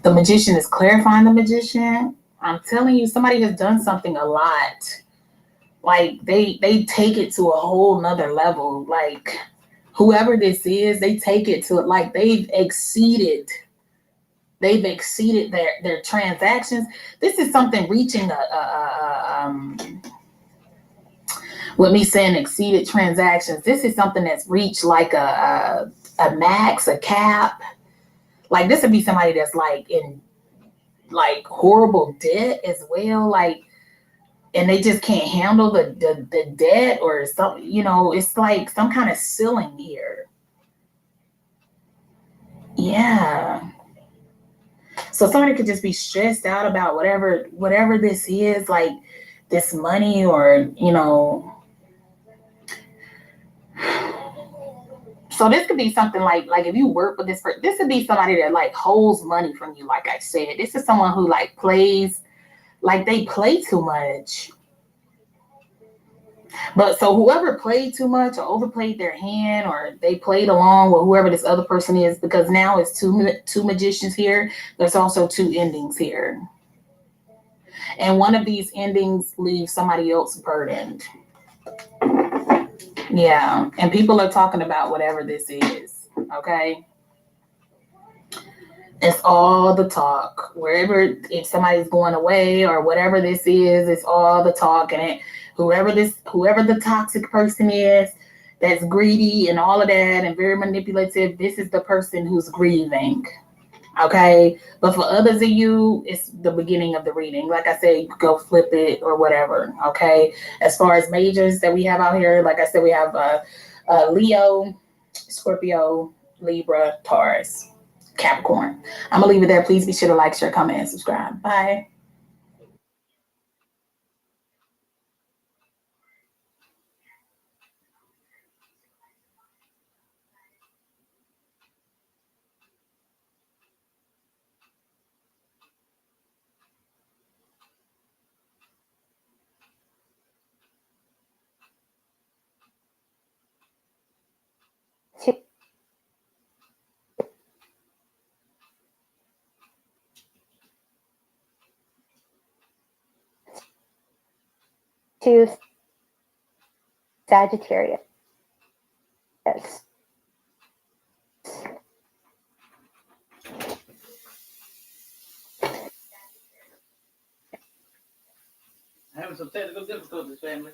The Magician is clarifying the Magician. I'm telling you, somebody has done something a lot. Like they take it to a whole nother level. Like whoever this is, they take it to like they've exceeded their transactions. This is something reaching with me saying exceeded transactions. This is something that's reached like a max, a cap. Like this would be somebody that's like in like horrible debt as well. Like, and they just can't handle the debt or something, it's like some kind of ceiling here. Yeah. So somebody could just be stressed out about whatever this is, like this money, or so this could be something like if you work with this person, this could be somebody that like holds money from you. Like I said, this is someone who like plays, like they play too much. But so whoever played too much or overplayed their hand, or they played along with whoever this other person is, because now it's two magicians here. There's also two endings here. And one of these endings leaves somebody else burdened. Yeah. And people are talking about whatever this is. Okay. It's all the talk. Wherever, if somebody's going away or whatever this is, it's all the talk. And whoever the toxic person is that's greedy and all of that and very manipulative, this is the person who's grieving. Okay. But for others of you, it's the beginning of the reading. Like I said, you could go flip it or whatever. Okay. As far as majors that we have out here, like I said, we have Leo, Scorpio, Libra, Taurus, Capricorn. I'm gonna leave it there. Please be sure to like, share, comment, and subscribe. Bye. To Sagittarius. Having some technical difficulties, family.